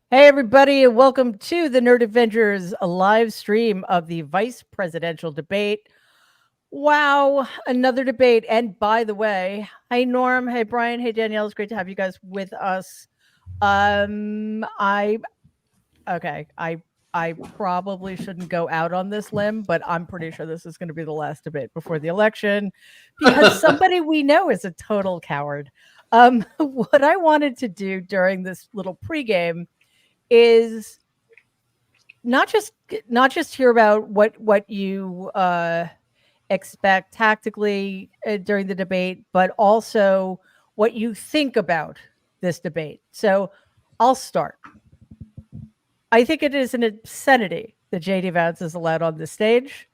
Hey, everybody, and welcome to the Nerd Avengers, a live stream of the vice presidential debate. Wow, another debate. And by the way, hey, Norm, hey, Brian, hey, Danielle. It's great to have you guys with us. I okay, I probably shouldn't go out on this limb, but I'm pretty sure this is going to be the last debate before the election because somebody we know is a total coward. What I wanted to do during this little pregame is not just hear about what you expect tactically during the debate, but also what you think about this debate. So I'll start. I think it is an obscenity that JD Vance is allowed on the stage.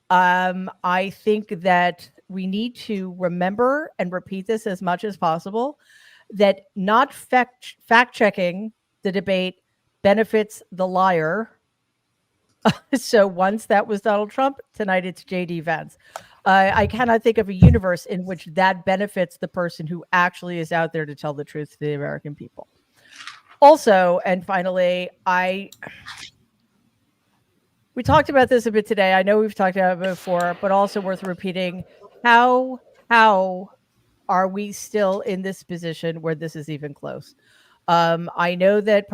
I think that we need to remember and repeat this as much as possible that not fact checking the debate benefits the liar. So once that was Donald Trump, tonight it's JD Vance. I cannot think of a universe in which that benefits the person who actually is out there to tell the truth to the American people. Also, and finally, we talked about this a bit today. I know we've talked about it before, but also worth repeating. How are we still in this position where this is even close? I know that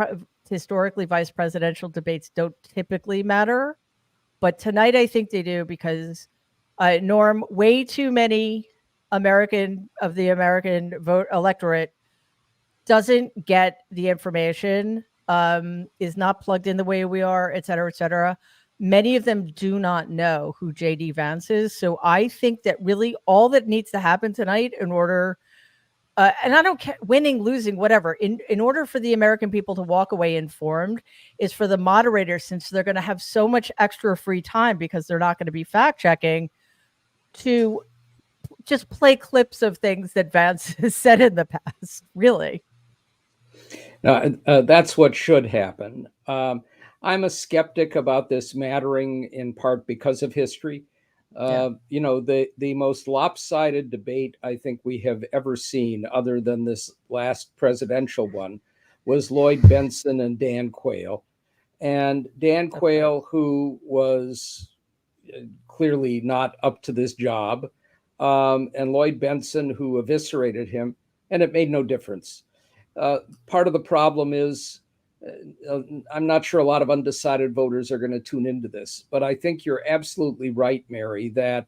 historically vice presidential debates don't typically matter, but tonight I think they do because Norm, way too many American vote electorate doesn't get the information, is not plugged in the way we are, et cetera, et cetera. Many of them do not know who JD Vance is. So I think that really all that needs to happen tonight in order, and I don't care, winning, losing, whatever, in order for the American people to walk away informed, is for the moderators, since they're going to have so much extra free time because they're not going to be fact checking, to just play clips of things that Vance has said in the past. Really. That's what should happen. I'm a skeptic about this mattering in part because of history. Yeah. The most lopsided debate I think we have ever seen, other than this last presidential one, was Lloyd Benson and Dan Quayle. And Dan Quayle, who was clearly not up to this job, and Lloyd Benson, who eviscerated him, and it made no difference. Part of the problem is I'm not sure a lot of undecided voters are going to tune into this, but I think you're absolutely right, Mary, that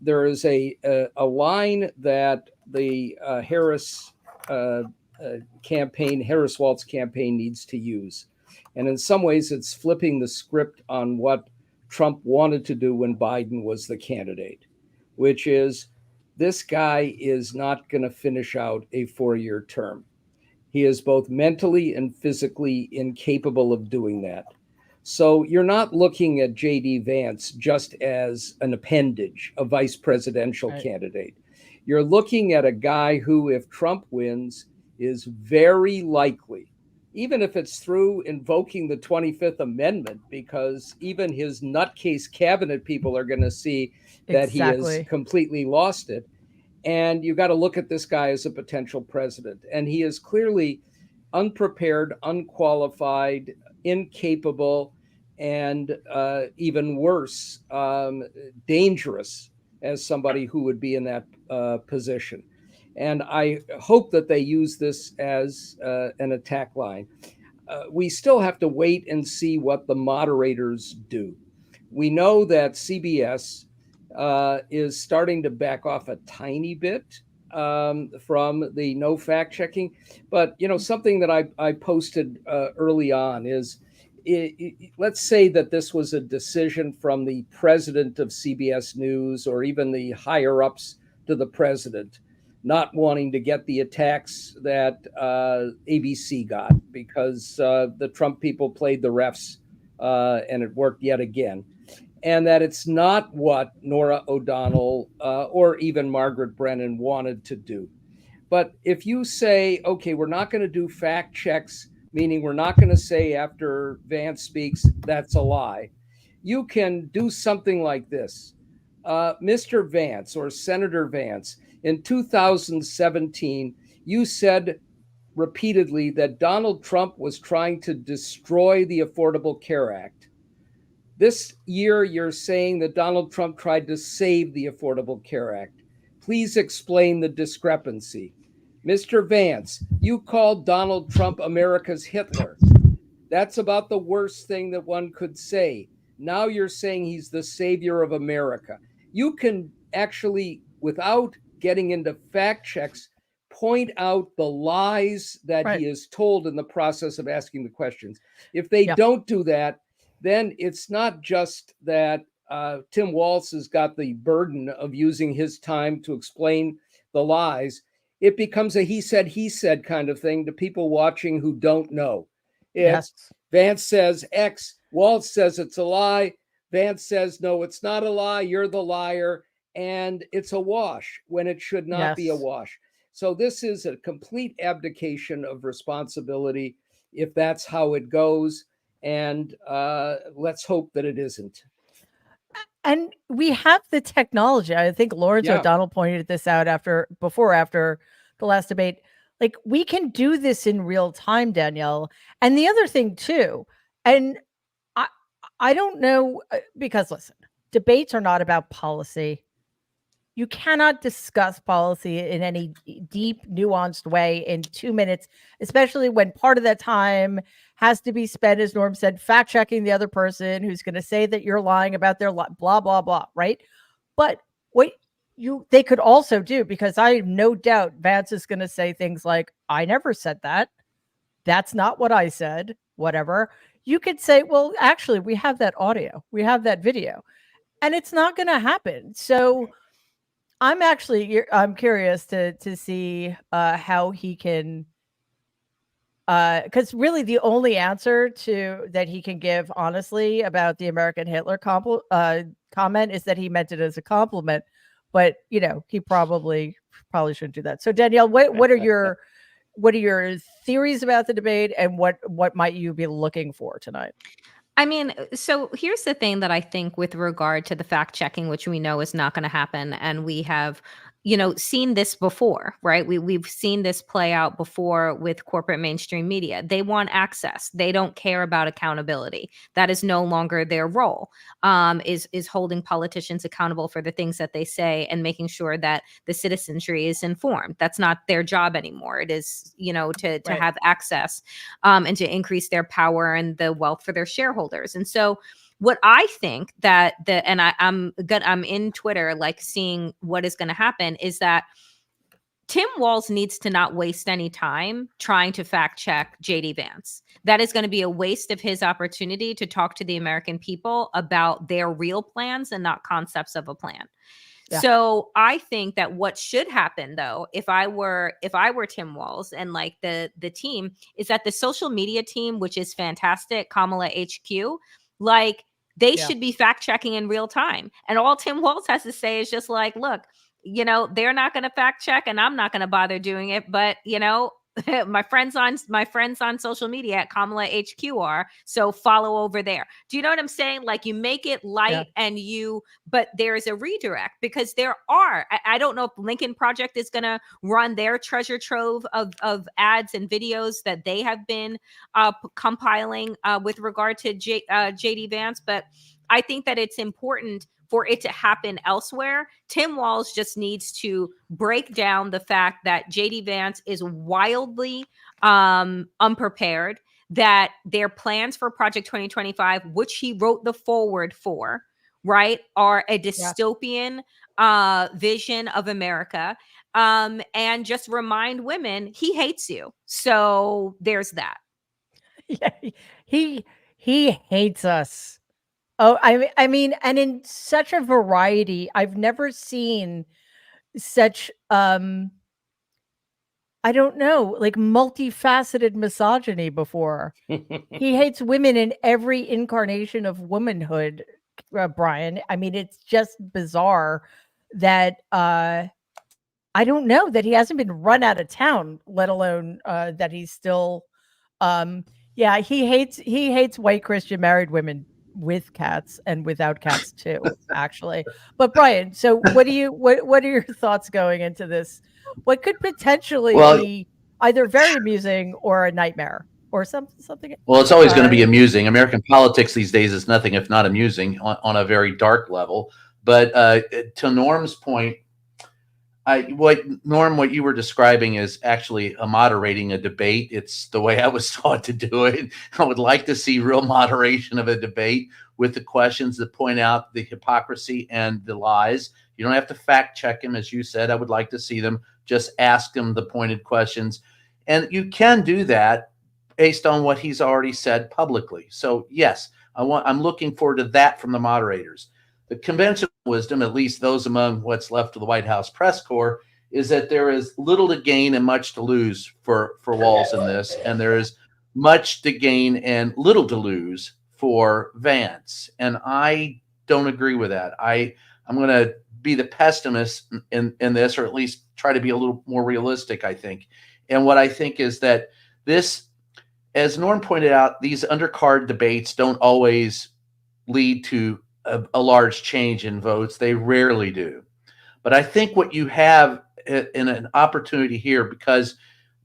there is a line that the Harris campaign, Harris Waltz campaign, needs to use. And in some ways, it's flipping the script on what Trump wanted to do when Biden was the candidate, which is this guy is not going to finish out a 4-year term. He is both mentally and physically incapable of doing that. So you're not looking at J.D. Vance just as an appendage, a vice presidential candidate. You're looking at a guy who, if Trump wins, is very likely, even if it's through invoking the 25th Amendment, because even his nutcase cabinet people are going to see that he has completely lost it. And you got to look at this guy as a potential president. And he is clearly unprepared, unqualified, incapable, and even worse, dangerous as somebody who would be in that position. And I hope that they use this as an attack line. We still have to wait and see what the moderators do. We know that CBS is starting to back off a tiny bit from the no fact checking. But, something that I posted early on is, let's say that this was a decision from the president of CBS News or even the higher ups to the president not wanting to get the attacks that ABC got because the Trump people played the refs and it worked yet again. And that it's not what Norah O'Donnell or even Margaret Brennan wanted to do. But if you say, okay, we're not going to do fact checks, meaning we're not going to say after Vance speaks, that's a lie, you can do something like this. Mr. Vance or Senator Vance, in 2017, you said repeatedly that Donald Trump was trying to destroy the Affordable Care Act. This year, you're saying that Donald Trump tried to save the Affordable Care Act. Please explain the discrepancy. Mr. Vance, you called Donald Trump America's Hitler. That's about the worst thing that one could say. Now you're saying he's the savior of America. You can actually, without getting into fact checks, point out the lies that Right. he is told in the process of asking the questions. If they Yeah. don't do that, then it's not just that Tim Walz has got the burden of using his time to explain the lies. It becomes a he said kind of thing to people watching who don't know. It's Yes. Vance says X, Walz says it's a lie. Vance says, no, it's not a lie. You're the liar. And it's a wash when it should not be a Yes. wash. So this is a complete abdication of responsibility if that's how it goes. And let's hope that it isn't. And we have the technology. I think Lawrence Yeah. O'Donnell pointed this out after the last debate. Like, we can do this in real time, Danielle. And the other thing too, and I I don't know, because listen, debates are not about policy. You cannot discuss policy in any deep, nuanced way in 2 minutes, especially when part of that time has to be spent, as Norm said, fact checking the other person who's going to say that you're lying about their blah, blah, blah, right? But what they could also do, because I have no doubt Vance is going to say things like, I never said that. That's not what I said, whatever. You could say, well, actually, we have that audio, we have that video, and it's not going to happen. So, I'm curious to see how he can, because really the only answer to that he can give honestly about the American Hitler comment is that he meant it as a compliment, but he probably shouldn't do that. So Danielle, what are your theories about the debate, and what might you be looking for tonight? I mean, so here's the thing that I think with regard to the fact checking, which we know is not going to happen. And we have, seen this before, right? We've seen this play out before with corporate mainstream media. They want access. They don't care about accountability. That is no longer their role, is holding politicians accountable for the things that they say and making sure that the citizenry is informed. That's not their job anymore. It is, to Right. have access and to increase their power and the wealth for their shareholders. And so what I think that I'm in Twitter, like seeing what is going to happen, is that Tim Walz needs to not waste any time trying to fact check JD Vance. That is going to be a waste of his opportunity to talk to the American people about their real plans and not concepts of a plan. Yeah. So I think that what should happen, though, if I were Tim Walz and like the team, is that the social media team, which is fantastic, Kamala HQ, like they Yeah. should be fact checking in real time. And all Tim Walz has to say is just like, look, they're not going to fact check, and I'm not going to bother doing it. But my friends on social media at Kamala HQR, so follow over there. Do you know what I'm saying? Like, you make it light, Yeah. but there's a redirect, because I don't know if Lincoln Project is going to run their treasure trove of ads and videos that they have been compiling with regard to JD Vance, but I think that it's important for it to happen elsewhere. Tim Walz just needs to break down the fact that JD Vance is wildly unprepared, that their plans for Project 2025, which he wrote the forward for, right, are a dystopian vision of America. And just remind women he hates you. So there's that. Yeah, he hates us. Oh, I mean, and in such a variety. I've never seen such I don't know, like multifaceted misogyny before. He hates women in every incarnation of womanhood, Brian. I mean, it's just bizarre that I don't know that he hasn't been run out of town, let alone that he's still yeah, he hates white Christian married women with cats and without cats too, actually. But Brian, so what are your thoughts going into this? What could potentially Well, be either very amusing or a nightmare or something. Well, it's always going to be amusing. American politics these days is nothing if not amusing on a very dark level. But to Norm's point, what you were describing is actually moderating a debate. It's the way I was taught to do it. I would like to see real moderation of a debate with the questions that point out the hypocrisy and the lies. You don't have to fact check him, as you said. I would like to see them just ask him the pointed questions. And you can do that based on what he's already said publicly. So yes, I'm looking forward to that from the moderators. The conventional wisdom, at least those among what's left of the White House press corps, is that there is little to gain and much to lose for Walz in this, and there is much to gain and little to lose for Vance. And I don't agree with that. I'm going to be the pessimist in this, or at least try to be a little more realistic, I think. And what I think is that this, as Norm pointed out, these undercard debates don't always lead to a large change in votes. They rarely do. But I think what you have in an opportunity here, because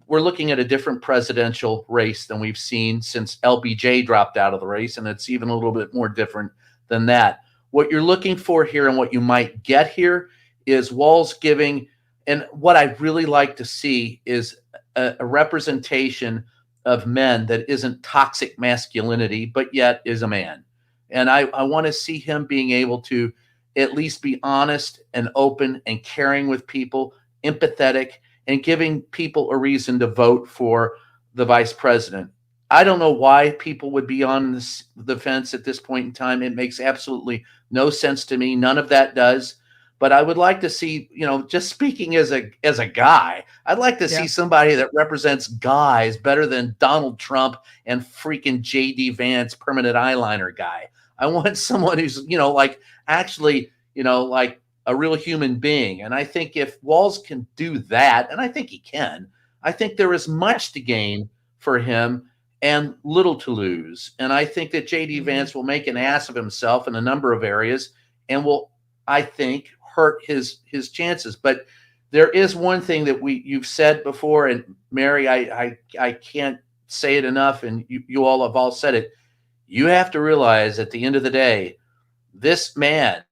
we're looking at a different presidential race than we've seen since LBJ dropped out of the race, and it's even a little bit more different than that. What you're looking for here and what you might get here is Walz giving, and what I really like to see is a representation of men that isn't toxic masculinity, but yet is a man. And I want to see him being able to at least be honest and open and caring with people, empathetic, and giving people a reason to vote for the vice president. I don't know why people would be on the fence at this point in time. It makes absolutely no sense to me. None of that does. But I would like to see, just speaking as a guy, I'd like to see somebody that represents guys better than Donald Trump and freaking JD Vance, permanent eyeliner guy. I want someone who's, actually, like a real human being. And I think if Walz can do that, and I think he can, I think there is much to gain for him and little to lose. And I think that JD Vance will make an ass of himself in a number of areas and will, I think, hurt his chances. But there is one thing that you've said before, and Mary, I can't say it enough, and you all have all said it. You have to realize at the end of the day, this man,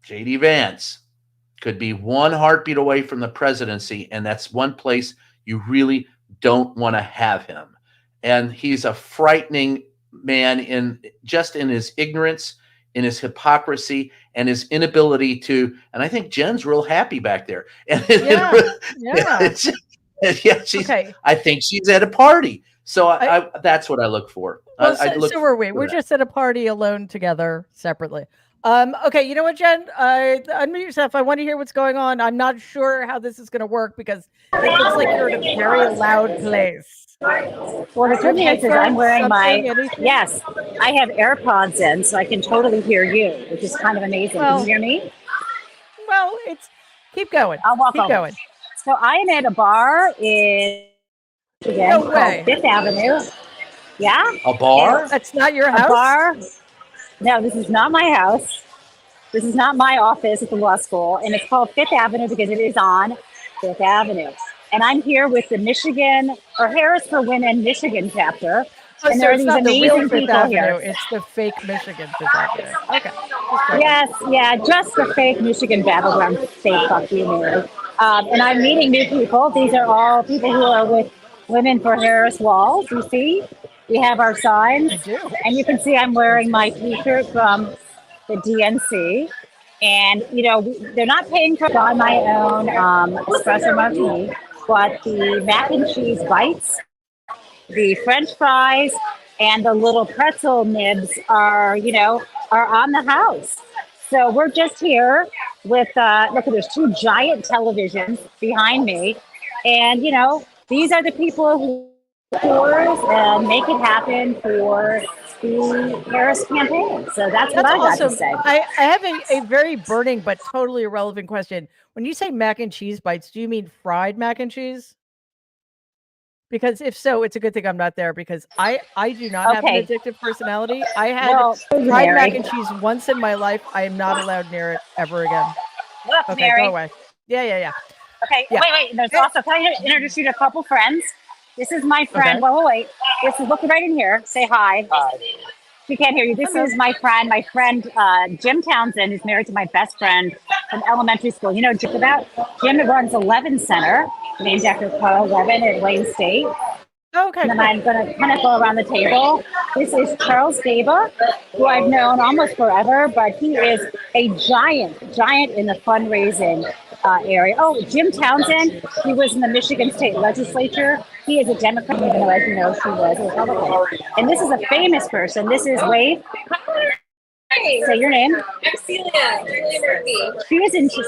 JD Vance, could be one heartbeat away from the presidency, and that's one place you really don't want to have him. And he's a frightening man in his ignorance, in his hypocrisy, and his inability to, and I think Jen's real happy back there. I think she's at a party. So that's what I look for. Well, so were we. We're just at a party alone together separately. Okay, you know what, Jen? Unmute yourself. I want to hear what's going on. I'm not sure how this is going to work because it looks like you're in a very loud place. Well, the good news is I'm wearing yes, I have AirPods in, so I can totally hear you, which is kind of amazing. Can you hear me? Well, keep going. I'll walk over. Going. So I am at a bar in called Fifth Avenue. Yeah. A bar? That's not your house? A bar. No, this is not my house. This is not my office at the law school. And it's called Fifth Avenue because it is on Fifth Avenue. And I'm here with the Harris for Women Michigan chapter. Oh, and so there are it's these not the real amazing Fifth people Avenue, here. it's the fake Michigan Fifth Avenue. Okay. Yes, just the fake Michigan battleground state. Fuck you, Mary. And I'm meeting new people. These are all people who are with Women for Harris Walz. You see, we have our signs. I do. And you can see I'm wearing my t-shirt from the DNC. And, they're not paying for buy my own espresso martini, but the mac and cheese bites, the French fries, and the little pretzel nibs are on the house. So we're just here with, look, there's two giant televisions behind me. And, these are the people who and make it happen for the Harris campaign. So that's what I got to say. I have a very burning but totally irrelevant question. When you say mac and cheese bites, do you mean fried mac and cheese? Because if so, it's a good thing I'm not there because I do not have an addictive personality. I had fried mac and cheese once in my life. I am not allowed near it ever again. Look, okay, Mary. go away. Yeah. Okay, Yeah. wait. There's also, can I introduce you to a couple friends? This is my friend. Okay. Wait. This is, look right in here. Say hi. She can't hear you. This is my friend Jim Townsend, who's married to my best friend from elementary school. You know Jim about? Jim runs a Levin Center, named after Carl Levin at Wayne State. Okay. And then Cool. I'm going to kind of go around the table. This is Charles Gaba, who I've known almost forever, but he is a giant in the fundraising area. Oh, Jim Townsend, he was in the Michigan State Legislature. He is a Democrat, even though, as you know, she was a Republican. And this is a famous person. This is Wade. Say your name. I'm Celia Murphy.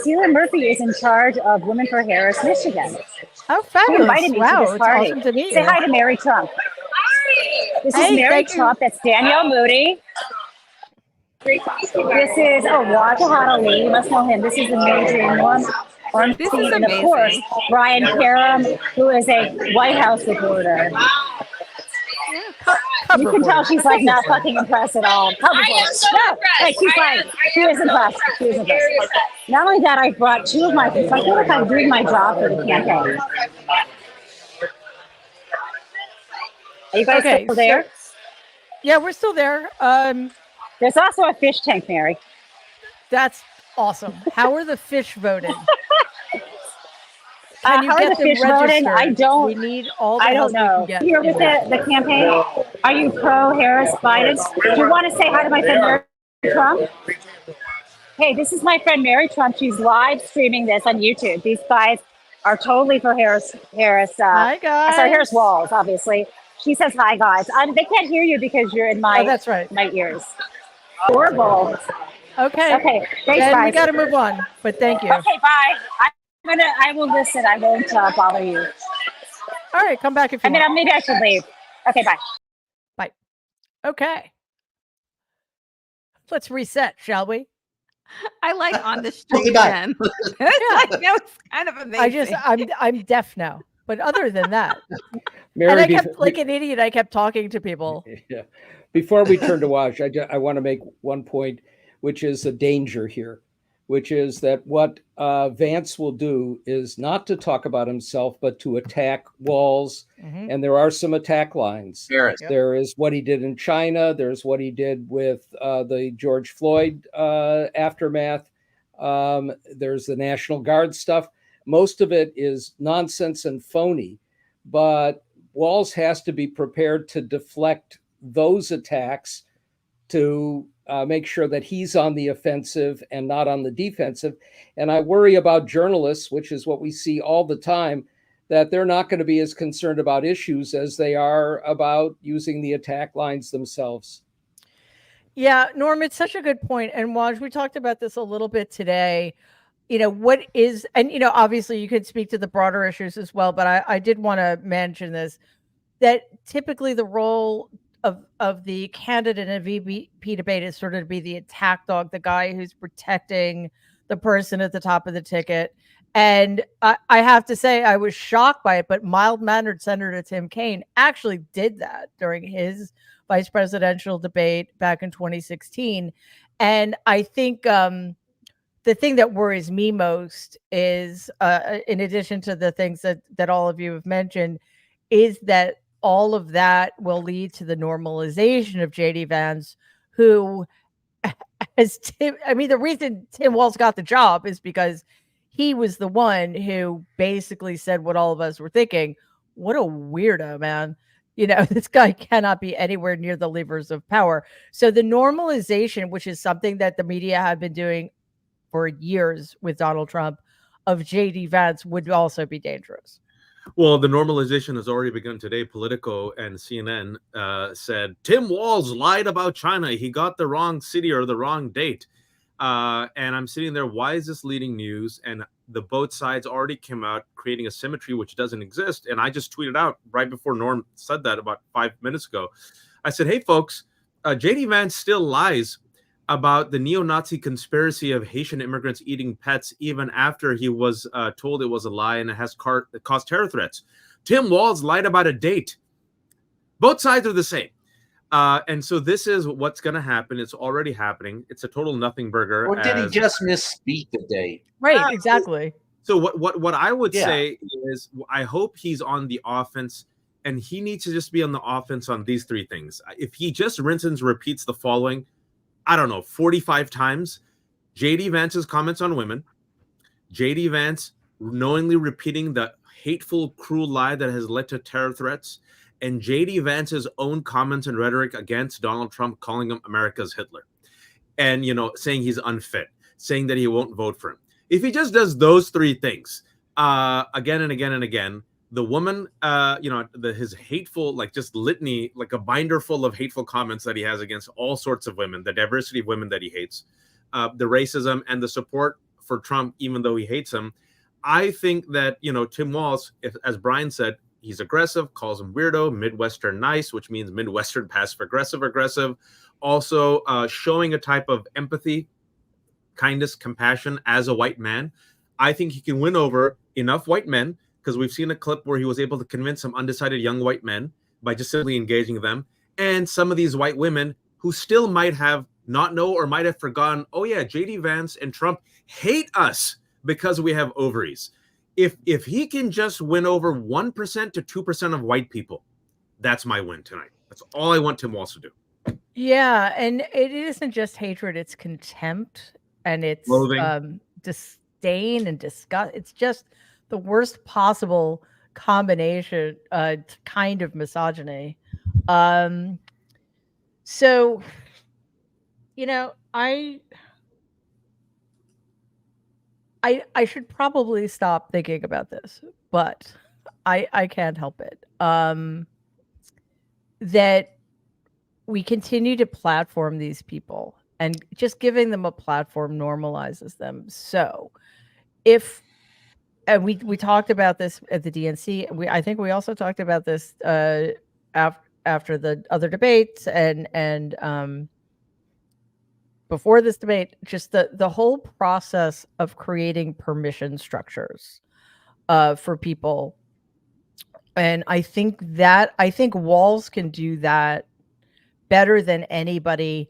Celia Murphy is in charge of Women for Harris, Michigan. Oh, She fabulous. invited me to Wow, this it's party. awesome to meet Say you. hi to Mary Trump. This is Hey, Mary thank you. Trump. That's Danielle Moody. This is Wajahad Ali. You must know him. This is amazing one. This is And of course, amazing. Ryan Karam, who is a White House reporter. Cover You can tell reporter. she's like not fucking impressed at all. Cover I am reporter. so No, impressed. like she's like, she is impressed. She is impressed. Not only that, I brought two of my friends. I feel like I'm doing my job for the campaign. Are you guys Okay, still there? Yeah, we're still there. There's also a fish tank, Mary. That's awesome. How are the fish voting? Can you how are get the them fish voting? registered? I don't. We need all the I help don't we can know. get. Here with the campaign, are you pro Harris Biden? Do you want to say hi to my friend Mary Trump? Hey, this is my friend Mary Trump. She's live streaming this on YouTube. These guys are totally for Harris. Hi, guys. Sorry, Harris Walls, obviously. She says hi, guys. They can't hear you because you're in my. Oh, that's right. My ears. Horrible. Okay. Okay, thanks, Then guys. we got to move on. But thank you. Okay, bye. I will listen. I won't bother you. All right, come back if you want. Maybe I should leave. Okay, bye. Bye. Okay. Let's reset, shall we? I like on the street, back. Jen. That was kind of amazing. I'm deaf now. But other than that, Mary, and I kept like an idiot. I kept talking to people. Yeah. Before we turn to Waj, I want to make one point, which is a danger here, which is that what Vance will do is not to talk about himself, but to attack Walls. Mhm. And there are some attack lines. Harris. Yep. There is what he did in China. There's what he did with the George Floyd aftermath. There's the National Guard stuff. Most of it is nonsense and phony, but Walls has to be prepared to deflect those attacks to make sure that he's on the offensive and not on the defensive. And I worry about journalists, which is what we see all the time, that they're not going to be as concerned about issues as they are about using the attack lines themselves. Yeah, Norm, it's such a good point. And Waj, we talked about this a little bit today. You know, what is, and, you know, obviously you could speak to the broader issues as well, but I did want to mention this, that typically the role of the candidate in a VP debate is sort of to be the attack dog, the guy who's protecting the person at the top of the ticket. And I have to say, I was shocked by it, but mild-mannered Senator Tim Kaine actually did that during his vice presidential debate back in 2016. And I think the thing that worries me most is, in addition to the things that all of you have mentioned, is that all of that will lead to the normalization of JD Vance, who, the reason Tim Walz got the job is because he was the one who basically said what all of us were thinking. What a weirdo, man. You know, this guy cannot be anywhere near the levers of power. So the normalization, which is something that the media have been doing for years with Donald Trump, of JD Vance would also be dangerous. Well, the normalization has already begun today. Politico and CNN said Tim Walz lied about China. He got the wrong city or the wrong date. And I'm sitting there, why is this leading news? And the both sides already came out creating a symmetry which doesn't exist. And I just tweeted out right before Norm said that about 5 minutes ago. I said, hey, folks, JD Vance still lies about the neo-Nazi conspiracy of Haitian immigrants eating pets even after he was told it was a lie and it has caused terror threats. Tim Walz lied about a date. Both sides are the same. And so this is what's going to happen. It's already happening. It's a total nothing burger. Or did he just misspeak the date? Right, exactly. So what I would Yeah. say is I hope he's on the offense, and he needs to just be on the offense on these three things. If he just rinses and repeats the following, I don't know, 45 times, JD Vance's comments on women, JD Vance knowingly repeating the hateful, cruel lie that has led to terror threats, and JD Vance's own comments and rhetoric against Donald Trump, calling him America's Hitler, and saying he's unfit, saying that he won't vote for him. If he just does those three things again and again and again, the woman, his hateful, like just litany, like a binder full of hateful comments that he has against all sorts of women, the diversity of women that he hates, the racism and the support for Trump, even though he hates him. I think that, Tim Walz, as Brian said, he's aggressive, calls him weirdo, Midwestern nice, which means Midwestern passive aggressive. Also showing a type of empathy, kindness, compassion as a white man. I think he can win over enough white men, because we've seen a clip where he was able to convince some undecided young white men by just simply engaging them, and some of these white women who still might have not know or might have forgotten, oh yeah, JD Vance and Trump hate us because we have ovaries. If he can just win over 1% to 2% of white people, that's my win tonight. That's all I want Tim Walz to do. Yeah, and it isn't just hatred, it's contempt, and it's Loathing. disdain and disgust. It's just the worst possible combination kind of misogyny. So I should probably stop thinking about this, but I can't help it. That we continue to platform these people, and just giving them a platform normalizes them. So and we talked about this at the DNC. I think we also talked about this after the other debates and before this debate, just the whole process of creating permission structures for people. And I think Walz can do that better than anybody,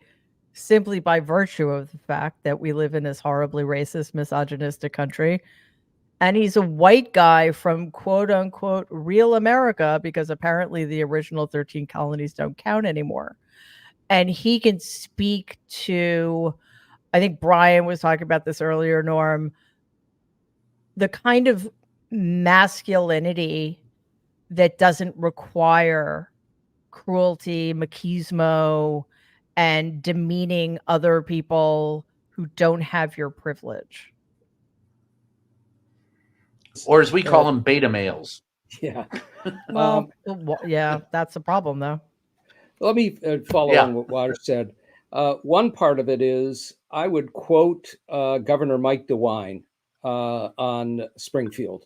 simply by virtue of the fact that we live in this horribly racist, misogynistic country. And he's a white guy from quote unquote real America, because apparently the original 13 colonies don't count anymore. And he can speak to, I think Brian was talking about this earlier, Norm, the kind of masculinity that doesn't require cruelty, machismo, and demeaning other people who don't have your privilege. Or as we call them, beta males. Yeah. Well, yeah, that's a problem, though. Let me follow on what Water said. One part of it is I would quote Governor Mike DeWine on Springfield,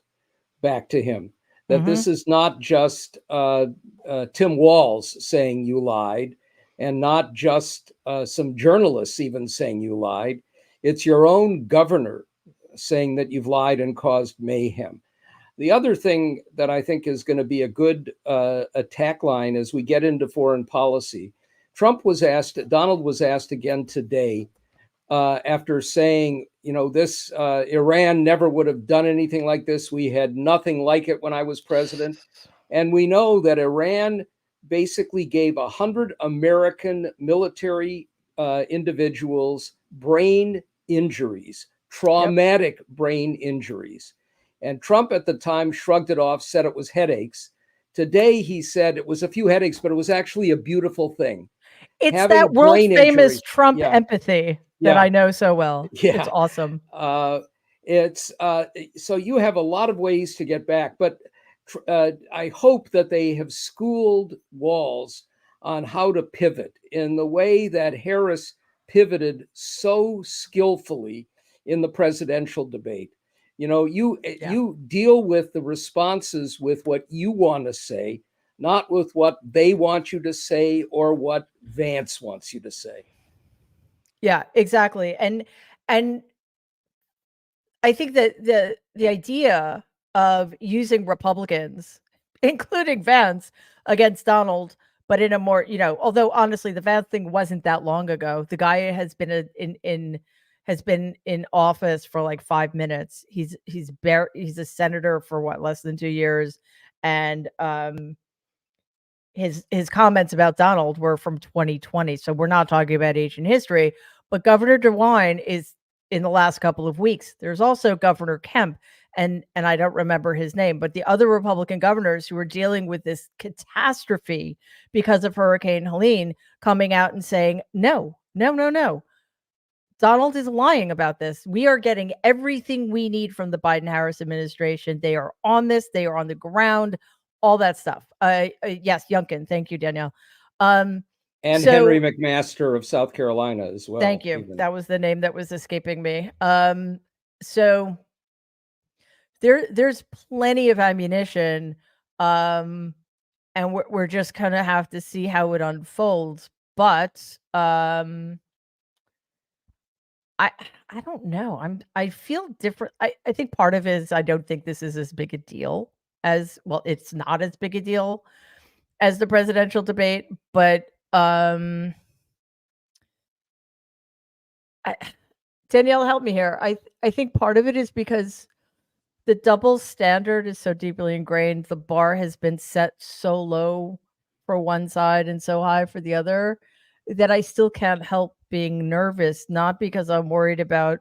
back to him, that this is not just Tim Walz saying you lied, and not just some journalists even saying you lied. It's your own governor saying that you've lied and caused mayhem. The other thing that I think is going to be a good attack line as we get into foreign policy, Donald was asked again today after saying, this Iran never would have done anything like this. We had nothing like it when I was president. And we know that Iran basically gave 100 American military individuals brain injuries, traumatic brain injuries. And Trump at the time shrugged it off, said it was headaches. Today, he said it was a few headaches, but it was actually a beautiful thing. It's that world famous Trump empathy that I know so well. Yeah. It's awesome. So you have a lot of ways to get back, but I hope that they have schooled Walz on how to pivot in the way that Harris pivoted so skillfully in the presidential debate. You deal with the responses with what you want to say, not with what they want you to say or what Vance wants you to say. Yeah, exactly. And I think that the idea of using Republicans, including Vance, against Donald, but in a more, although honestly, the Vance thing wasn't that long ago. The guy has been has been in office for like 5 minutes. He's a senator for what, less than 2 years, and his comments about Donald were from 2020. So we're not talking about ancient history, but Governor DeWine is in the last couple of weeks. There's also Governor Kemp, and I don't remember his name, but the other Republican governors who are dealing with this catastrophe because of Hurricane Helene coming out and saying, no, no, no, no. Donald is lying about this. We are getting everything we need from the Biden-Harris administration. They are on this. They are on the ground, all that stuff. Yes, Youngkin. Thank you, Danielle. And Henry McMaster of South Carolina as well. Thank you. Even. That was the name that was escaping me. So there's plenty of ammunition, and we're just kind of have to see how it unfolds. But I don't know. I feel different. I think part of it is I don't think this is as big a deal as, well, it's not as big a deal as the presidential debate, but Danielle, help me here. I think part of it is because the double standard is so deeply ingrained. The bar has been set so low for one side and so high for the other that I still can't help being nervous, not because I'm worried about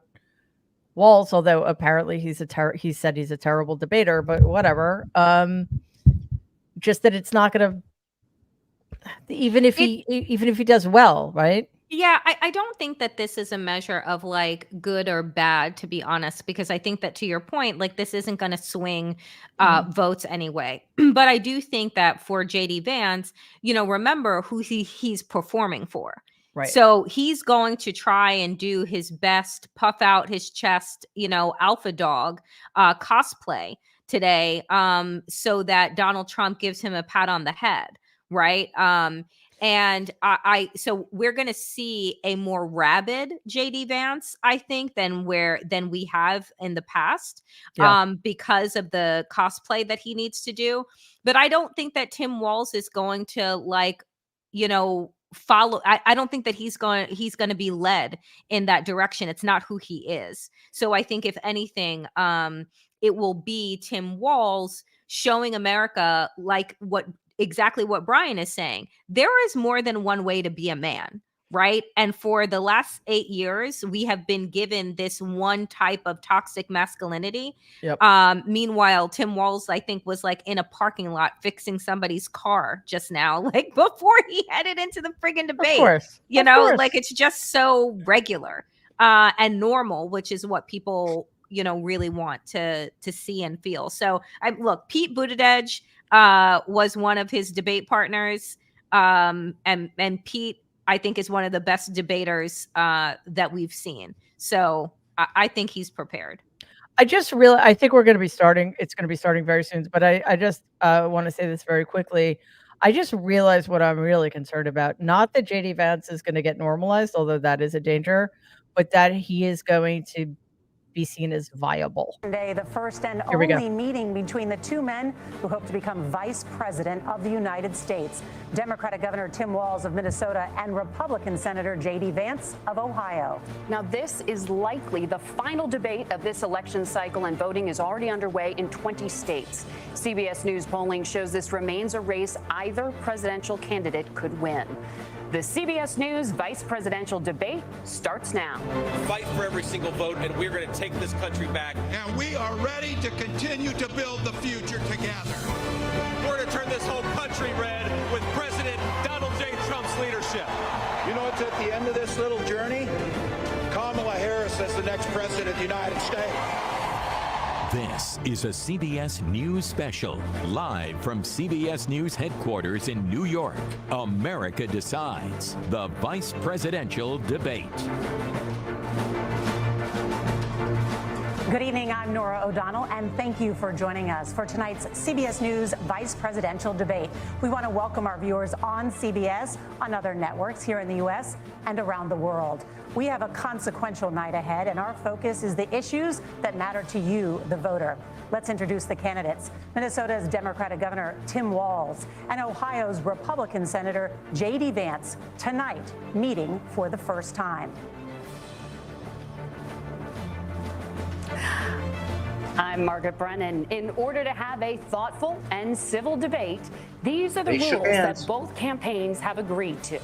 Walz, although apparently he said he's a terrible debater, but whatever. Just that it's not going to, even if he does well, right? Yeah, I don't think that this is a measure of like good or bad, to be honest, because I think that, to your point, like this isn't going to swing votes anyway. But I do think that for JD Vance, remember who he's performing for. Right. So he's going to try and do his best, puff out his chest, alpha dog cosplay today, so that Donald Trump gives him a pat on the head, right? And so we're going to see a more rabid JD Vance, I think, than we have in the past, because of the cosplay that he needs to do. But I don't think that Tim Walz is going to follow. I don't think that he's going to be led in that direction. It's not who he is. So I think if anything, it will be Tim Walz showing America exactly what Brian is saying. There is more than one way to be a man, right? And for the last 8 years, we have been given this one type of toxic masculinity. Yep. Meanwhile, Tim Walz, I think, was like in a parking lot fixing somebody's car just now, like before he headed into the friggin' debate. Of course. Like it's just so regular and normal, which is what people, really want to see and feel. So look, Pete Buttigieg was one of his debate partners. And Pete, I think, is one of the best debaters that we've seen. So I think he's prepared. I think we're going to be starting. It's going to be starting very soon. But I just want to say this very quickly. I just realized what I'm really concerned about. Not that JD Vance is going to get normalized, although that is a danger, but that he is going to be seen as viable. Today, the first and only meeting between the two men who hope to become vice president of the United States. Democratic Governor Tim Walz of Minnesota and Republican Senator JD Vance of Ohio. Now, this is likely the final debate of this election cycle, and voting is already underway in 20 states. CBS News polling shows this remains a race either presidential candidate could win. The CBS News vice presidential debate starts now. Fight for every single vote, and we're going to take this country back. And we are ready to continue to build the future together. We're going to turn this whole country red with President Donald J. Trump's leadership. It's at the end of this little journey, Kamala Harris as the next president of the United States. This is a CBS News special, live from CBS News headquarters in New York. America Decides, the vice presidential debate. Good evening, I'm Nora O'Donnell, and thank you for joining us for tonight's CBS News Vice Presidential Debate. We want to welcome our viewers on CBS, on other networks here in the U.S. and around the world. We have a consequential night ahead, and our focus is the issues that matter to you, the voter. Let's introduce the candidates. Minnesota's Democratic Governor Tim Walz and Ohio's Republican Senator JD Vance, tonight meeting for the first time. I'm Margaret Brennan. In order to have a thoughtful and civil debate, these are the rules that both campaigns have agreed to.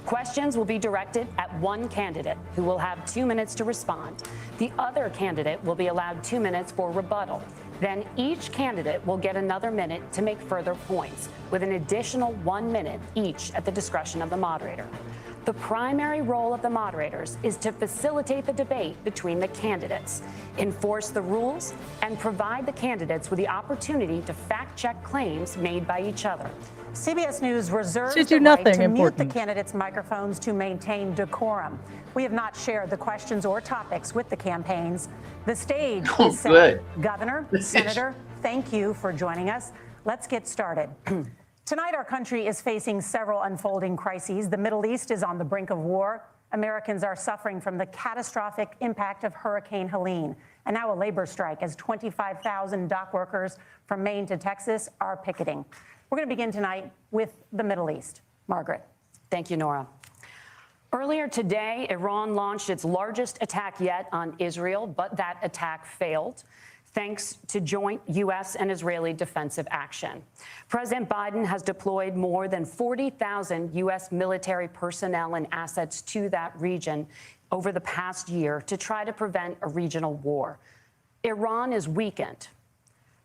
Questions will be directed at one candidate who will have 2 minutes to respond. The other candidate will be allowed 2 minutes for rebuttal. Then each candidate will get another minute to make further points, with an additional 1 minute each at the discretion of the moderator. The primary role of the moderators is to facilitate the debate between the candidates, enforce the rules, and provide the candidates with the opportunity to fact-check claims made by each other. CBS News reserves Should the do right nothing to mute the important. candidates' microphones to maintain decorum. We have not shared the questions or topics with the campaigns. The stage is set. Good. Governor, Senator, thank you for joining us. Let's get started. Tonight, our country is facing several unfolding crises. The Middle East is on the brink of war. Americans are suffering from the catastrophic impact of Hurricane Helene, and now a labor strike as 25,000 dock workers from Maine to Texas are picketing. We're going to begin tonight with the Middle East. Margaret. Thank you, Nora. Earlier today, Iran launched its largest attack yet on Israel, but that attack failed, thanks to joint U.S. and Israeli defensive action. President Biden has deployed more than 40,000 U.S. military personnel and assets to that region over the past year to try to prevent a regional war. Iran is weakened,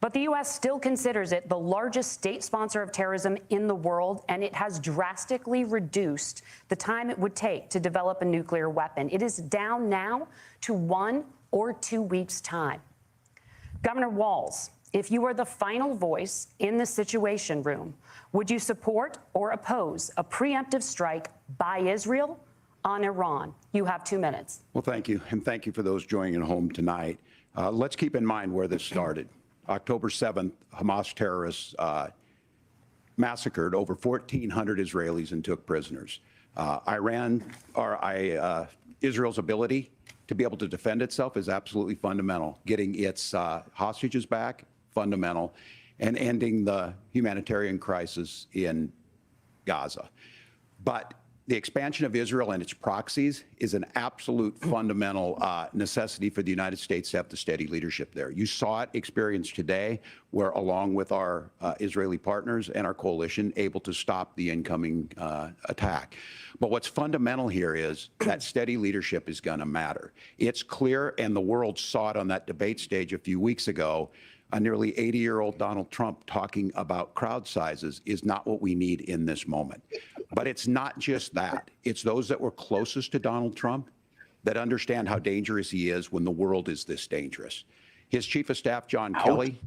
but the U.S. still considers it the largest state sponsor of terrorism in the world, and it has drastically reduced the time it would take to develop a nuclear weapon. It is down now to 1 or 2 weeks' time. Governor Walz, if you were the final voice in the Situation Room, would you support or oppose a preemptive strike by Israel on Iran? You have 2 minutes. Well, thank you. And thank you for those joining at home tonight. Let's keep in mind where this started. October 7th, Hamas terrorists massacred over 1,400 Israelis and took prisoners. Israel's ability to be able to defend itself is absolutely fundamental. Getting its hostages back, fundamental, and ending the humanitarian crisis in Gaza. But the expansion of Israel and its proxies is an absolute fundamental necessity for the United States to have the steady leadership there. You saw it experienced today, where along with our Israeli partners and our coalition, able to stop the incoming attack. But what's fundamental here is that steady leadership is going to matter. It's clear, and the world saw it on that debate stage a few weeks ago, a nearly 80-year-old Donald Trump talking about crowd sizes is not what we need in this moment. But it's not just that. It's those that were closest to Donald Trump that understand how dangerous he is when the world is this dangerous. His chief of staff, John Kelly,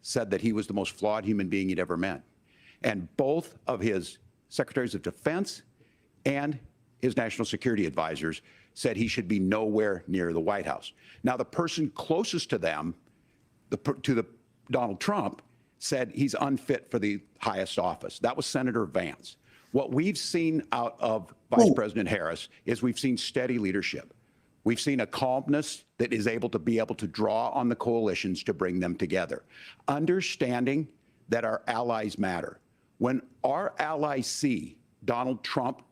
said that he was the most flawed human being he'd ever met. And both of his secretaries of defense and his national security advisors said he should be nowhere near the White House. Now, the person closest to them, Donald Trump, said he's unfit for the highest office. That was Senator Vance. What we've seen out of Vice President Harris is we've seen steady leadership. We've seen a calmness that is able to draw on the coalitions to bring them together. Understanding that our allies matter. When our allies see Donald Trump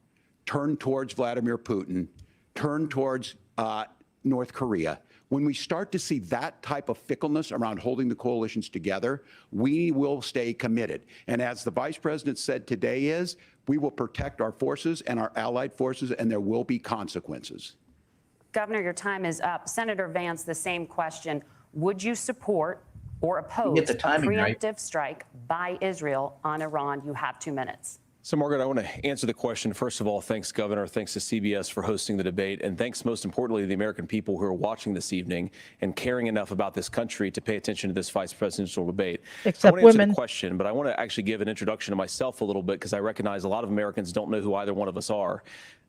turn towards Vladimir Putin, turn towards North Korea, when we start to see that type of fickleness around holding the coalitions together, we will stay committed. And as the Vice President said today we will protect our forces and our allied forces, and there will be consequences. Governor, your time is up. Senator Vance, the same question. Would you support or oppose a preemptive strike by Israel on Iran? You have 2 minutes. So, Margaret, I want to answer the question. First of all, thanks, Governor. Thanks to CBS for hosting the debate. And thanks, most importantly, to the American people who are watching this evening and caring enough about this country to pay attention to this vice presidential debate. Except I want to answer women. the question, but I want to actually give an introduction to myself a little bit because I recognize a lot of Americans don't know who either one of us are.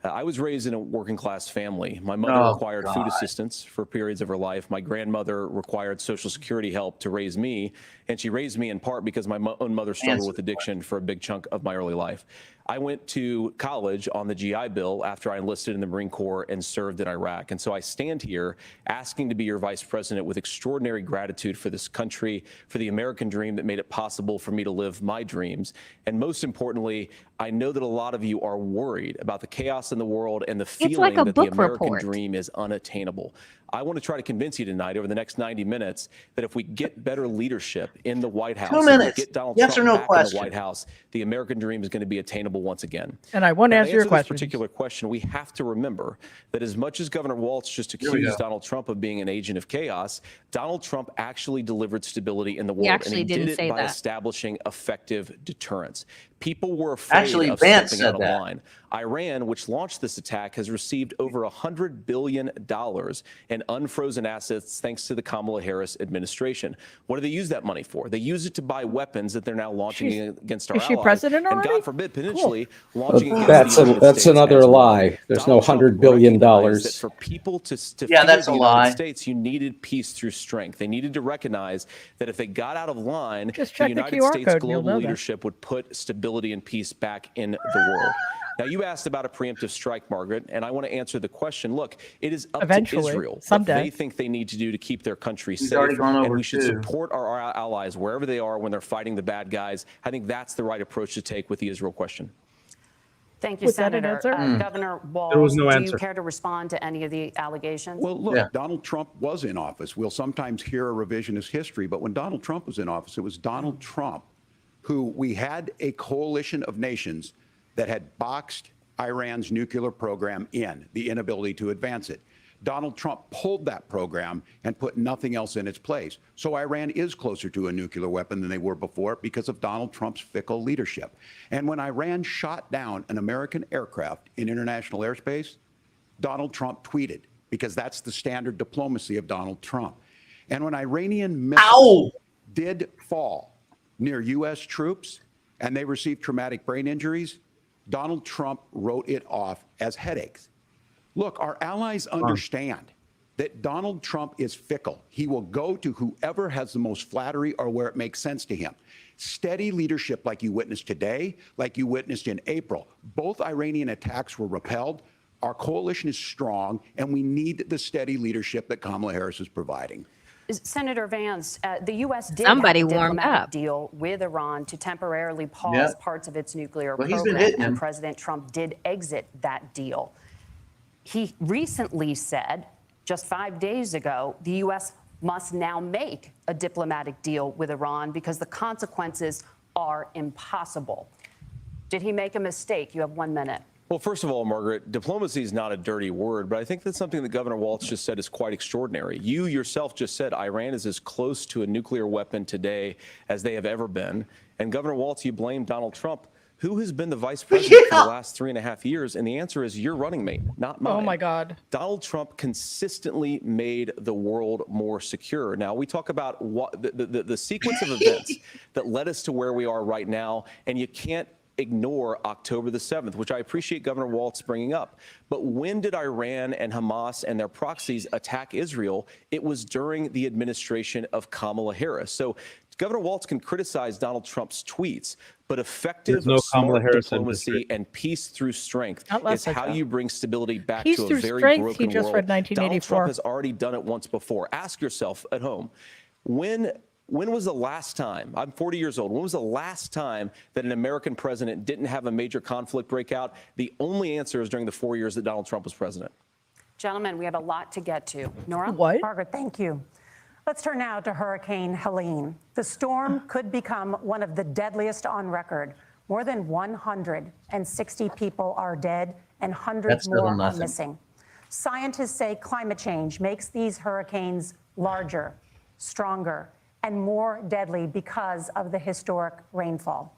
I was raised in a working class family. My mother required food assistance for periods of her life. My grandmother required Social Security help to raise me. And she raised me in part because my own mother struggled with addiction for a big chunk of my early life. I went to college on the GI Bill after I enlisted in the Marine Corps and served in Iraq. And so I stand here asking to be your vice president with extraordinary gratitude for this country, for the American dream that made it possible for me to live my dreams. And most importantly, I know that a lot of you are worried about the chaos in the world and the feeling that the American dream is unattainable. I want to try to convince you tonight over the next 90 minutes that if we get better leadership in the White House, 2 minutes. get Donald Yes Trump or no back question. in the White House, the American dream is going to be attainable once again. And I want to answer your this question. particular question. We have to remember that as much as Governor Walz just Here we accused go. Donald Trump of being an agent of chaos, Donald Trump actually delivered stability in the world, actually and he didn't did it say by that. establishing effective deterrence. People were afraid Actually, of Vance stepping said out of that. line. Iran, which launched this attack, has received over $100 billion in unfrozen assets thanks to the Kamala Harris administration. What do they use that money for? They use it to buy weapons that they're now launching against our Is she allies. president And already? God forbid, potentially launching against That's the United that's States another as well. lie. There's no Donald Trump $100 billion. recognized that for people to Yeah, fear that's the a United lie. States, you needed peace through strength. They needed to recognize that if they got out of line, Just the check the United QR States code and you'll global know that. leadership would put stability and peace back in the world. Now, you asked about a preemptive strike, Margaret, and I want to answer the question. Look, it is up Eventually, to Israel what someday. they think they need to do to keep their country He's safe, already gone and over we should two. support our allies wherever they are when they're fighting the bad guys. I think that's the right approach to take with the Israel question. Thank you, Was that an Senator. answer? Governor Walz, There was no do answer. you care to respond to any of the allegations? Well, look, Yeah. Donald Trump was in office. We'll sometimes hear a revisionist history, but when Donald Trump was in office, it was Donald Trump who we had a coalition of nations that had boxed Iran's nuclear program in, the inability to advance it. Donald Trump pulled that program and put nothing else in its place. So Iran is closer to a nuclear weapon than they were before because of Donald Trump's fickle leadership. And when Iran shot down an American aircraft in international airspace, Donald Trump tweeted, because that's the standard diplomacy of Donald Trump. And when Iranian missiles did fall near U.S. troops and they received traumatic brain injuries, Donald Trump wrote it off as headaches. Look, our allies understand that Donald Trump is fickle. He will go to whoever has the most flattery or where it makes sense to him. Steady leadership like you witnessed today, like you witnessed in April. Both Iranian attacks were repelled. Our coalition is strong, and we need the steady leadership that Kamala Harris is providing. Senator Vance, the U.S. did Somebody have a warmed diplomatic up. deal with Iran to temporarily pause Yep. parts of its nuclear Well, he's been program, hitting and him. President Trump did exit that deal. He recently said, just 5 days ago, the U.S. must now make a diplomatic deal with Iran because the consequences are impossible. Did he make a mistake? You have 1 minute. Well, first of all, Margaret, diplomacy is not a dirty word, but I think that's something that Governor Walz just said is quite extraordinary. You yourself just said Iran is as close to a nuclear weapon today as they have ever been. And Governor Walz, you blame Donald Trump. Who has been the vice president for the last 3.5 years? And the answer is your running mate, not mine. Oh my God. Donald Trump consistently made the world more secure. Now, we talk about what the sequence of events that led us to where we are right now, and you can't ignore October the 7th, which I appreciate Governor Walz bringing up. But when did Iran and Hamas and their proxies attack Israel? It was during the administration of Kamala Harris. So Governor Walz can criticize Donald Trump's tweets, but effective, There's no Kamala smart Harris diplomacy industry. and peace through strength Not less is like how that. you bring stability back Peace to a through very strength, broken he just world. read Donald 1984. Trump has already done it once before. Ask yourself at home, when was the last time, I'm 40 years old, when was the last time that an American president didn't have a major conflict break out? The only answer is during the 4 years that Donald Trump was president. Gentlemen, we have a lot to get to. Nora? What? Margaret, thank you. Let's turn now to Hurricane Helene. The storm could become one of the deadliest on record. More than 160 people are dead and hundreds That's still more are nothing. missing. Scientists say climate change makes these hurricanes larger, stronger, and more deadly because of the historic rainfall.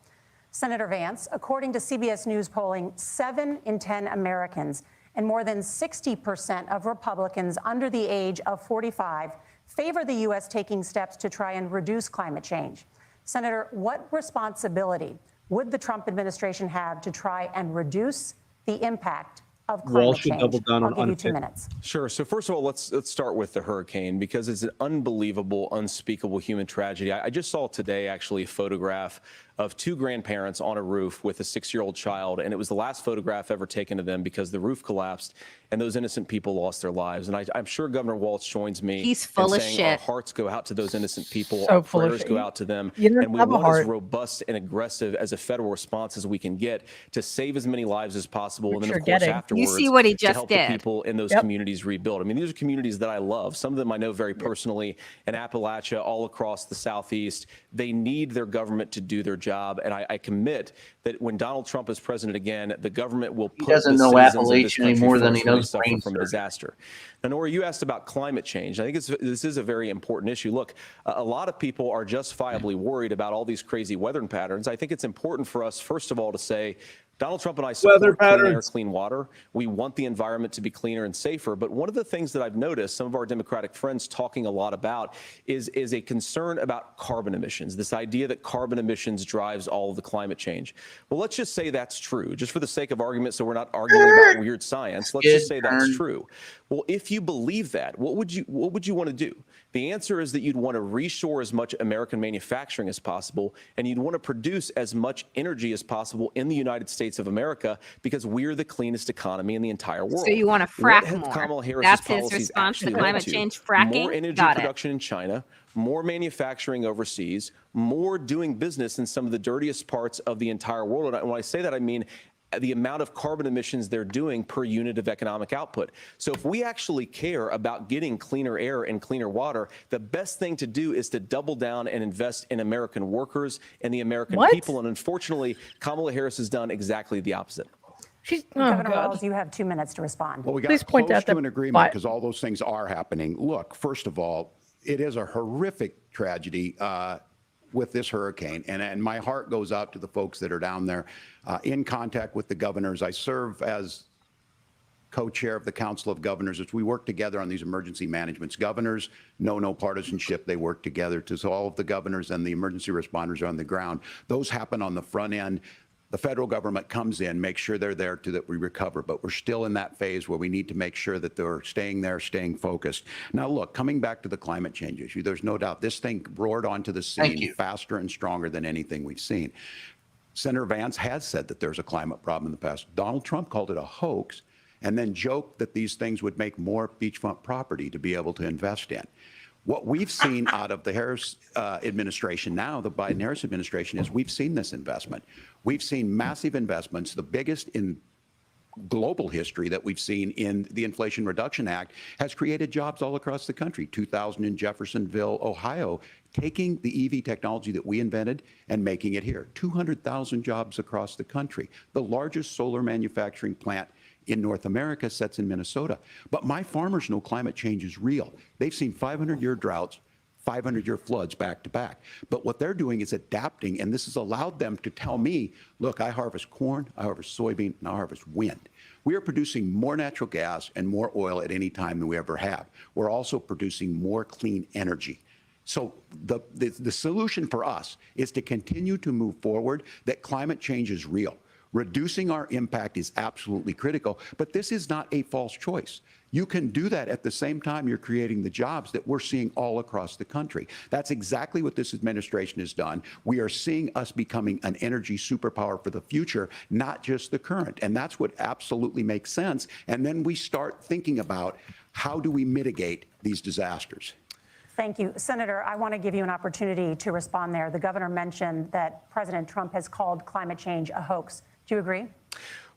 Senator Vance, according to CBS News polling, 7 in 10 Americans and more than 60% of Republicans under the age of 45 favor the U.S. taking steps to try and reduce climate change. Senator, what responsibility would the Trump administration have to try and reduce the impact of climate Walsh should change? double down I'll on give you 2 unfit- minutes. Sure. So first of all, let's start with the hurricane because it's an unbelievable, unspeakable human tragedy. I just saw today actually a photograph of two grandparents on a roof with a 6-year-old child, and it was the last photograph ever taken of them because the roof collapsed and those innocent people lost their lives. And I'm sure Governor Walz joins me He's full in of saying shit. our hearts go out to those innocent people, So our full of prayers shit. go out to them, You don't and we have a want as heart. robust and aggressive as a federal response as we can get to save as many lives as possible. Which And then, you're of course, getting. afterwards, You see what he to just help did. the people in those Yep. communities rebuild. I mean, these are communities that I love. Some of them I know very personally in Appalachia, all across the Southeast. They need their government to do their job. And I commit that when Donald Trump is president again, the government will put doesn't the know citizens of this Appalachia any country more than first he when they knows suffer brain from surgery. disaster. Now, Nora, you asked about climate change. I think this is a very important issue. Look, a lot of people are justifiably worried about all these crazy weather patterns. I think it's important for us, first of all, to say, Donald Trump and I support clean air, clean water. We want the environment to be cleaner and safer. But one of the things that I've noticed some of our Democratic friends talking a lot about is a concern about carbon emissions, this idea that carbon emissions drives all of the climate change. Well, let's just say that's true, just for the sake of argument, so we're not arguing about weird science. Let's just say that's true. Well, if you believe that, what would you want to do? The answer is that you'd want to reshore as much American manufacturing as possible, and you'd want to produce as much energy as possible in the United States of America because we're the cleanest economy in the entire world. So you want to What frack have more. Kamala Harris's That's his policies response to actually led climate to? change, fracking. More energy Got it. production in China, more manufacturing overseas, more doing business in some of the dirtiest parts of the entire world. And when I say that, I mean the amount of carbon emissions they're doing per unit of economic output. So if we actually care about getting cleaner air and cleaner water, the best thing to do is to double down and invest in American workers and the American people. And unfortunately, Kamala Harris has done exactly the opposite. Governor Walz, you have 2 minutes to respond. Well, we got Please point close out to that an agreement because all those things are happening. Look, first of all, it is a horrific tragedy with this hurricane, and my heart goes out to the folks that are down there in contact with the governors. I serve as co-chair of the Council of Governors as we work together on these emergency managements. Governors know no partisanship. They work together. So all of the governors and the emergency responders are on the ground. Those happen on the front end. The federal government comes in, makes sure they're there to that we recover, but we're still in that phase where we need to make sure that they're staying there, staying focused. Now, look, coming back to the climate change issue, there's no doubt this thing roared onto the scene faster and stronger than anything we've seen. Senator Vance has said that there's a climate problem in the past. Donald Trump called it a hoax and then joked that these things would make more beachfront property to be able to invest in. What we've seen out of the Harris administration now, the Biden-Harris administration, is we've seen this investment. We've seen massive investments, the biggest in global history that we've seen in the Inflation Reduction Act, has created jobs all across the country. 2,000 in Jeffersonville, Ohio, taking the EV technology that we invented and making it here. 200,000 jobs across the country. The largest solar manufacturing plant in North America sits in Minnesota. But my farmers know climate change is real. They've seen 500-year droughts, 500-year floods back to back. But what they're doing is adapting, and this has allowed them to tell me, look, I harvest corn, I harvest soybean, and I harvest wind. We are producing more natural gas and more oil at any time than we ever have. We're also producing more clean energy. So the solution for us is to continue to move forward, that climate change is real. Reducing our impact is absolutely critical, but this is not a false choice. You can do that at the same time you're creating the jobs that we're seeing all across the country. That's exactly what this administration has done. We are seeing us becoming an energy superpower for the future, not just the current. And that's what absolutely makes sense. And then we start thinking about how do we mitigate these disasters. Thank you. Senator, I want to give you an opportunity to respond there. The governor mentioned that President Trump has called climate change a hoax. Do you agree?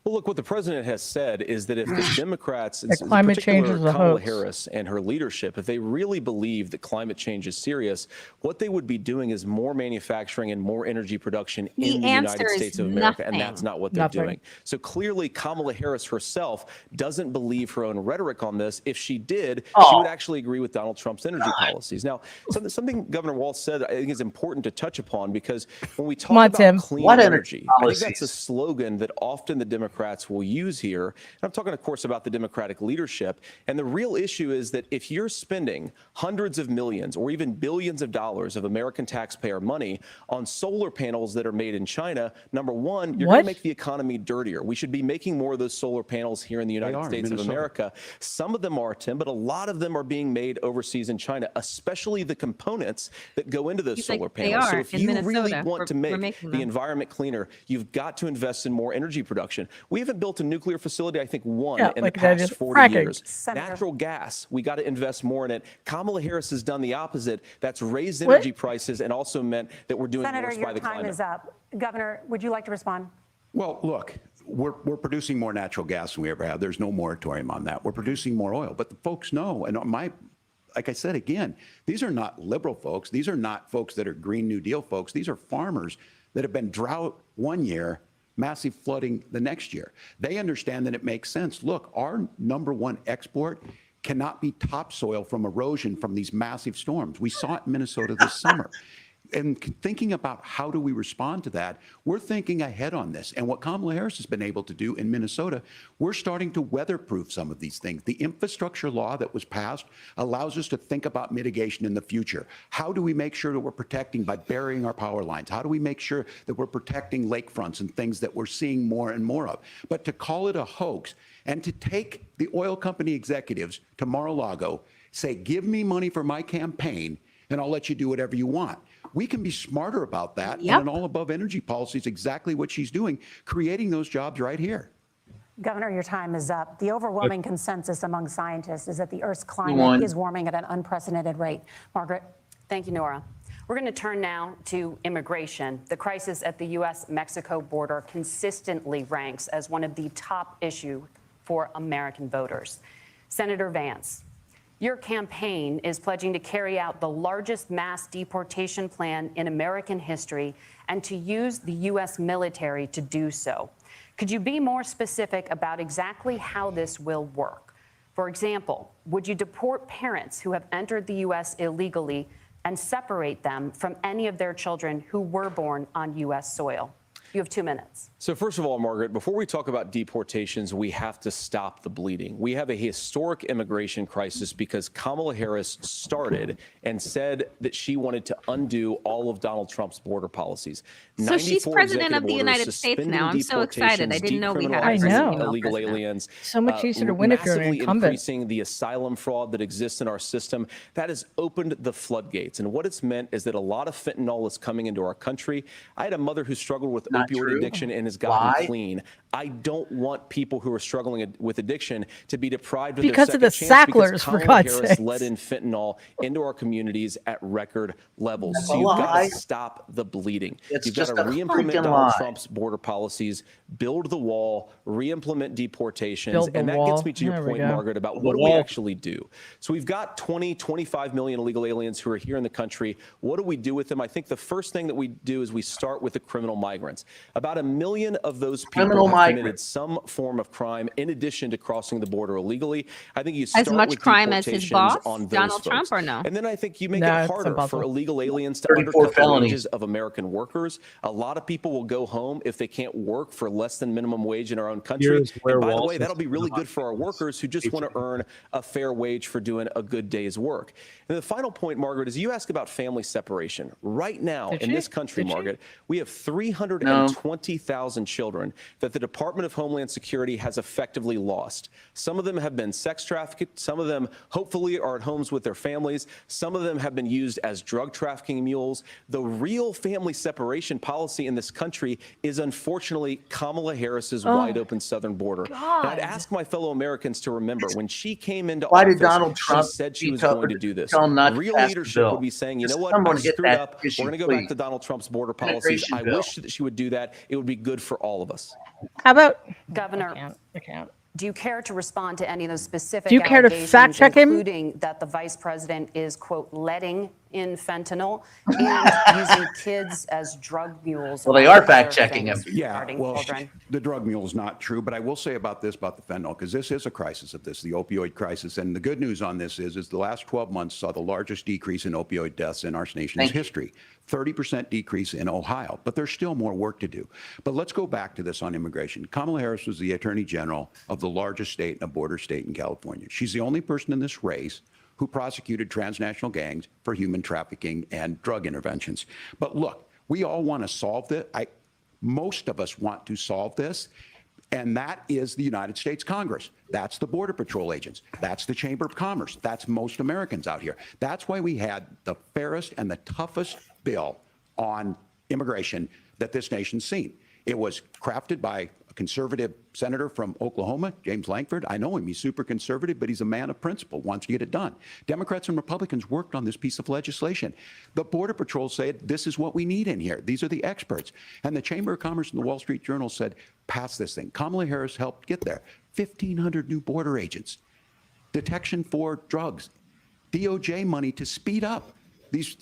Well, look, what the president has said is that if the Democrats, in climate change is a Kamala hoax. Harris and her leadership, if they really believe that climate change is serious, what they would be doing is more manufacturing and more energy production in the United States of America, and that's not what they're doing. So clearly, Kamala Harris herself doesn't believe her own rhetoric on this. If she did, she would actually agree with Donald Trump's energy policies. Now, something Governor Walz said I think is important to touch upon, because when we talk about clean energy, I think that's a slogan that often the Democrats Democrats will use here. And I'm talking, of course, about the Democratic leadership. And the real issue is that if you're spending hundreds of millions or even billions of dollars of American taxpayer money on solar panels that are made in China, number one, you're going to make the economy dirtier. We should be making more of those solar panels here in the United States of America. Some of them are, Tim, but a lot of them are being made overseas in China, especially the components that go into those solar panels. So if you really want to make the environment cleaner, you've got to invest in more energy production. We haven't built a nuclear facility, I think, one in the past 40 years. Natural gas, we got to invest more in it. Kamala Harris has done the opposite. That's raised energy prices and also meant that we're doing worse by the climate. Senator, your time is up. Governor, would you like to respond? Well, look, we're producing more natural gas than we ever have. There's no moratorium on that. We're producing more oil. But the folks know, and like I said, again, these are not liberal folks. These are not folks that are Green New Deal folks. These are farmers that have been drought one year, massive flooding the next year. They understand that it makes sense. Look, our number one export cannot be topsoil from erosion from these massive storms. We saw it in Minnesota this summer. And thinking about how do we respond to that, we're thinking ahead on this. And what Kamala Harris has been able to do in Minnesota, we're starting to weatherproof some of these things. The infrastructure law that was passed allows us to think about mitigation in the future. How do we make sure that we're protecting by burying our power lines? How do we make sure that we're protecting lakefronts and things that we're seeing more and more of? But to call it a hoax and to take the oil company executives to Mar-a-Lago, say, give me money for my campaign and I'll let you do whatever you want. We can be smarter about that. And an all-above energy policy is exactly what she's doing, creating those jobs right here. Governor, your time is up. The overwhelming consensus among scientists is that the Earth's climate is warming at an unprecedented rate. Margaret? Thank you, Nora. We're going to turn now to immigration. The crisis at the U.S.-Mexico border consistently ranks as one of the top issues for American voters. Senator Vance, your campaign is pledging to carry out the largest mass deportation plan in American history and to use the U.S. military to do so. Could you be more specific about exactly how this will work? For example, would you deport parents who have entered the U.S. illegally and separate them from any of their children who were born on U.S. soil? You have 2 minutes. So first of all, Margaret, before we talk about deportations, we have to stop the bleeding. We have a historic immigration crisis because Kamala Harris started and said that she wanted to undo all of Donald Trump's border policies. So she's president of the United States now. I'm so excited. I didn't know we had illegal aliens. So much easier to win if you're an incumbent. Increasing the asylum fraud that exists in our system. That has opened the floodgates. And what it's meant is that a lot of fentanyl is coming into our country. I had a mother who struggled with opioid addiction and has gotten clean. I don't want people who are struggling with addiction to be deprived of because their of the Sacklers, for God's sake. Let in fentanyl into our communities at record levels. So you've got to stop the bleeding. You've got to re-implement Donald Trump's border policies, build the wall, re-implement deportations. And that gets me to your point, Margaret, about what do we actually do? So we've got 25 million illegal aliens who are here in the country. What do we do with them? I think the first thing that we do is we start with the criminal migrants. About 1 million of those people have committed some form of crime in addition to crossing the border illegally. I think you start as much with crime as his boss, on Donald Trump, or no? And then I think you make it harder for illegal aliens to undercut the wages of American workers. A lot of people will go home if they can't work for less than minimum wage in our own country. And by the way, that'll be really good for our workers who just want to earn a fair wage for doing a good day's work. And the final point, Margaret, is you ask about family separation. Right now in this country, Margaret, we have 320,000 children that the Department of Homeland Security has effectively lost. Some of them have been sex trafficked. Some of them hopefully are at homes with their families. Some of them have been used as drug trafficking mules. The real family separation policy in this country is unfortunately Kamala Harris's wide open southern border. And I'd ask my fellow Americans to remember when she came into office, Donald Trump she said she was going to do this. Real leadership would be saying, you know what, I screwed up. We're going to go back to Donald Trump's border policies. I wish that she would do that. It would be good for all of us. How about Governor? Do you care to respond to any of those specific Do you care to fact check him? including that the vice president is, quote, letting in fentanyl and using kids as drug mules. Well, they among are other fact-checking things him. Yeah, regarding well, children. the drug mule is not true, but I will say about this, about the fentanyl, because this is a crisis of this, the opioid crisis. And the good news on this is the last 12 months saw the largest decrease in opioid deaths in our nation's history. 30% decrease in Ohio, but there's still more work to do. But let's go back to this on immigration. Kamala Harris was the Attorney General of the largest state and a border state in California. She's the only person in this race who prosecuted transnational gangs for human trafficking and drug interventions. But look, we all want to solve this. Most of us want to solve this, and that is the United States Congress. That's the Border Patrol agents. That's the Chamber of Commerce. That's most Americans out here. That's why we had the fairest and the toughest bill on immigration that this nation's seen. It was crafted by a conservative senator from Oklahoma, James Lankford. I know him. He's super conservative, but he's a man of principle, wants to get it done. Democrats and Republicans worked on this piece of legislation. The Border Patrol said, this is what we need in here. These are the experts. And the Chamber of Commerce and the Wall Street Journal said, pass this thing. Kamala Harris helped get there. 1,500 new border agents, detection for drugs, DOJ money to speed up these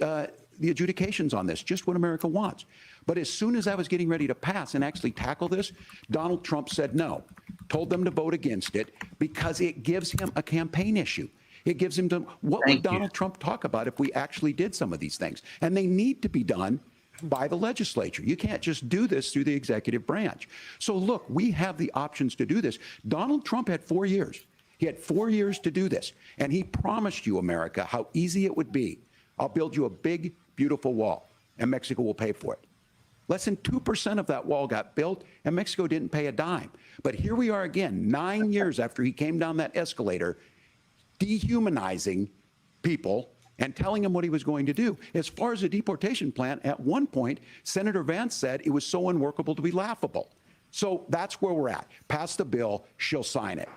the adjudications on this, just what America wants. But as soon as I was getting ready to pass and actually tackle this, Donald Trump said no, told them to vote against it because it gives him a campaign issue. It gives him what would Donald Trump talk about if we actually did some of these things? And they need to be done by the legislature. You can't just do this through the executive branch. So look, we have the options to do this. Donald Trump had 4 years. He had 4 years to do this. And he promised you, America, how easy it would be. I'll build you a big, beautiful wall, and Mexico will pay for it. Less than 2% of that wall got built, and Mexico didn't pay a dime. But here we are again, 9 years after he came down that escalator, dehumanizing people and telling them what he was going to do. As far as the deportation plan, at one point, Senator Vance said it was so unworkable to be laughable. So that's where we're at. Pass the bill, she'll sign it.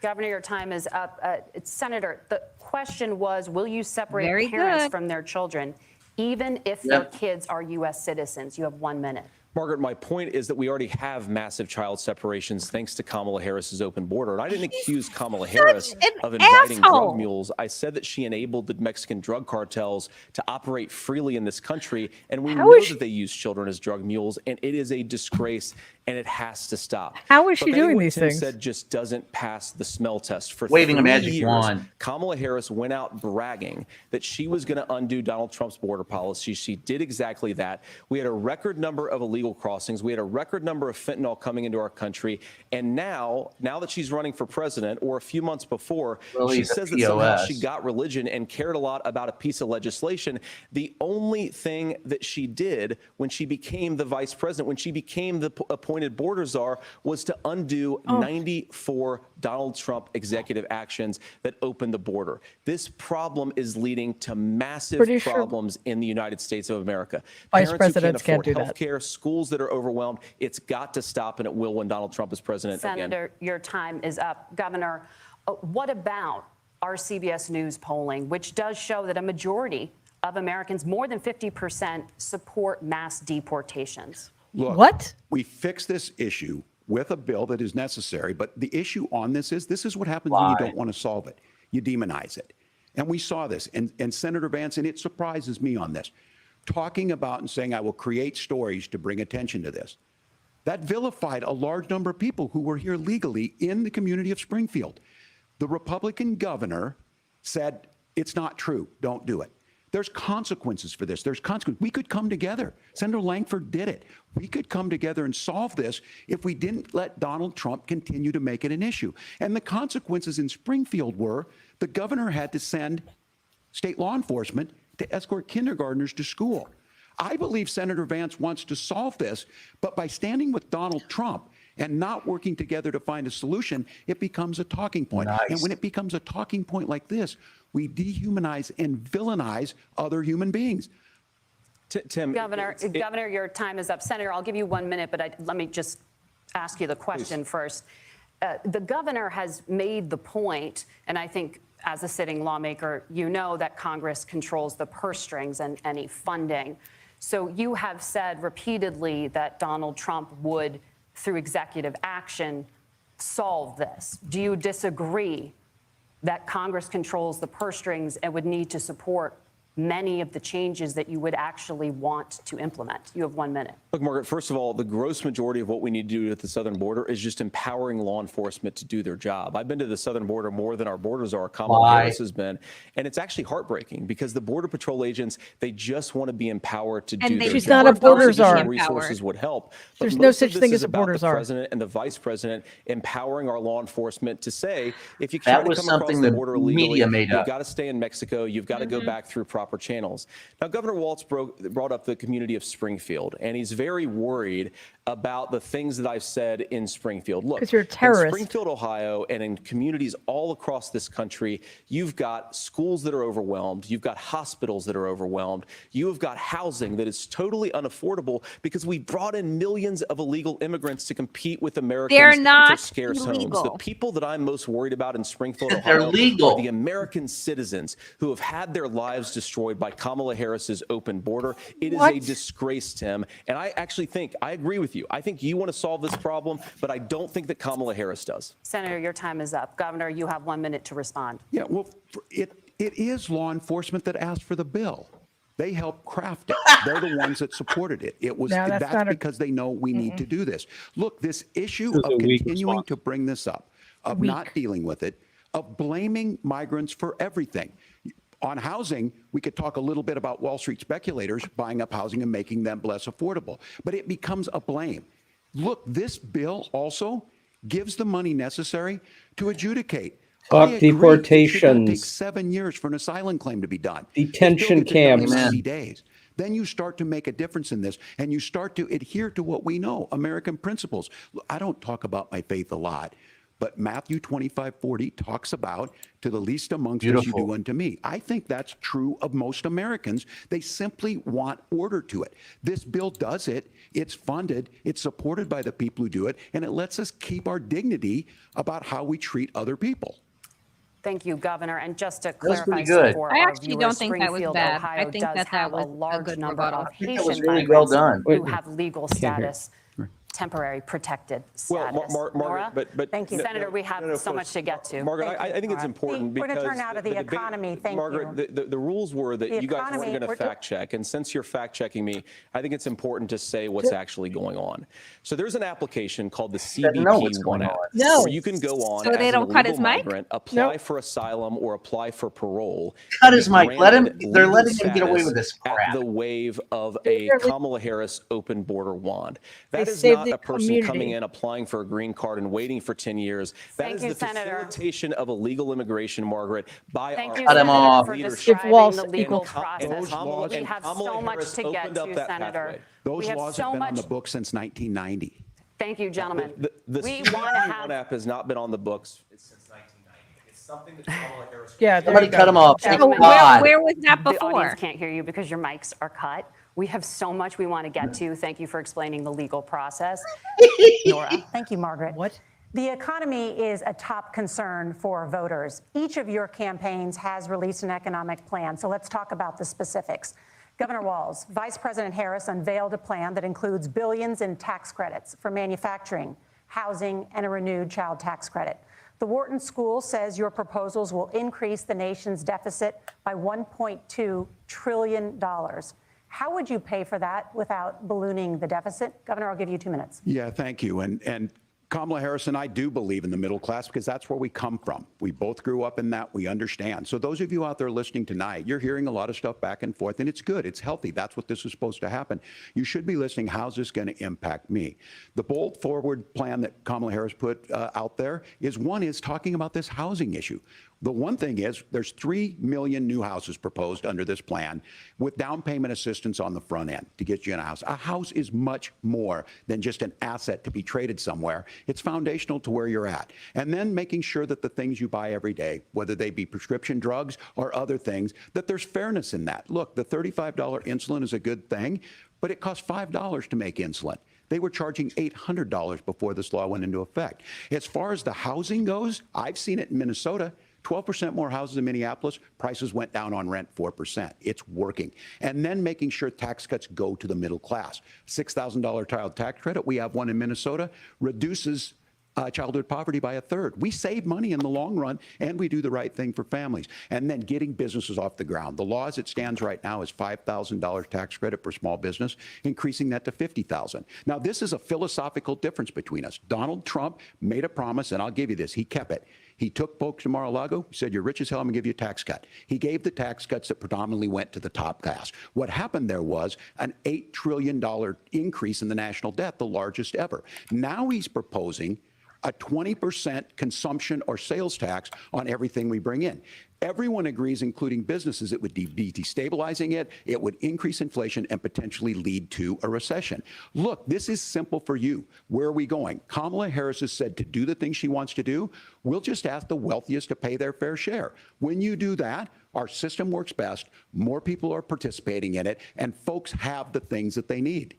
Governor, your time is up. Senator, the question was, will you separate parents from their children, even if their kids are U.S. citizens? You have 1 minute. Margaret, my point is that we already have massive child separations thanks to Kamala Harris's open border. And I didn't accuse Kamala Harris of inviting drug mules. I said that she enabled the Mexican drug cartels to operate freely in this country. And we know that they use children as drug mules. And it is a disgrace. And it has to stop. How is she doing these things? Said just doesn't pass the smell test. For waving a 3 magic years, wand. Kamala Harris went out bragging that she was going to undo Donald Trump's border policy. She did exactly that. We had a record number of illegal crossings. We had a record number of fentanyl coming into our country. And now that she's running for president, or a few months before, she says that somehow she got religion and cared a lot about a piece of legislation. The only thing that she did when she became the vice president, when she became the appointed border czar, was to undo 94 Donald Trump executive actions that opened the border. This problem is leading to massive problems in the United States of America. Vice Parents presidents who can't can't do afford healthcare, schools that are overwhelmed. It's got to stop, and it will when Donald Trump is president again. Senator, your time is up. Governor, what about our CBS News polling, which does show that a majority of Americans, more than 50%, support mass deportations? Look, we fix this issue with a bill that is necessary, but the issue on this is what happens when you don't want to solve it. You demonize it. And we saw this. And Senator Vance, and it surprises me on this, talking about and saying, I will create stories to bring attention to this. That vilified a large number of people who were here legally in the community of Springfield. The Republican governor said, it's not true. Don't do it. There's consequences for this. There's consequences. We could come together. Senator Lankford did it. We could come together and solve this if we didn't let Donald Trump continue to make it an issue. And the consequences in Springfield were the governor had to send state law enforcement to escort kindergartners to school. I believe Senator Vance wants to solve this, but by standing with Donald Trump and not working together to find a solution, it becomes a talking point. And when it becomes a talking point like this, we dehumanize and villainize other human beings. Tim, Governor, your time is up. Senator, I'll give you 1 minute, but let me just ask you the question first. The governor has made the point, and I think as a sitting lawmaker, you know that Congress controls the purse strings and any funding. So you have said repeatedly that Donald Trump would, through executive action, solve this. Do you disagree that Congress controls the purse strings and would need to support many of the changes that you would actually want to implement? You have 1 minute. Look, Margaret, first of all, the gross majority of what we need to do at the southern border is just empowering law enforcement to do their job. I've been to the southern border more than our borders are. Kamala Harris has been. And it's actually heartbreaking because the Border Patrol agents, they just want to be empowered to do their job. She's not a border czar. Resources would help. But There's no most of such this thing is as a about border the czar. president and the vice president empowering our law enforcement to say, if you That try to was come across something the the border illegally, media made you've up. got to stay in Mexico. You've got to go back through proper channels. Now, Governor Walz brought up the community of Springfield, and he's very worried about the things that I've said in Springfield. Look, 'Cause you're a terrorist. in Springfield, Ohio, and in communities all across this country, you've got schools that are overwhelmed. You've got hospitals that are overwhelmed. You have got housing that is totally unaffordable because we brought in millions of illegal immigrants to compete with Americans They're not for scarce illegal. homes. The people that I'm most worried about in Springfield, They're Ohio, legal. are the American citizens who have had their lives destroyed by Kamala Harris's open border. It is a disgrace, Tim. And I actually think, I agree with you. I think you want to solve this problem, but I don't think that Kamala Harris does. Senator, your time is up. Governor, you have 1 minute to respond. Yeah, well, it is law enforcement that asked for the bill. They helped craft it. They're the ones that supported it. It was No, that's not a- because they know we need to do this. Look, this issue This is of a weak continuing response. to bring this up, of not dealing with it, of blaming migrants for everything. On housing, we could talk a little bit about Wall Street speculators buying up housing and making them less affordable, but it becomes a blame. Look, this bill also gives the money necessary to adjudicate. Talk I agree, it should not take deportations. 7 years for an asylum claim to be done. Detention This bill gets it done in camps. 60 days. Then you start to make a difference in this, and you start to adhere to what we know, American principles. Look, I don't talk about my faith a lot, but Matthew 25:40 talks about, to the least amongst us you Beautiful. do unto me. I think that's true of most Americans. They simply want order to it. This bill does it. It's funded. It's supported by the people who do it, and it lets us keep our dignity about how we treat other people. Thank you, Governor. And just to was clarify, pretty good. for I our actually viewers, don't think that was Springfield, bad. Ohio I think does that have was a a large good number rebuttal. of I think that Haitian was really well migrants done. who have legal status, temporary protected Well, status. Margaret, Nora? but Thank you. Senator, we have so much to get to. Margaret, Thank you, I think it's Nora. important We're because gonna turn now to the debate- economy. Thank Margaret, you. the rules were that The you guys weren't economy, going to we're fact check, and since you're fact checking me, I think it's important to say what's actually going on. So there's an application called the Doesn't know what's CBP going One app, on. No. where you can go on So as they an don't cut his illegal mic? migrant, apply Nope. for asylum or apply for parole. Cut and his be mic. Let him. granted They're legal letting him get away status with this at crap. the wave of a They're- Kamala Harris open border wand. That They is saved not the a person community. coming in, applying for a green card and waiting for 10 years. That Thank is you, the Senator. facilitation of illegal immigration, Margaret, by Thank our you, Cut him Senator, off. for leadership. describing Walz the legal equal- process. Those laws- We have Kamala so much Harris to get opened up to, that Senator. pathway. Those We have laws so have been on much. the books since 1990. Thank you, gentlemen. The We CBP want to One have. app has not been on the books since 1990. It's something that Kamala Harris. Yeah, there Somebody you go. cut him off. Yeah. Thank So God. where was that The before? audience can't hear you because your mics are cut. We have so much we want to get to. Thank you for explaining the legal process. Nora? Thank you, Margaret. What? The economy is a top concern for voters. Each of your campaigns has released an economic plan, so let's talk about the specifics. Governor Walz, Vice President Harris unveiled a plan that includes billions in tax credits for manufacturing, housing, and a renewed child tax credit. The Wharton School says your proposals will increase the nation's deficit by $1.2 trillion. How would you pay for that without ballooning the deficit? Governor, I'll give you 2 minutes. Yeah, thank you. And Kamala Harris and I do believe in the middle class because that's where we come from. We both grew up in that. We understand. So those of you out there listening tonight, you're hearing a lot of stuff back and forth, and it's good. It's healthy. That's what this is supposed to happen. You should be listening. How's this going to impact me? The bold forward plan that Kamala Harris put out there is talking about this housing issue. The one thing is there's 3 million new houses proposed under this plan with down payment assistance on the front end to get you in a house. A house is much more than just an asset to be traded somewhere. It's foundational to where you're at. And then making sure that the things you buy every day, whether they be prescription drugs or other things, that there's fairness in that. Look, the $35 insulin is a good thing, but it costs $5 to make insulin. They were charging $800 before this law went into effect. As far as the housing goes, I've seen it in Minnesota. 12% more houses in Minneapolis, prices went down on rent 4%. It's working. And then making sure tax cuts go to the middle class. $6,000 child tax credit, we have one in Minnesota, reduces childhood poverty by a third. We save money in the long run, and we do the right thing for families. And then getting businesses off the ground. The law as it stands right now is $5,000 tax credit for small business, increasing that to $50,000. Now, this is a philosophical difference between us. Donald Trump made a promise, and I'll give you this. He kept it. He took folks to Mar-a-Lago, said, you're rich as hell, I'm going to give you a tax cut. He gave the tax cuts that predominantly went to the top class. What happened there was an $8 trillion increase in the national debt, the largest ever. Now he's proposing a 20% consumption or sales tax on everything we bring in. Everyone agrees, including businesses, it would be destabilizing it, it would increase inflation and potentially lead to a recession. Look, this is simple for you. Where are we going? Kamala Harris has said to do the things she wants to do, we'll just ask the wealthiest to pay their fair share. When you do that, our system works best, more people are participating in it, and folks have the things that they need.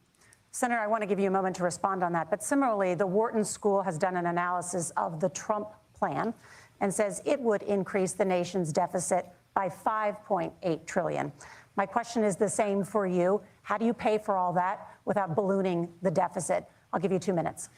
Senator, I want to give you a moment to respond on that. But similarly, the Wharton School has done an analysis of the Trump plan and says it would increase the nation's deficit by $5.8 trillion. My question is the same for you. How do you pay for all that without ballooning the deficit? I'll give you 2 minutes.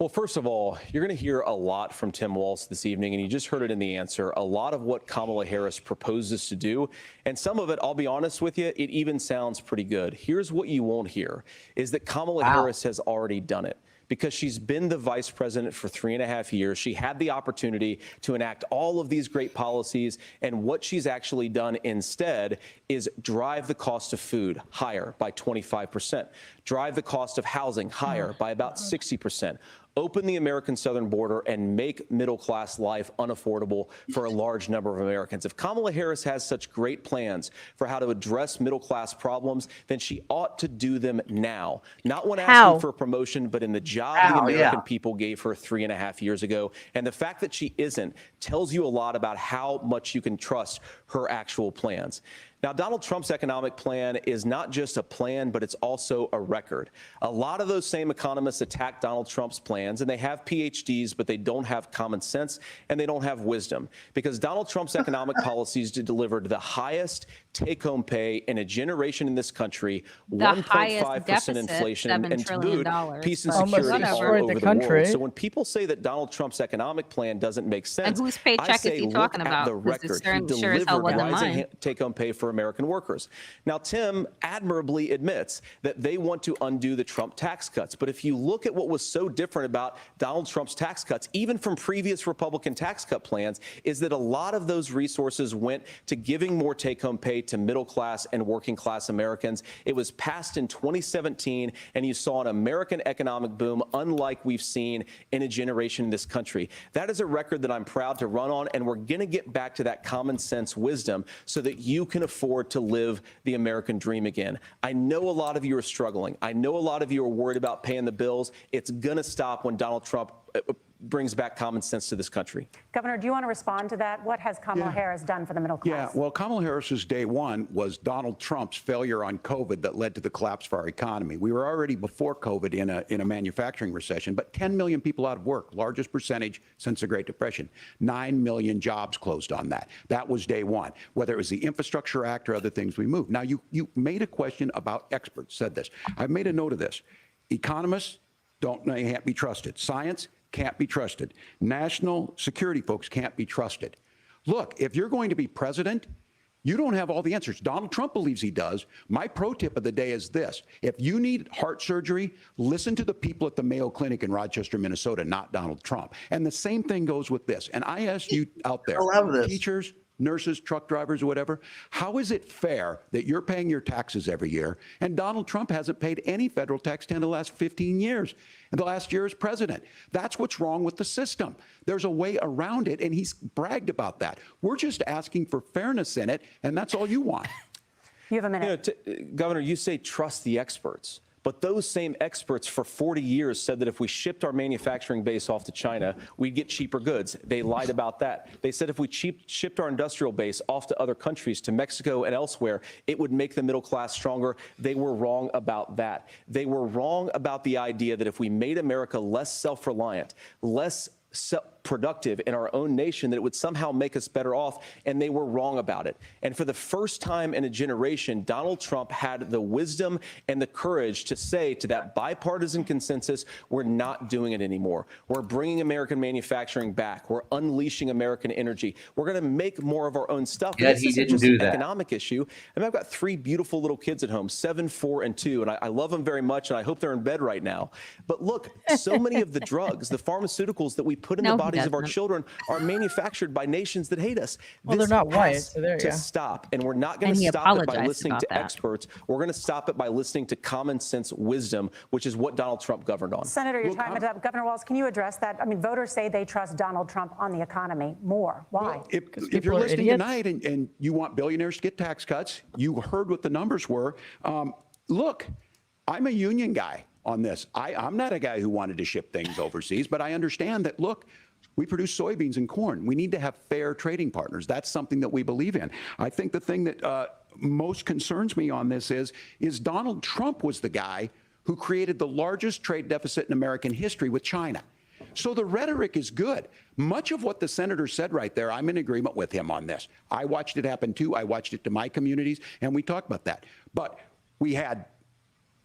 Well, first of all, you're going to hear a lot from Tim Walz this evening, and you just heard it in the answer, a lot of what Kamala Harris proposes to do. And some of it, I'll be honest with you, it even sounds pretty good. Here's what you won't hear, is that Kamala Harris has already done it. Because she's been the vice president for 3.5 years. She had the opportunity to enact all of these great policies. And what she's actually done instead is drive the cost of food higher by 25%, drive the cost of housing higher by about 60%. Open the American southern border and make middle-class life unaffordable for a large number of Americans. If Kamala Harris has such great plans for how to address middle-class problems, then she ought to do them now. Not when asking for a promotion, but in the job the American people gave her 3.5 years ago. And the fact that she isn't tells you a lot about how much you can trust her actual plans. Now, Donald Trump's economic plan is not just a plan, but it's also a record. A lot of those same economists attack Donald Trump's plans, and they have PhDs, but they don't have common sense and they don't have wisdom. Because Donald Trump's economic policies delivered the highest take-home pay in a generation in this country, 1.5% inflation, and to boot, peace and security all over the world. So when people say that Donald Trump's economic plan doesn't make sense, and whose paycheck I say, is he talking about? the record. He delivered rising take-home pay for American workers. Now, Tim admirably admits that they want to undo the Trump tax cuts. But if you look at what was so different about Donald Trump's tax cuts, even from previous Republican tax cut plans, is that a lot of those resources went to giving more take-home pay to middle-class and working-class Americans. It was passed in 2017, and you saw an American economic boom unlike we've seen in a generation in this country. That is a record that I'm proud to run on, and we're going to get back to that common sense wisdom so that you can afford to live the American dream again. I know a lot of you are struggling. I know a lot of you are worried about paying the bills. It's going to stop when Donald Trump brings back common sense to this country. Governor, do you want to respond to that? What has Kamala Harris done for the middle class? Yeah, well, Kamala Harris's day one was Donald Trump's failure on COVID that led to the collapse of our economy. We were already before COVID in a manufacturing recession, but 10 million people out of work, largest percentage since the Great Depression. 9 million jobs closed on that. That was day one, whether it was the Infrastructure Act or other things we moved. Now, you made a question about experts, said this. I've made a note of this. Economists can't be trusted. Science can't be trusted. National security folks can't be trusted. Look, if you're going to be president, you don't have all the answers. Donald Trump believes he does. My pro tip of the day is this. If you need heart surgery, listen to the people at the Mayo Clinic in Rochester, Minnesota, not Donald Trump. And the same thing goes with this. And I ask you out there, teachers, nurses, truck drivers, or whatever, how is it fair that you're paying your taxes every year and Donald Trump hasn't paid any federal tax in the last 15 years? And the last year as president. That's what's wrong with the system. There's a way around it, and he's bragged about that. We're just asking for fairness in it, and that's all you want. You have a minute. Governor, you say trust the experts. But those same experts for 40 years said that if we shipped our manufacturing base off to China, we'd get cheaper goods. They lied about that. They said if we shipped our industrial base off to other countries, to Mexico and elsewhere, it would make the middle class stronger. They were wrong about that. They were wrong about the idea that if we made America less self-reliant, less productive in our own nation, that it would somehow make us better off, and they were wrong about it. And for the first time in a generation, Donald Trump had the wisdom and the courage to say to that bipartisan consensus, we're not doing it anymore. We're bringing American manufacturing back. We're unleashing American energy. We're going to make more of our own stuff. Yet he didn't do that. Economic issue. I mean, I've got 3 beautiful little kids at home, 7, 4, and 2, and I love them very much, and I hope they're in bed right now. But look, so many of the drugs, the pharmaceuticals that we put in the bodies of our children are manufactured by nations that hate us. Well, This they're not white, has so there you to go. stop, and we're not going to stop it by listening to experts. We're going to stop it by listening to common sense wisdom, which is what Donald Trump governed on. Senator, your time is up. Governor Walz, can you address that? I mean, voters say they trust Donald Trump on the economy more. Why? Well, if you're listening tonight and you want billionaires to get tax cuts, you heard what the numbers were. Look, I'm a union guy on this. I'm not a guy who wanted to ship things overseas, but I understand that, look, we produce soybeans and corn. We need to have fair trading partners. That's something that we believe in. I think the thing that most concerns me on this is Donald Trump was the guy who created the largest trade deficit in American history with China. So the rhetoric is good. Much of what the senator said right there, I'm in agreement with him on this. I watched it happen too. I watched it to my communities, and we talked about that. But we had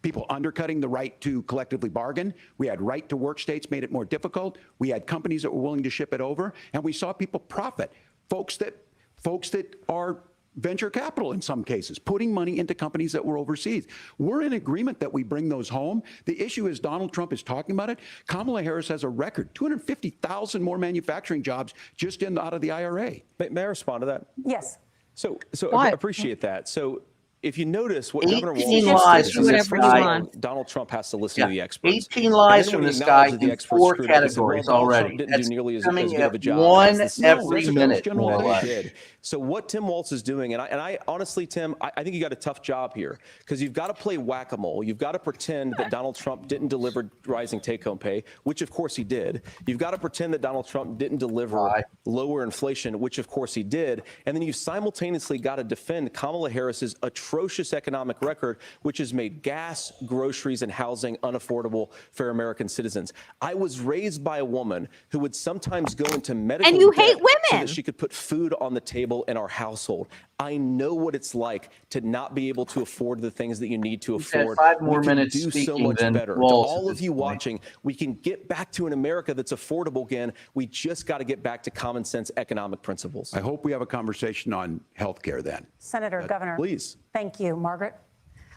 people undercutting the right to collectively bargain. We had right to work states made it more difficult. We had companies that were willing to ship it over, and we saw people profit. Folks that are venture capital in some cases, putting money into companies that were overseas. We're in agreement that we bring those home. The issue is Donald Trump is talking about it. Kamala Harris has a record, 250,000 more manufacturing jobs just out of the IRA. May I respond to that? Yes. So I appreciate that. So if you notice what Governor 18 Walz lies says, from this guy. Donald Trump has to listen to the experts. 18 lies And then from when this he guy acknowledges the in experts 4 screwed up, he said, well, categories Donald already. Trump didn't That's do nearly as coming good of a at job. one That's the every Solicitor minute, General more or less. did. So what Tim Walz is doing, and I honestly, Tim, I think you got a tough job here, because you've got to play whack-a-mole. You've got to pretend that Donald Trump didn't deliver rising take-home pay, which of course he did. You've got to pretend that Donald Trump didn't deliver lower inflation, which of course he did. And then you've simultaneously got to defend Kamala Harris's atrocious economic record, which has made gas, groceries, and housing unaffordable for American citizens. I was raised by a woman who would sometimes go into medical And you debt hate so women. that she could put food on the table in our household. I know what it's like to not be able to afford the things that you need to afford. 5 more We can minutes do so speaking much than better. To Walz all at of this you point. watching, we can get back to an America that's affordable again. We just got to get back to common sense economic principles. I hope we have a conversation on health care then. Senator, Governor. Please. Thank you. Margaret?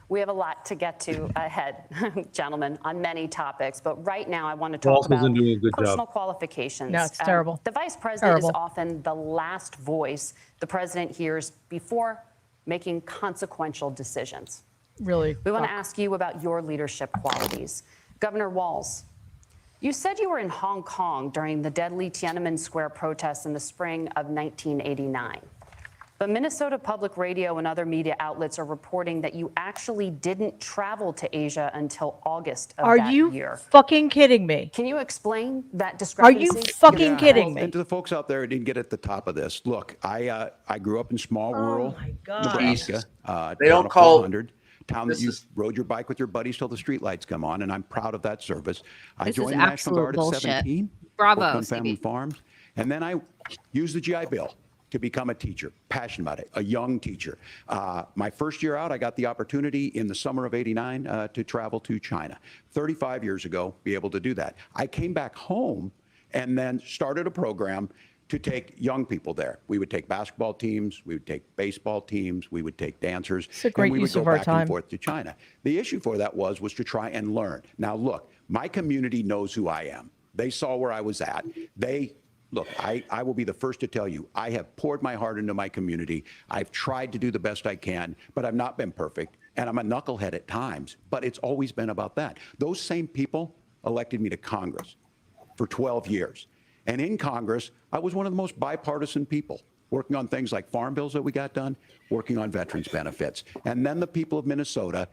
We have a lot to get to ahead, gentlemen, on many topics. But right now, I want to Walz talk about isn't doing a good personal job. qualifications. No, it's terrible. The vice president Terrible. is often the last voice the president hears before making consequential decisions. Really. We want to ask you about your leadership qualities. Governor Walz, you said you were in Hong Kong during the deadly Tiananmen Square protests in the spring of 1989. But Minnesota Public Radio and other media outlets are reporting that you actually didn't travel to Asia until August of Are that you year. fucking kidding me? Can you explain that Are discrepancy? you fucking kidding And me? to the folks out there who didn't get at the top of this, look, I grew up in small rural my God. Nebraska. Jesus. Town They don't of call- 400, town that This you is- rode your bike with your buddies till the streetlights come on, and I'm proud of that service. I This is joined the National absolute Guard at bullshit. 17. Bravo, worked on CB. family farms, and then I used the GI Bill to become a teacher, passionate about it, a young teacher. My first year out, I got the opportunity in the summer of '89 to travel to China. 35 years ago, be able to do that. I came back home and then started a program to take young people there. We would take basketball teams, we would take baseball teams, we would take dancers, It's a great and we would use go of our back time. and forth to China. The issue for that was to try and learn. Now, look, my community knows who I am. They saw where I was at. Look, I will be the first to tell you, I have poured my heart into my community. I've tried to do the best I can, but I've not been perfect. And I'm a knucklehead at times, but it's always been about that. Those same people elected me to Congress for 12 years. And in Congress, I was one of the most bipartisan people, working on things like farm bills that we got done, working on veterans benefits. And then the people of Minnesota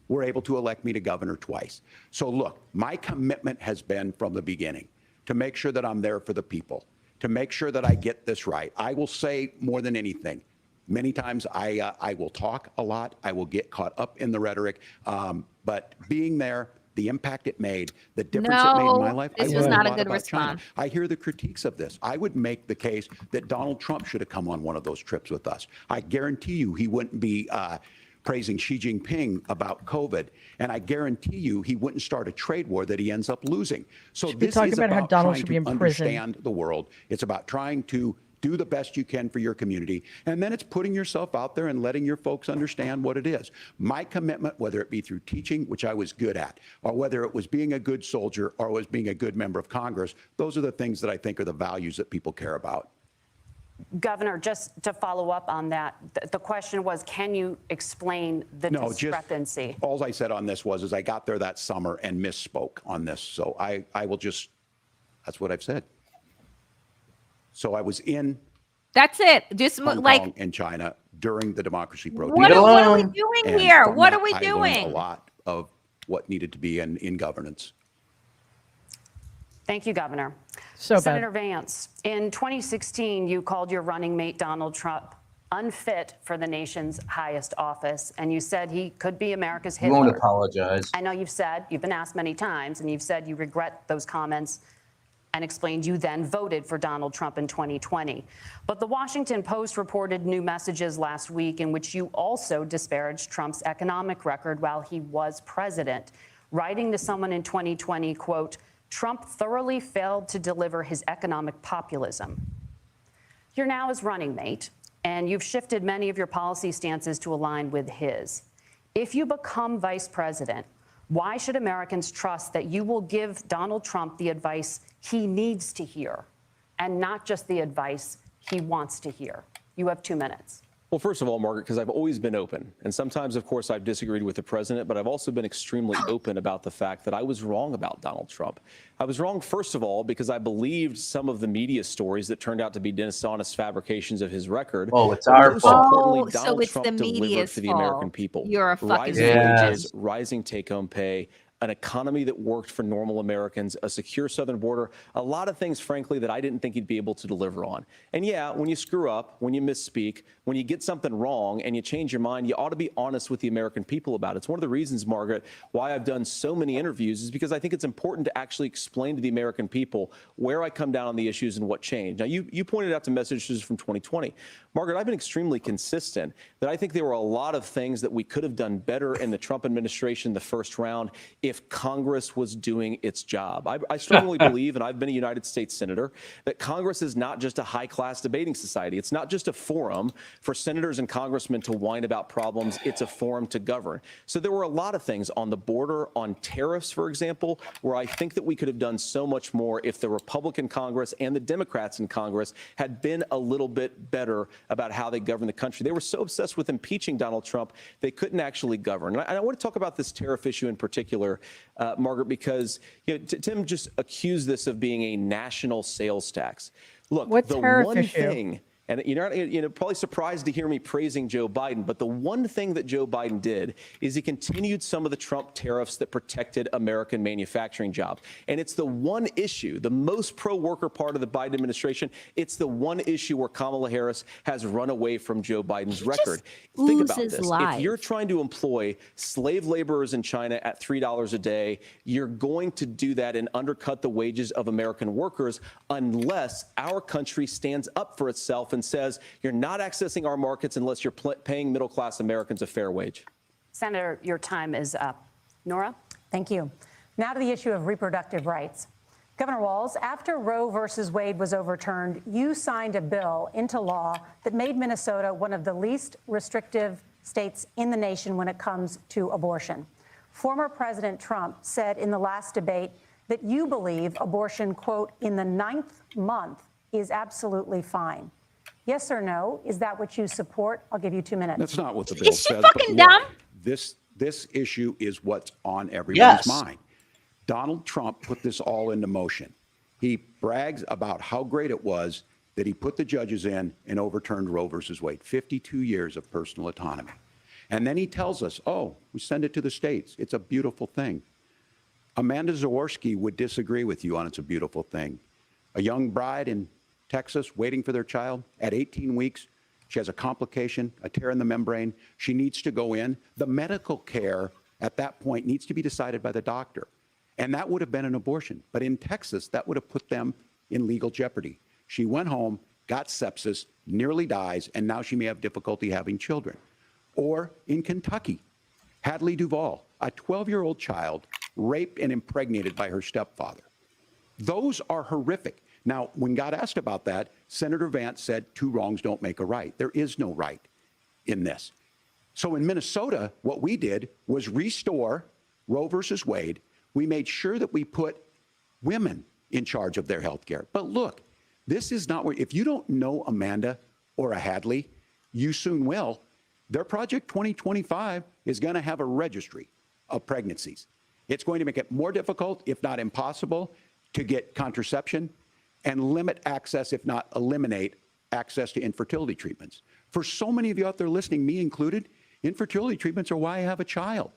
were able to elect me to governor twice. So look, my commitment has been from the beginning to make sure that I'm there for the people, to make sure that I get this right. I will say more than anything, many times I will talk a lot. I will get caught up in the rhetoric. But being there, the impact it made, the difference it made in my life. This I was learned not a lot good about China. response. I hear the critiques of this. I would make the case that Donald Trump should have come on one of those trips with us. I guarantee you he wouldn't be praising Xi Jinping about COVID, and I guarantee you he wouldn't start a trade war that he ends up losing. So this is about how about Donald trying should be to in prison. understand the world. It's about trying to do the best you can for your community, and then it's putting yourself out there and letting your folks understand what it is. My commitment, whether it be through teaching, which I was good at, or whether it was being a good soldier or was being a good member of Congress, those are the things that I think are the values that people care about. Governor, just to follow up on that, the question was, can you explain the discrepancy? All I said on this was I got there that summer and misspoke on this. So I will just, that's what I've said. So I was in That's it. Just Hong like Kong and China during the democracy protest. what are we doing And here? from What that, are we I learned doing? a lot of what needed to be in governance. Thank you, Governor. So Senator Vance, in 2016, you called your running mate, Donald Trump, unfit for the nation's highest office, and you said he could be America's You Hitler. won't apologize. I know you've been asked many times, and you've said you regret those comments and explained you then voted for Donald Trump in 2020. But the Washington Post reported new messages last week in which you also disparaged Trump's economic record while he was president, writing to someone in 2020, quote, Trump thoroughly failed to deliver his economic populism. You're now his running mate, and you've shifted many of your policy stances to align with his. If you become vice president, why should Americans trust that you will give Donald Trump the advice he needs to hear and not just the advice he wants to hear? You have 2 minutes. Well, first of all, Margaret, because I've always been open. And sometimes, of course, I've disagreed with the president, but I've also been extremely open about the fact that I was wrong about Donald Trump. I was wrong, first of all, because I believed some of the media stories that turned out to be dishonest fabrications of his record. Oh, it's our fault. Importantly, so Donald it's Trump the delivered media's for the American fault. people. You're a fucking rising idiot. wages, rising take-home pay, an economy that worked for normal Americans, a secure southern border, a lot of things, frankly, that I didn't think he'd be able to deliver on. And yeah, when you screw up, when you misspeak, when you get something wrong and you change your mind, you ought to be honest with the American people about it. It's one of the reasons, Margaret, why I've done so many interviews is because I think it's important to actually explain to the American people where I come down on the issues and what changed. Now, you pointed out the messages from 2020. Margaret, I've been extremely consistent that I think there were a lot of things that we could have done better in the Trump administration the first round if Congress was doing its job. I strongly believe, and I've been a United States Senator, that Congress is not just a high-class debating society. It's not just a forum for senators and congressmen to whine about problems. It's a forum to govern. So there were a lot of things on the border, on tariffs, for example, where I think that we could have done so much more if the Republican Congress and the Democrats in Congress had been a little bit better about how they govern the country. They were so obsessed with impeaching Donald Trump, they couldn't actually govern. And I want to talk about this tariff issue in particular, Margaret, because Tim just accused this of being a national sales tax. Look, what the tariff one issue? thing, and you're probably surprised to hear me praising Joe Biden, but the one thing that Joe Biden did is he continued some of the Trump tariffs that protected American manufacturing jobs. And it's the one issue, the most pro-worker part of the Biden administration, it's the one issue where Kamala Harris has run away from Joe Biden's record. Think about this. If you're trying to employ slave laborers in China at $3 a day, you're going to do that and undercut the wages of American workers unless our country stands up for itself and says you're not accessing our markets unless you're paying middle-class Americans a fair wage. Senator, your time is up. Nora? Thank you. Now to the issue of reproductive rights. Governor Walz, after Roe versus Wade was overturned, you signed a bill into law that made Minnesota one of the least restrictive states in the nation when it comes to abortion. Former President Trump said in the last debate that you believe abortion, quote, in the 9th month is absolutely fine. Yes or no? Is that what you support? I'll give you 2 minutes. That's not what the bill says. Is she fucking dumb? This issue is what's on everyone's mind. Donald Trump put this all into motion. He brags about how great it was that he put the judges in and overturned Roe versus Wade, 52 years of personal autonomy. And then he tells us, oh, we send it to the states. It's a beautiful thing. Amanda Zaworski would disagree with you on it's a beautiful thing. A young bride in Texas waiting for their child at 18 weeks. She has a complication, a tear in the membrane. She needs to go in. The medical care at that point needs to be decided by the doctor. And that would have been an abortion. But in Texas, that would have put them in legal jeopardy. She went home, got sepsis, nearly dies, and now she may have difficulty having children. Or in Kentucky, Hadley Duvall, a 12-year-old child raped and impregnated by her stepfather. Those are horrific. Now, when God asked about that, Senator Vance said, 2 wrongs don't make a right. There is no right in this. So in Minnesota, what we did was restore Roe versus Wade. We made sure that we put women in charge of their health care. But look, this is not where, if you don't know Amanda or a Hadley, you soon will. Their Project 2025 is going to have a registry of pregnancies. It's going to make it more difficult, if not impossible, to get contraception and limit access, if not eliminate access to infertility treatments. For so many of you out there listening, me included, infertility treatments are why I have a child.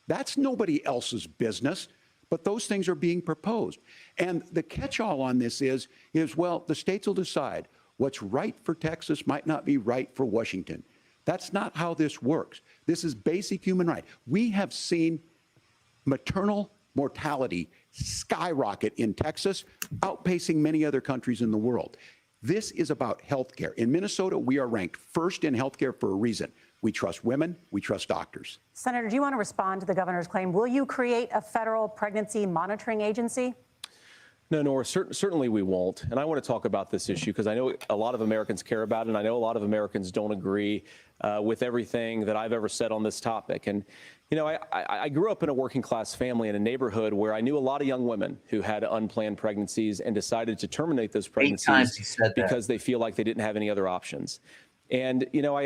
That's nobody else's business, but those things are being proposed. And the catch-all on this is, well, the states will decide what's right for Texas might not be right for Washington. That's not how this works. This is basic human right. We have seen maternal mortality skyrocket in Texas, outpacing many other countries in the world. This is about health care. In Minnesota, we are ranked first in health care for a reason. We trust women, we trust doctors. Senator, do you want to respond to the governor's claim? Will you create a federal pregnancy monitoring agency? No, Nora, certainly we won't. And I want to talk about this issue because I know a lot of Americans care about it, and I know a lot of Americans don't agree with everything that I've ever said on this topic. And, you know, I grew up in a working class family in a neighborhood where I knew a lot of young women who had unplanned pregnancies and decided to terminate those pregnancies because they feel like they didn't have any other options. And, you know,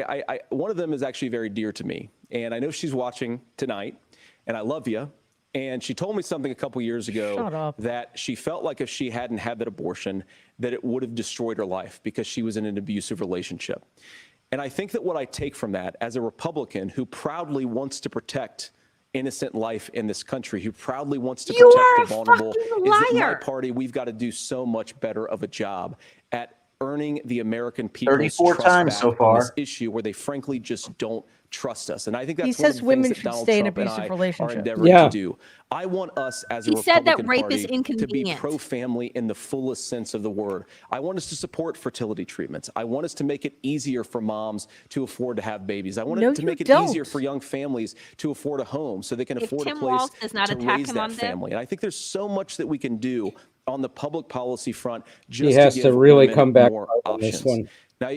one of them is actually very dear to me. And I know she's watching tonight, and I love you. And she told me something a couple years ago that she felt like if she hadn't had that abortion, that it would have destroyed her life because she was in an abusive relationship. And I think that what I take from that as a Republican who proudly wants to protect innocent life in this country, who proudly wants to protect the vulnerable, is that my party, we've got to do so much better of a job at earning the American people's 34 trust times back so far on this issue where they frankly just don't trust us. And I think that's He one of says the women things that should Donald stay in Trump and abusive I are relationships. endeavoring to do. I want us as a He said that Republican rape Party is to be inconvenient. pro-family in the fullest sense of the word. I want us to support fertility treatments. I want us to make it easier for moms to afford to have babies. I want to make it easier for young families to afford a home so they can afford a place to raise that family. And I think there's so much that we can do on the public policy front just he has to give to really women come back more on this options. one.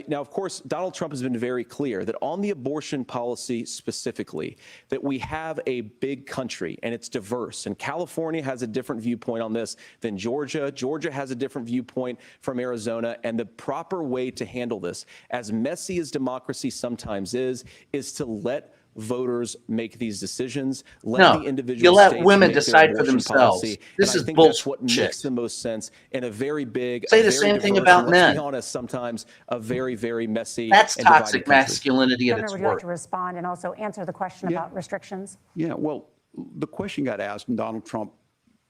Now, of course, Donald Trump has been very clear that on the abortion policy specifically, that we have a big country and it's diverse. And California has a different viewpoint on this than Georgia. Georgia has a different viewpoint from Arizona. And the proper way to handle this, as messy as democracy sometimes is to let voters make these decisions. Let the individual you let states women make their decide for abortion themselves. policy. This And is I think bullshit. that's what makes the most sense in a very big, Say a the very same thing diverse, about and let's men. be honest, sometimes a very, very messy. That's and divided toxic country. masculinity at Governor, its would you like worst. to respond and also answer the question about restrictions? Yeah, well, the question got asked, and Donald Trump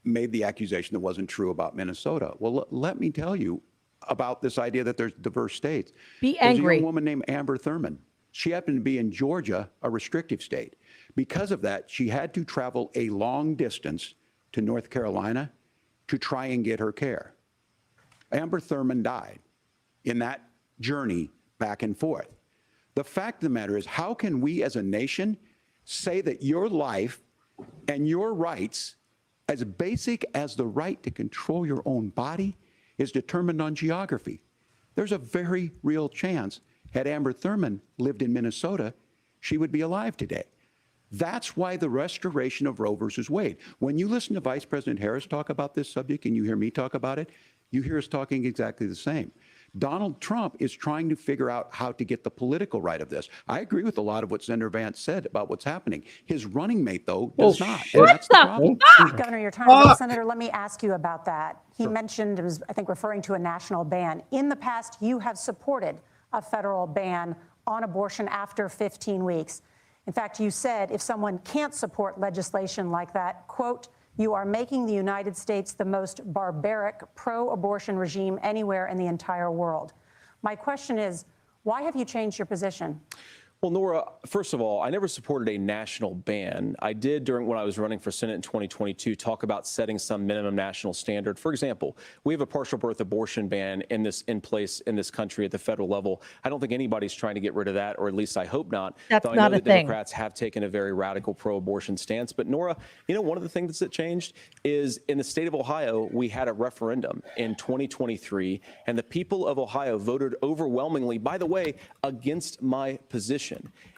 made the accusation that wasn't true about Minnesota. Well, let me tell you about this idea that there's diverse states. Be There's a angry. young woman named Amber Thurman. She happened to be in Georgia, a restrictive state. Because of that, she had to travel a long distance to North Carolina to try and get her care. Amber Thurman died in that journey back and forth. The fact of the matter is, how can we as a nation say that your life and your rights, as basic as the right to control your own body, is determined on geography? There's a very real chance, had Amber Thurman lived in Minnesota, she would be alive today. That's why the restoration of Roe versus Wade. When you listen to Vice President Harris talk about this subject and you hear me talk about it, you hear us talking exactly the same. Donald Trump is trying to figure out how to get the political right of this. I agree with a lot of what Senator Vance said about what's happening. His running mate, though, does not. And that's the problem. Governor, your time is up. Senator, let me ask you about that. He mentioned, it was, I think, referring to a national ban. In the past, you have supported a federal ban on abortion after 15 weeks. In fact, you said if someone can't support legislation like that, quote, you are making the United States the most barbaric pro-abortion regime anywhere in the entire world. My question is, why have you changed your position? Well, Nora, first of all, I never supported a national ban. I did when I was running for Senate in 2022 talk about setting some minimum national standard. For example, we have a partial birth abortion ban in place in this country at the federal level. I don't think anybody's trying to get rid of that, or at least I hope not. That's though I not know a that thing. Democrats have taken a very radical pro-abortion stance. But Nora, one of the things that changed is in the state of Ohio, we had a referendum in 2023, and the people of Ohio voted overwhelmingly, by the way, against my position.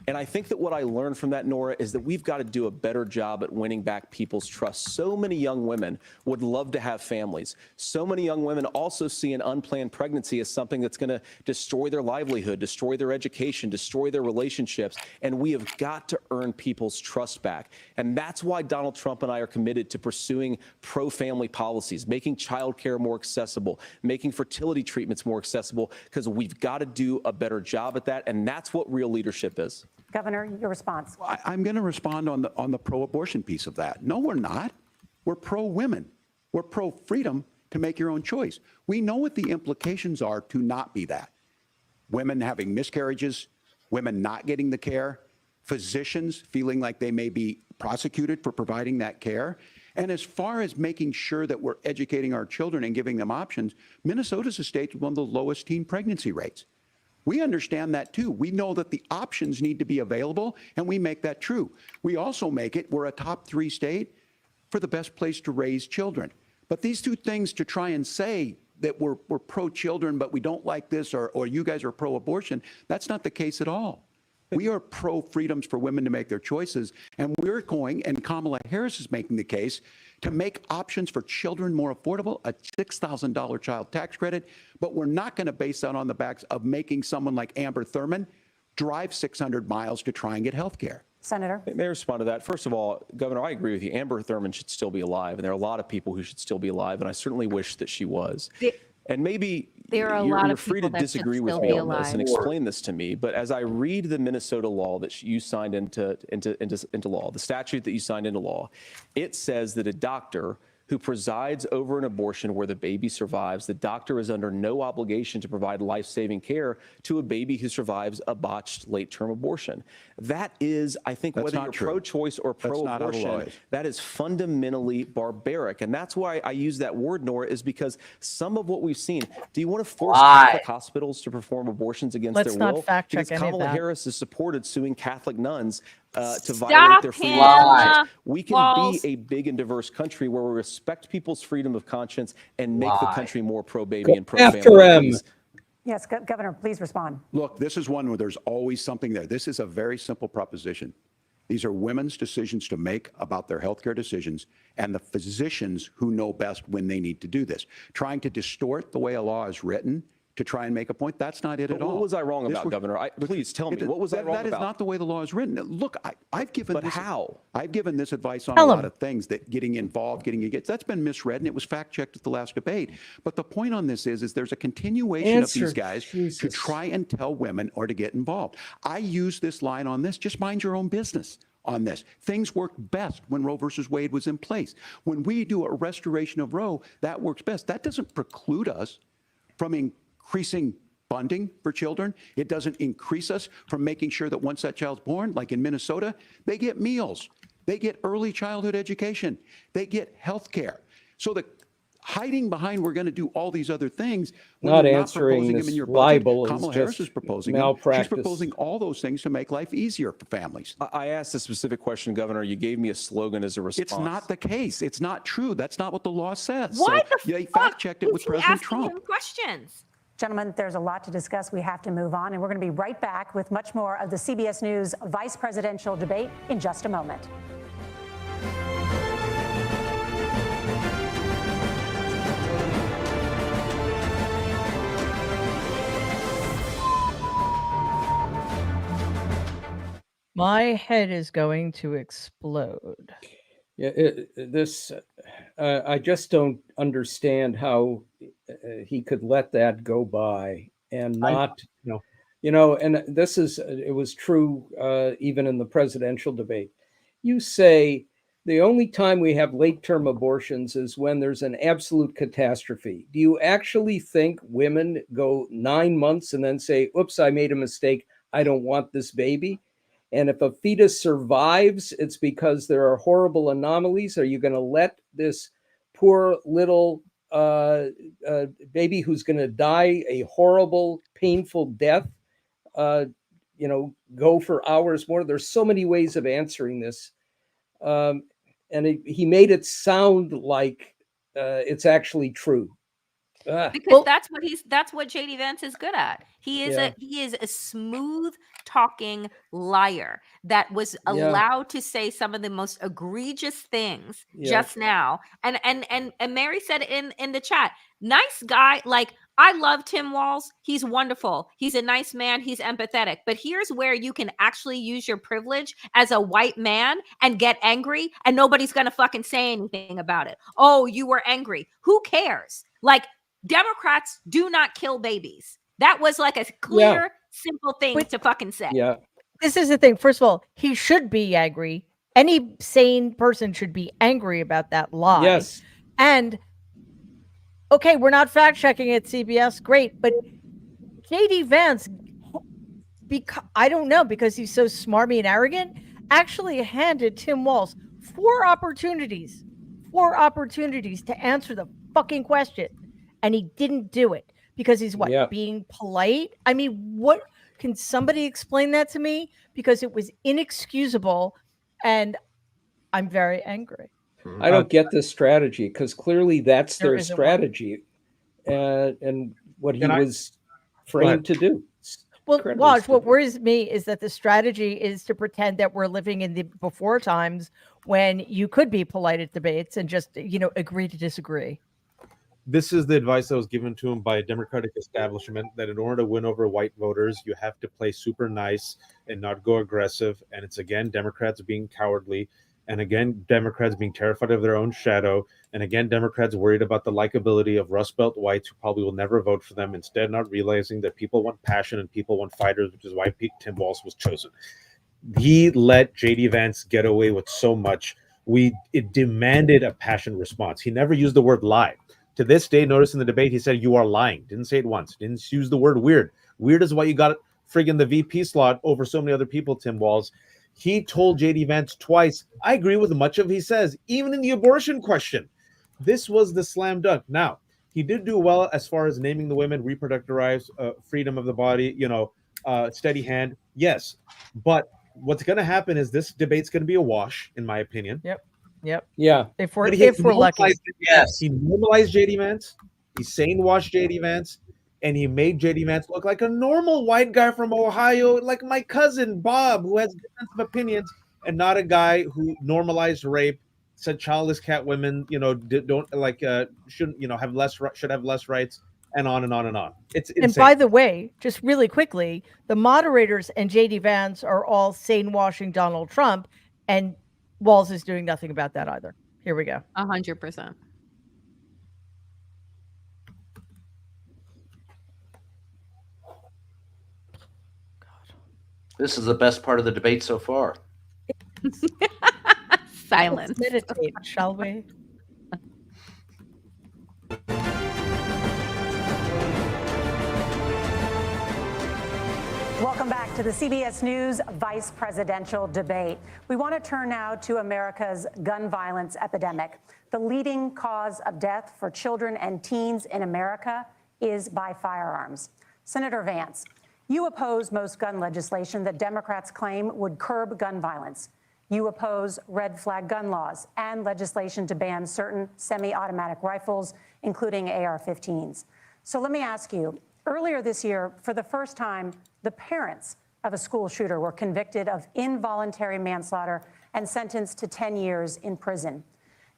And I think that what I learned from that, Nora, is that we've got to do a better job at winning back people's trust. So many young women would love to have families. So many young women also see an unplanned pregnancy as something that's going to destroy their livelihood, destroy their education, destroy their relationships. And we have got to earn people's trust back. And that's why Donald Trump and I are committed to pursuing pro-family policies, making childcare more accessible, making fertility treatments more accessible, because we've got to do a better job at that. And that's what real leadership is. Governor, your response. I'm going to respond on the pro-abortion piece of that. No, we're not. We're pro-women. We're pro-freedom to make your own choice. We know what the implications are to not be that. Women having miscarriages, women not getting the care, physicians feeling like they may be prosecuted for providing that care. And as far as making sure that we're educating our children and giving them options, Minnesota's a state with one of the lowest teen pregnancy rates. We understand that too. We know that the options need to be available, and we make that true. We also make it, we're a top 3 state for the best place to raise children. But these two things, to try and say that we're pro-children, but we don't like this, or you guys are pro-abortion, that's not the case at all. We are pro-freedoms for women to make their choices, and we're going, and Kamala Harris is making the case, to make options for children more affordable, a $6,000 child tax credit, but we're not going to base that on the backs of making someone like Amber Thurman drive 600 miles to try and get health care. Senator? May I respond to that? First of all, Governor, I agree with you. Amber Thurman should still be alive, and there are a lot of people who should still be alive, and I certainly wish that she was. And maybe there are a lot you're of free to people that should disagree with still me be on this alive. and explain this to me. But as I read the Minnesota law that you signed into law, the statute that you signed into law, it says that a doctor who presides over an abortion where the baby survives, the doctor is under no obligation to provide life-saving care to a baby who survives a botched late-term abortion. That is, I think, whether you're pro-choice or pro-abortion, that is fundamentally barbaric. And that's why I use that word, Nora, is because some of what we've seen, do you want to force Catholic hospitals to perform abortions against their will? Let's not fact check because any of Kamala that. Harris has supported suing Catholic nuns to Stop violate their freedom of him, conscience. We can Walls. be a big and diverse country where we respect people's freedom of conscience and make the country more pro-baby and pro-family. After him. Yes, Governor, please respond. Look, this is one where there's always something there. This is a very simple proposition. These are women's decisions to make about their healthcare decisions, and the physicians who know best when they need to do this. Trying to distort the way a law is written to try and make a point, that's not it at all. What was I wrong about, Governor? Please tell me, what was I wrong about? That is not the way the law is written. Look, I've given But how? I've given this advice on Tell a lot him. of things, that getting involved, that's been misread, and it was fact-checked at the last debate. But the point on this is there's a continuation of these guys to try and tell women or to get involved. I use this line on this, just mind your own business on this. Things worked best when Roe versus Wade was in place. When we do a restoration of Roe, that works best. That doesn't preclude us from increasing funding for children. It doesn't increase us from making sure that once that child's born, like in Minnesota, they get meals, they get early childhood education, they get health care. So the hiding behind we're going to do all these other things, when Not you're answering proposing this them in your libel budget. is Kamala Harris just is proposing them. malpractice. She's proposing all those things to make life easier for families. I asked a specific question, Governor. You gave me a slogan as a response. It's not the case. It's not true. That's not what the law says. Why So the they fuck fact-checked it with is he President asking Trump. him questions? Gentlemen, there's a lot to discuss. We have to move on, and we're going to be right back with much more of the CBS News vice presidential debate in just a moment. My head is going to explode. Yeah, I just don't understand how he could let that go by and not, and it was true even in the presidential debate. You say the only time we have late-term abortions is when there's an absolute catastrophe. Do you actually think women go 9 months and then say, oops, I made a mistake, I don't want this baby. And if a fetus survives, it's because there are horrible anomalies. Are you going to let this poor little baby who's going to die a horrible, painful death, go for hours more? There's so many ways of answering this. And he made it sound like it's actually true. Because that's what JD Vance is good at. He is a smooth talking liar that was allowed to say some of the most egregious things just now. And Mary said in the chat, nice guy. Like, I love Tim Walz. He's wonderful. He's a nice man. He's empathetic. But here's where you can actually use your privilege as a white man and get angry, and nobody's going to fucking say anything about it. Oh, you were angry. Who cares? Like, Democrats do not kill babies. That was like a clear, simple thing to fucking say. Yeah. This is the thing. First of all, he should be angry. Any sane person should be angry about that lie. Yes. And okay, we're not fact checking at CBS. Great. But JD Vance, I don't know, because he's so smarmy and arrogant, actually handed Tim Walz four opportunities to answer the fucking question. And he didn't do it because he's being polite. I mean, what can somebody explain that to me? Because it was inexcusable, and I'm very angry. I don't get this strategy, because clearly that's their strategy, and what he was framed to do. Well, Waj, what worries me is that the strategy is to pretend that we're living in the before times when you could be polite at debates and just, agree to disagree. This is the advice that was given to him by a Democratic establishment, that in order to win over white voters, you have to play super nice and not go aggressive. And it's, again, Democrats being cowardly. And again, Democrats being terrified of their own shadow. And again, Democrats worried about the likability of Rust Belt whites who probably will never vote for them, instead not realizing that people want passion and people want fighters, which is why Tim Walz was chosen. He let JD Vance get away with so much. It demanded a passion response. He never used the word lie. To this day, notice in the debate, he said, "You are lying." Didn't say it once. Didn't use the word weird. Weird is why you got friggin' the VP slot over so many other people, Tim Walz. He told JD Vance twice, I agree with much of what he says, even in the abortion question. This was the slam dunk. Now, he did do well as far as naming the women, reproductive rights, freedom of the body, steady hand. Yes. But what's going to happen is this debate's going to be a wash, in my opinion. Yep. Yeah. If we're lucky. Yes. He normalized JD Vance. He sane washed JD Vance. And he made JD Vance look like a normal white guy from Ohio, like my cousin Bob, who has different opinions, and not a guy who normalized rape, said childless cat women, shouldn't, should have less rights, and on and on and on. It's insane. And by the way, just really quickly, the moderators and JD Vance are all sane washing Donald Trump, and Walz is doing nothing about that either. Here we go. 100%. This is the best part of the debate so far. Silence. Let's meditate, shall we? Welcome back to the CBS News Vice Presidential Debate. We want to turn now to America's gun violence epidemic. The leading cause of death for children and teens in America is by firearms. Senator Vance, you oppose most gun legislation that Democrats claim would curb gun violence. You oppose red flag gun laws and legislation to ban certain semi-automatic rifles, including AR-15s. So let me ask you, earlier this year, for the first time, the parents of a school shooter were convicted of involuntary manslaughter and sentenced to 10 years in prison.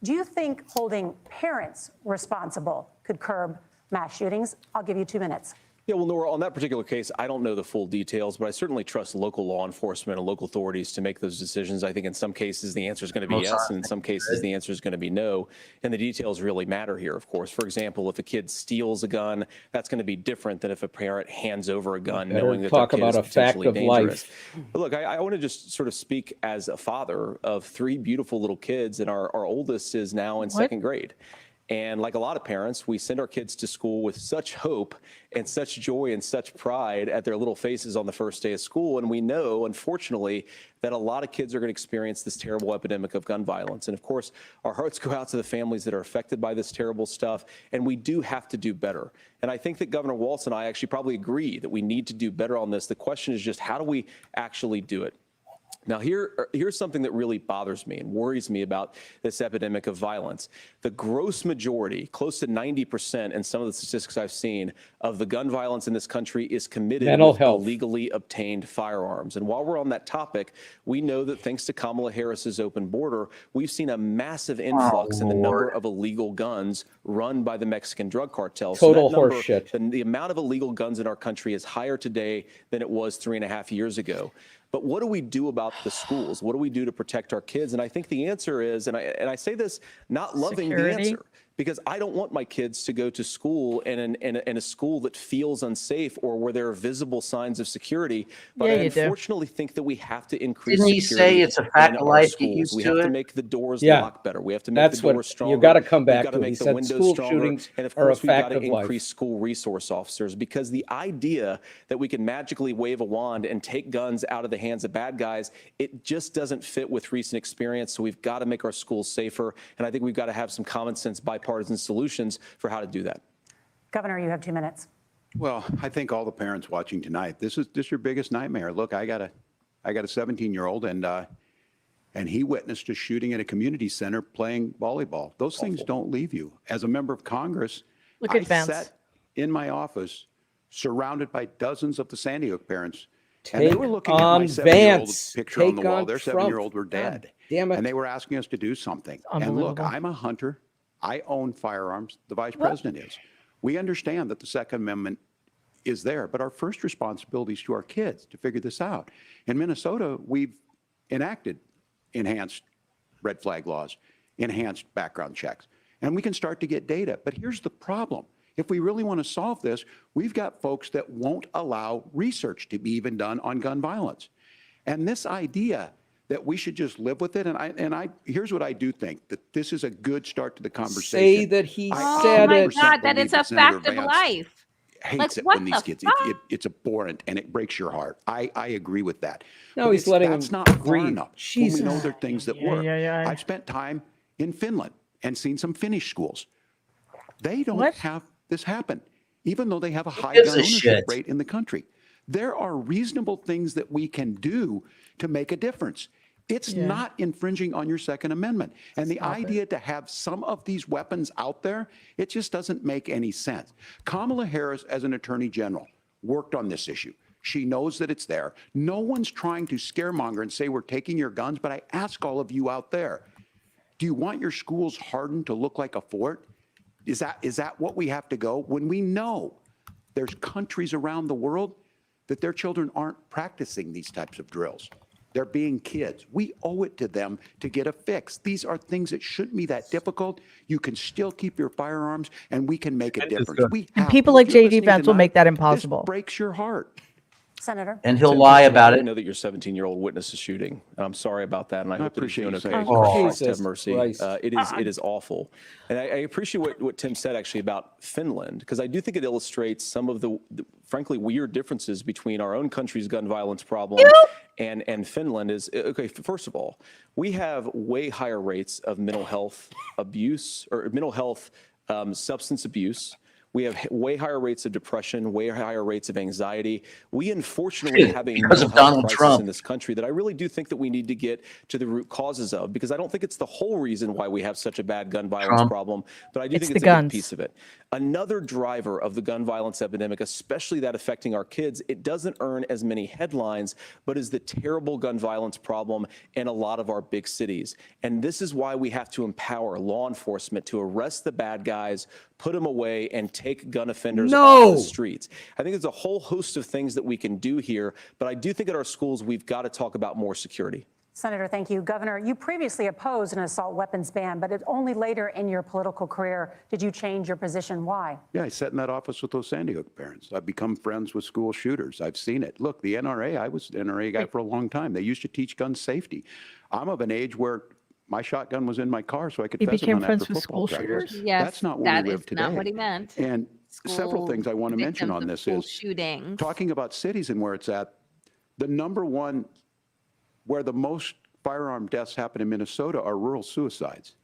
Do you think holding parents responsible could curb mass shootings? I'll give you 2 minutes. Yeah, well, Nora, on that particular case, I don't know the full details, but I certainly trust local law enforcement and local authorities to make those decisions. I think in some cases the answer is going to be yes, and in some cases the answer is going to be no. And the details really matter here, of course. For example, if a kid steals a gun, that's going to be different than if a parent hands over a gun knowing that their kid is potentially dangerous. But look, I want to just sort of speak as a father of 3 beautiful little kids, and our oldest is now in second grade. And like a lot of parents, we send our kids to school with such hope and such joy and such pride at their little faces on the first day of school. And we know, unfortunately, that a lot of kids are going to experience this terrible epidemic of gun violence. And of course, our hearts go out to the families that are affected by this terrible stuff. And we do have to do better. And I think that Governor Walz and I actually probably agree that we need to do better on this. The question is just, how do we actually do it? Now, here's something that really bothers me and worries me about this epidemic of violence. The gross majority, close to 90% in some of the statistics I've seen, of the gun violence in this country is committed with illegally obtained firearms. And while we're on that topic, we know that thanks to Kamala Harris's open border, we've seen a massive influx in the number of illegal guns run by the Mexican drug cartels. Total so that number, horseshit. the amount of illegal guns in our country is higher today than it was 3.5 years ago. But what do we do about the schools? What do we do to protect our kids? And I think the answer is, and I say this not loving the answer, because I don't want my kids to go to school in a school that feels unsafe or where there are visible signs of security. But I unfortunately think that we have to increase Didn't he security say it's a fact of life? Get schools. used We to have it. to make the doors lock better. We have to make the doors stronger. You got to come back We've got to to. make He the said windows school stronger. shootings And of are a course, we've got fact to of life. increase school resource officers, because the idea that we can magically wave a wand and take guns out of the hands of bad guys, it just doesn't fit with recent experience. So we've got to make our schools safer. And I think we've got to have some common sense bipartisan solutions for how to do that. Governor, you have 2 minutes. Well, I think all the parents watching tonight, this is your biggest nightmare. Look, I got a 17-year-old, and he witnessed a shooting at a community center playing volleyball. Those things don't leave you. As a member of Congress, I sat in my office surrounded by dozens of the Sandy Hook parents, and they were looking at my 7-year-old picture on the wall. Their 7-year-old were dead. Damn it. And they were asking us to do something. And look, I'm a hunter. I own firearms. The vice president is. We understand that the Second Amendment is there, but our first responsibility is to our kids to figure this out. In Minnesota, we've enacted enhanced red flag laws, enhanced background checks, and we can start to get data. But here's the problem. If we really want to solve this, we've got folks that won't allow research to be even done on gun violence. And this idea that we should just live with it, and I here's what I do think, that this is a good start to the conversation. Say that he said it. Oh my God, that it's a fact of life. Hates it when these kids, it's abhorrent and it breaks your heart. I agree with that. No, But he's letting that's him not far breathe. enough. Jesus. When we know there are things that work. yeah. I've spent time in Finland and seen some Finnish schools. They don't have this happen, even though they have a high gun ownership rate in the country. There are reasonable things that we can do to make a difference. It's not infringing on your Second Amendment. And the idea to have some of these weapons out there, it just doesn't make any sense. Kamala Harris, as an attorney general, worked on this issue. She knows that it's there. No one's trying to scaremonger and say we're taking your guns, but I ask all of you out there, do you want your schools hardened to look like a fort? Is that what we have to go? When we know there's countries around the world that their children aren't practicing these types of drills. They're being kids. We owe it to them to get a fix. These are things that shouldn't be that difficult. You can still keep your firearms, and we can make a difference. And people like J.D. Vance will make that impossible. This breaks your heart. Senator. And he'll lie about it. I know that your 17-year-old witnessed a shooting. I'm sorry about that, and I hope that he's appreciate doing you okay. saying Oh, that. Christ have Jesus mercy. Christ. It is awful. And I appreciate what Tim said actually about Finland, because I do think it illustrates some of the frankly weird differences between our own country's gun violence problem and Finland. Is okay. First of all, we have way higher rates of mental health abuse or mental health substance abuse. We have way higher rates of depression, way higher rates of anxiety. We unfortunately have a mental health crisis in this country that I really do think that we need to get to the root causes of, because I don't think it's the whole reason why we have such a bad gun violence problem, but I do think it's a big piece of it. Another driver of the gun violence epidemic, especially that affecting our kids, it doesn't earn as many headlines, but is the terrible gun violence problem in a lot of our big cities. And this is why we have to empower law enforcement to arrest the bad guys, put them away, and take gun offenders off the streets. I think there's a whole host of things that we can do here, but I do think at our schools we've got to talk about more security. Senator, thank you. Governor, you previously opposed an assault weapons ban, but only later in your political career did you change your position. Why? Yeah, I sat in that office with those Sandy Hook parents. I've become friends with school shooters. I've seen it. Look, the NRA, I was the NRA guy for a long time. They used to teach gun safety. I'm of an age where my shotgun was in my car so I could He pheasant became hunt friends after with football school practice. shooters? Yes, That's not where that we live is today. not what he meant. And several School things I want to mention victims on of this school is shootings. talking about cities and where it's at. The number one where the most firearm deaths happen in Minnesota are rural suicides.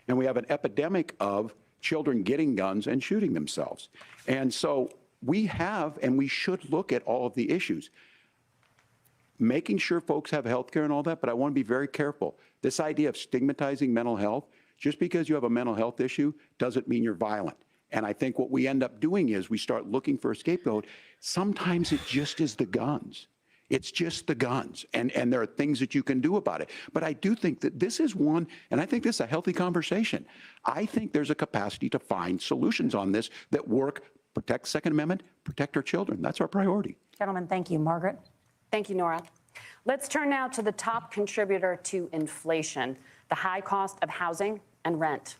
And we have an epidemic of children getting guns and shooting themselves. And so we have, and we should look at all of the issues. Making sure folks have health care and all that, but I want to be very careful. This idea of stigmatizing mental health, just because you have a mental health issue doesn't mean you're violent. And I think what we end up doing is we start looking for a scapegoat. Sometimes it just is the guns. It's just the guns. And there are things that you can do about it. But I do think that this is one, and I think this is a healthy conversation. I think there's a capacity to find solutions on this that work, protect Second Amendment, protect our children. That's our priority. Gentlemen, thank you. Margaret? Thank you, Nora. Let's turn now to the top contributor to inflation, the high cost of housing and rent.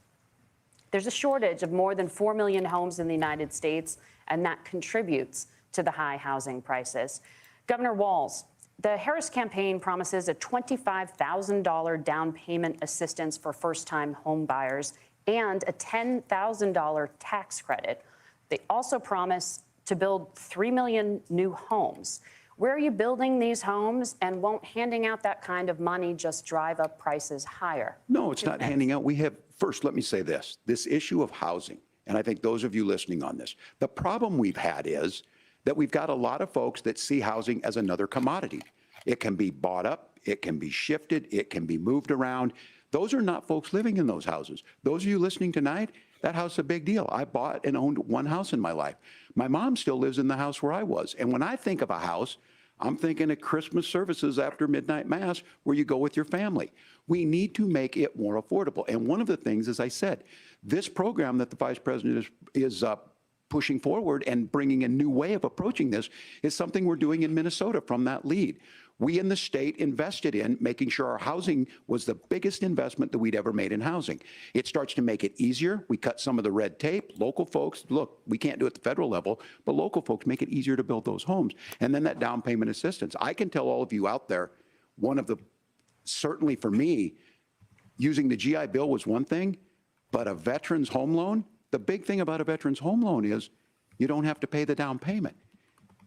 There's a shortage of more than 4 million homes in the United States, and that contributes to the high housing prices. Governor Walz, the Harris campaign promises a $25,000 down payment assistance for first-time home buyers and a $10,000 tax credit. They also promise to build 3 million new homes. Where are you building these homes, and won't handing out that kind of money just drive up prices higher? No, it's not handing out. First, let me say this issue of housing, and I think those of you listening on this, the problem we've had is that we've got a lot of folks that see housing as another commodity. It can be bought up, it can be shifted, it can be moved around. Those are not folks living in those houses. Those of you listening tonight, that house is a big deal. I bought and owned one house in my life. My mom still lives in the house where I was. And when I think of a house, I'm thinking of Christmas services after midnight mass where you go with your family. We need to make it more affordable. And one of the things, as I said, this program that the Vice President is pushing forward and bringing a new way of approaching this is something we're doing in Minnesota from that lead. We in the state invested in making sure our housing was the biggest investment that we'd ever made in housing. It starts to make it easier. We cut some of the red tape. Local folks, look, we can't do it at the federal level, but local folks make it easier to build those homes. And then that down payment assistance. I can tell all of you out there, certainly for me, using the GI Bill was one thing, but a veteran's home loan, the big thing about a veteran's home loan is you don't have to pay the down payment.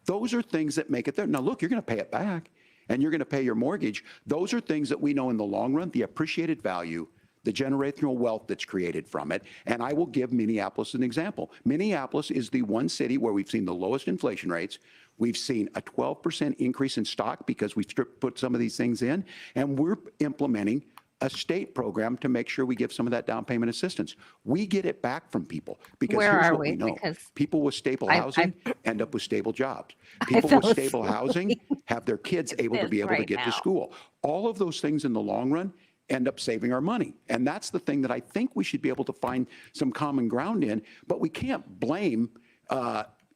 Those are things that make it there. Now, look, you're going to pay it back and you're going to pay your mortgage. Those are things that we know in the long run, the appreciated value, the generational wealth that's created from it. And I will give Minneapolis an example. Minneapolis is the one city where we've seen the lowest inflation rates. We've seen a 12% increase in stock because we've put some of these things in, and we're implementing a state program to make sure we give some of that down payment assistance. We get it back from people because here's what we know. People with stable housing end up with stable jobs. People with stable housing have their kids able to be able to get to school. All of those things in the long run end up saving our money. And that's the thing that I think we should be able to find some common ground in, but we can't blame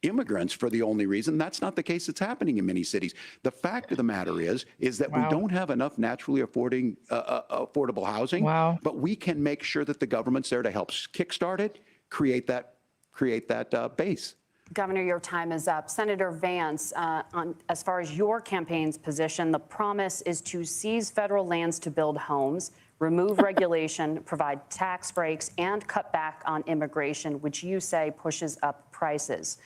immigrants for the only reason. That's not the case that's happening in many cities. The fact of the matter is that we don't have enough naturally affordable housing, but we can make sure that the government's there to help kickstart it, create that base. Governor, your time is up. Senator Vance, as far as your campaign's position, the promise is to seize federal lands to build homes, remove regulation, provide tax breaks, and cut back on immigration, which you say pushes up prices.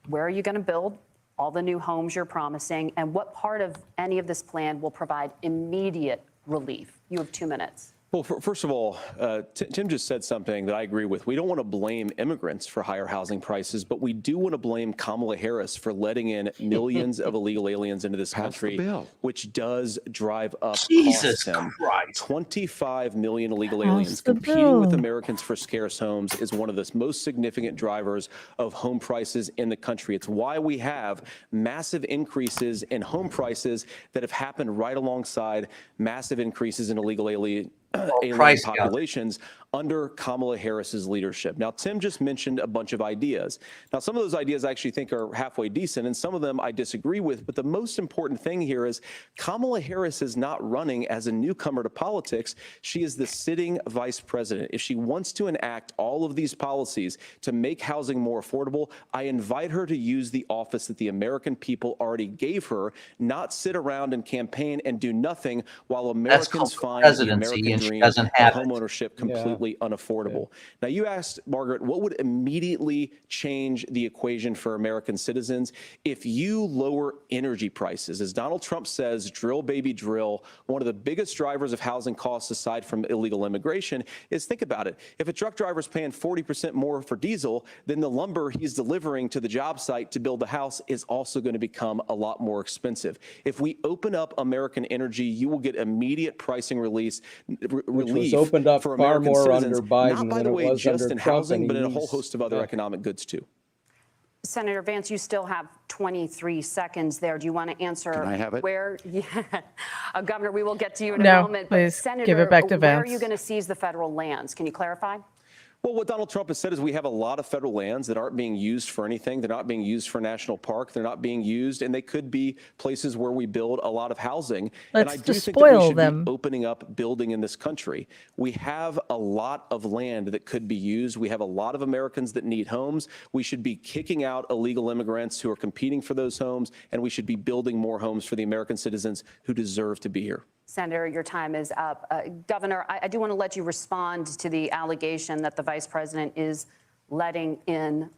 Where are you going to build all the new homes you're promising, and what part of any of this plan will provide immediate relief? You have 2 minutes. Well, first of all, Tim just said something that I agree with. We don't want to blame immigrants for higher housing prices, but we do want to blame Kamala Harris for letting in millions of illegal aliens into this country, which does drive up Jesus costs. Christ. 25 million illegal aliens competing with Americans for scarce homes is one of the most significant drivers of home prices in the country. It's why we have massive increases in home prices that have happened right alongside massive increases in illegal alien populations under Kamala Harris's leadership. Now, Tim just mentioned a bunch of ideas. Now, some of those ideas I actually think are halfway decent, and some of them I disagree with. But the most important thing here is Kamala Harris is not running as a newcomer to politics. She is the sitting vice president. If she wants to enact all of these policies to make housing more affordable, I invite her to use the office that the American people already gave her, not sit around and campaign and do nothing while Americans find the American dream of homeownership completely unaffordable. Now, you asked, Margaret, what would immediately change the equation for American citizens if you lower energy prices? As Donald Trump says, drill, baby, drill. One of the biggest drivers of housing costs, aside from illegal immigration, is, think about it. If a truck driver's paying 40% more for diesel, then the lumber he's delivering to the job site to build the house is also going to become a lot more expensive. If we open up American energy, you will get immediate pricing relief was opened up for far American more citizens, under Biden not by than the it way was just under in Trump, housing, and but in a he's- whole host of other economic goods too. Senator Vance, you still have 23 seconds there. Do you want to answer? Can I have it? Where, Governor, we will get to you in No, a moment. please, But Senator, give it back to where are Vance. you going to seize the federal lands? Can you clarify? Well, what Donald Trump has said is we have a lot of federal lands that aren't being used for anything. They're not being used for national park. They're not being used, and they could be places where we build a lot of housing. And I Let's do think that we despoil should them. be opening up building in this country. We have a lot of land that could be used. We have a lot of Americans that need homes. We should be kicking out illegal immigrants who are competing for those homes, and we should be building more homes for the American citizens who deserve to be here. Senator, your time is up. Governor, I do want to let you respond to the allegation that the vice president is letting in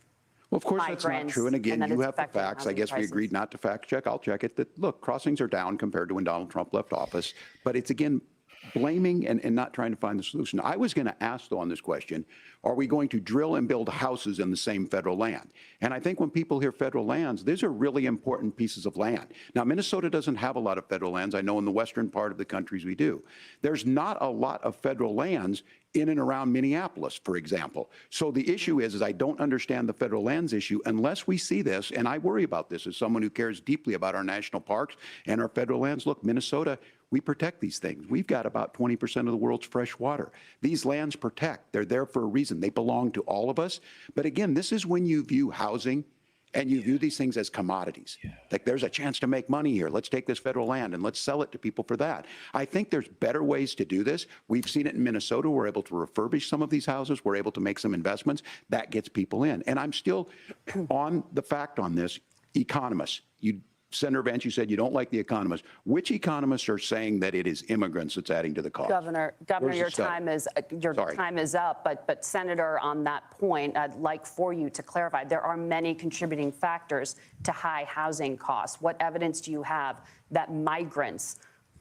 Well, of course, that's not migrants true. And again, that you it's have the affecting facts. I housing guess we prices. agreed not to fact check. I'll check it. That, look, crossings are down compared to when Donald Trump left office. But it's, again, blaming and not trying to find the solution. I was going to ask, though, on this question, are we going to drill and build houses in the same federal land? And I think when people hear federal lands, these are really important pieces of land. Now, Minnesota doesn't have a lot of federal lands. I know in the western part of the countries we do. There's not a lot of federal lands in and around Minneapolis, for example. So the issue is I don't understand the federal lands issue unless we see this, and I worry about this as someone who cares deeply about our national parks and our federal lands. Look, Minnesota, we protect these things. We've got about 20% of the world's fresh water. These lands protect. They're there for a reason. They belong to all of us. But again, this is when you view housing and you view these things as commodities. Like, there's a chance to make money here. Let's take this federal land and let's sell it to people for that. I think there's better ways to do this. We've seen it in Minnesota. We're able to refurbish some of these houses. We're able to make some investments. That gets people in. And I'm still on the fact on this. Economists, Senator Vance, you said you don't like the economists. Which economists are saying that it is immigrants that's adding to the cost? Governor, Where's your the study? time is up. But Senator, on that point, I'd like for you to clarify. There are many contributing factors to high housing costs. What evidence do you have that migrants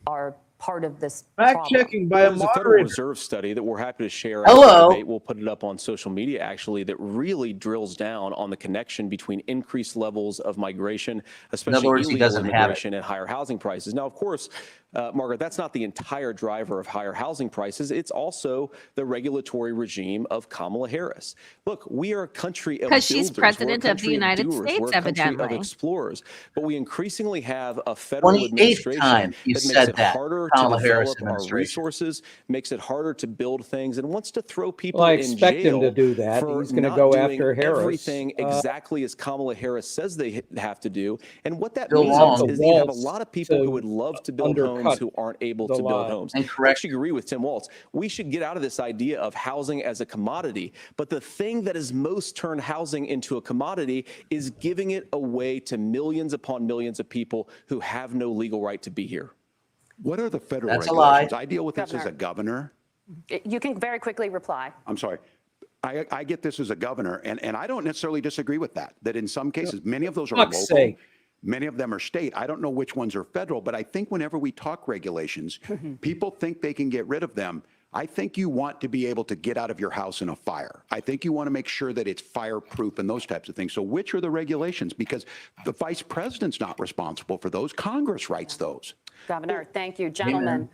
are part of this problem? Fact-checking by a There's a Federal moderator. Reserve study that we're happy to share. Hello. After the debate. We'll put it up on social media, actually, that really drills down on the connection between increased levels of migration, especially words, he illegal doesn't have it. immigration, and higher housing prices. Now, of course, Margaret, that's not the entire driver of higher housing prices. It's also the regulatory regime of Kamala Harris. Look, we are a country of Because she's builders. We're a president of the country United doers. States, We're a country evidently. of explorers. But we increasingly have a federal 28th administration time you that makes said it that, harder Kamala to Harris develop our administration. resources, makes it harder to build things, and wants to throw people Well, I in expect him jail to do that. for He's gonna not go doing after Harris. everything exactly as Kamala Harris says they have to do. And what that Still means wrong. is that you have a Waltz lot of people to who would love to build undercut homes who aren't able the to build law. homes. And I correct. actually agree with Tim Waltz. We should get out of this idea of housing as a commodity. But the thing that has most turned housing into a commodity is giving it away to millions upon millions of people who have no legal right to be here. What are the federal That's a lie. regulations? I deal with this as a governor. You can very quickly reply. I'm sorry. I get this as a governor, and I don't necessarily disagree with that, that in some cases, many of those are Fuck's local. sake. Many of them are state. I don't know which ones are federal, but I think whenever we talk regulations, people think they can get rid of them. I think you want to be able to get out of your house in a fire. I think you want to make sure that it's fireproof and those types of things. So which are the regulations? Because the vice president's not responsible for those. Congress writes those. Governor, thank you. Gentlemen,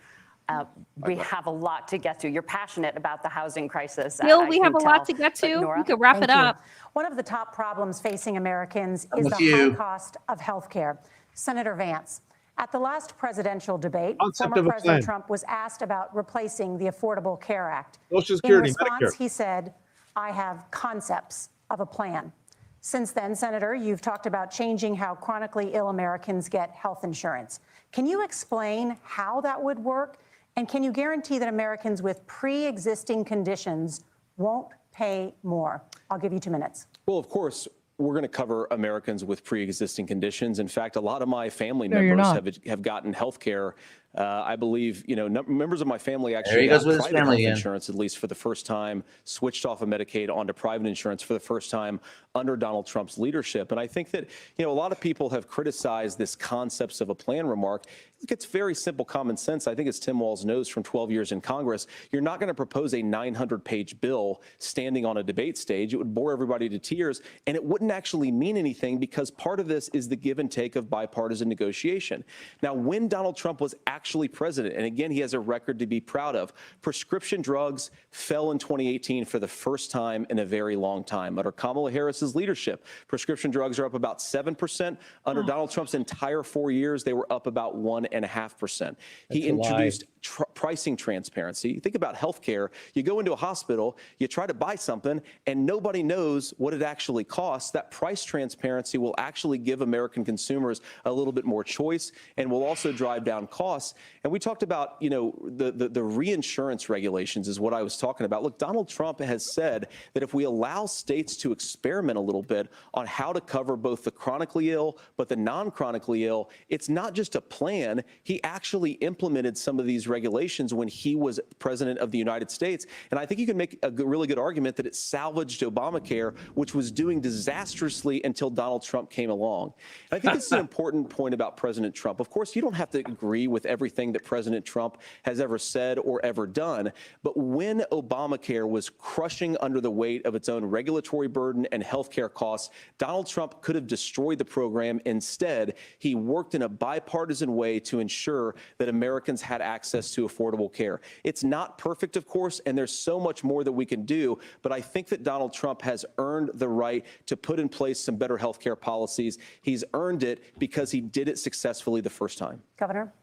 we have a lot to get to. You're passionate about the housing crisis. Bill, I we can have a lot tell. to get But to. Nora? We could wrap it Thank you. up. One of the top problems facing Americans I'm is with the you. high cost of health care. Senator Vance, At the last presidential debate, Concept former of a President plan. Trump was asked about replacing the Affordable Care Act. Social Security, In response, Medicare. he said, "I have concepts of a plan." Since then, Senator, you've talked about changing how chronically ill Americans get health insurance. Can you explain how that would work? And can you guarantee that Americans with pre-existing conditions won't pay more? I'll give you 2 minutes. Well, of course, we're going to cover Americans with pre-existing conditions. In fact, a lot of my family No, you're members not. have gotten health care. I believe, members of my family There actually he got goes with his private family health again. insurance, at least for the first time, switched off of Medicaid onto private insurance for the first time under Donald Trump's leadership. And I think that, a lot of people have criticized this concepts of a plan remark. Look, it's very simple common sense. I think as Tim Walz knows from 12 years in Congress, you're not going to propose a 900-page bill standing on a debate stage. It would bore everybody to tears, and it wouldn't actually mean anything because part of this is the give and take of bipartisan negotiation. Now, when Donald Trump was actually president, and again, he has a record to be proud of, prescription drugs fell in 2018 for the first time in a very long time. Under Kamala Harris's leadership, prescription drugs are up about 7%. Under Donald Trump's entire 4 years, they were up about 1.5%. He introduced pricing transparency. Think about healthcare. You go into a hospital, you try to buy something, and nobody knows what it actually costs. That price transparency will actually give American consumers a little bit more choice and will also drive down costs. And we talked about, the reinsurance regulations is what I was talking about. Look, Donald Trump has said that if we allow states to experiment a little bit on how to cover both the chronically ill but the non-chronically ill, it's not just a plan. He actually implemented some of these regulations when he was president of the United States. And I think you can make a really good argument that it salvaged Obamacare, which was doing disastrously until Donald Trump came along. And I think this is an important point about President Trump. Of course, you don't have to agree with everything that President Trump has ever said or ever done. But when Obamacare was crushing under the weight of its own regulatory burden and healthcare costs, Donald Trump could have destroyed the program. Instead, he worked in a bipartisan way to ensure that Americans had access to affordable care. It's not perfect, of course, and there's so much more that we can do, but I think that Donald Trump has earned the right to put in place some better health care policies. He's earned it because he did it successfully the first time. Governor?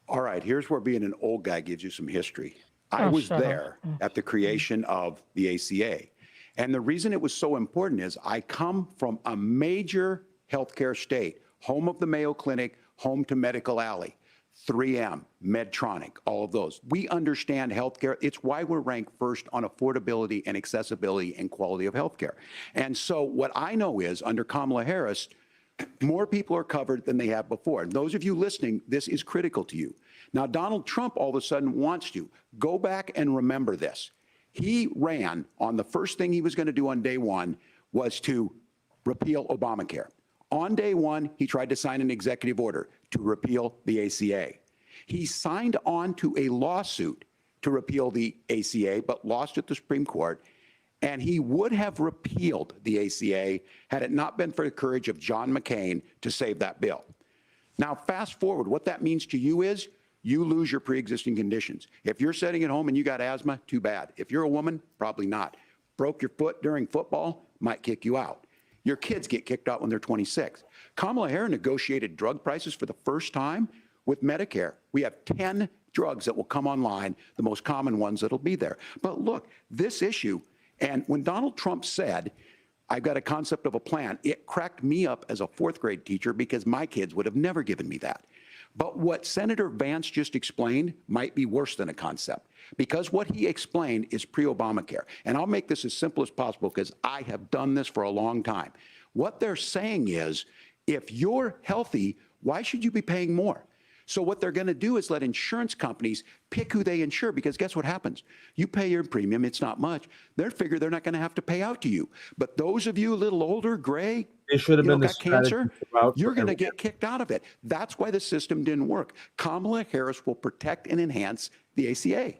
All right, here's where being an old guy gives you some history. I was there at the creation of the ACA. And the reason it was so important is I come from a major healthcare state, home of the Mayo Clinic, home to Medical Alley. 3M, Medtronic, all of those. We understand healthcare. It's why we're ranked first on affordability and accessibility and quality of healthcare. And so what I know is under Kamala Harris, more people are covered than they have before. And those of you listening, this is critical to you. Now, Donald Trump all of a sudden wants to go back and remember this. He ran on the first thing he was going to do on day one was to repeal Obamacare. On day one, he tried to sign an executive order to repeal the ACA. He signed on to a lawsuit to repeal the ACA, but lost at the Supreme Court. And he would have repealed the ACA had it not been for the courage of John McCain to save that bill. Now, fast forward, what that means to you is you lose your pre-existing conditions. If you're sitting at home and you got asthma, too bad. If you're a woman, probably not. Broke your foot during football, might kick you out. Your kids get kicked out when they're 26. Kamala Harris negotiated drug prices for the first time with Medicare. We have 10 drugs that will come online, the most common ones that'll be there. But look, this issue, and when Donald Trump said, I've got a concept of a plan, it cracked me up as a fourth grade teacher because my kids would have never given me that. But what Senator Vance just explained might be worse than a concept, because what he explained is pre-Obamacare. And I'll make this as simple as possible because I have done this for a long time. What they're saying is, if you're healthy, why should you be paying more? So what they're going to do is let insurance companies pick who they insure, because guess what happens? You pay your premium, it's not much. They figure they're not going to have to pay out to you. But those of you a little older, gray, it should have been got cancer, you're going to get kicked out of it. That's why the system didn't work. Kamala Harris will protect and enhance the ACA.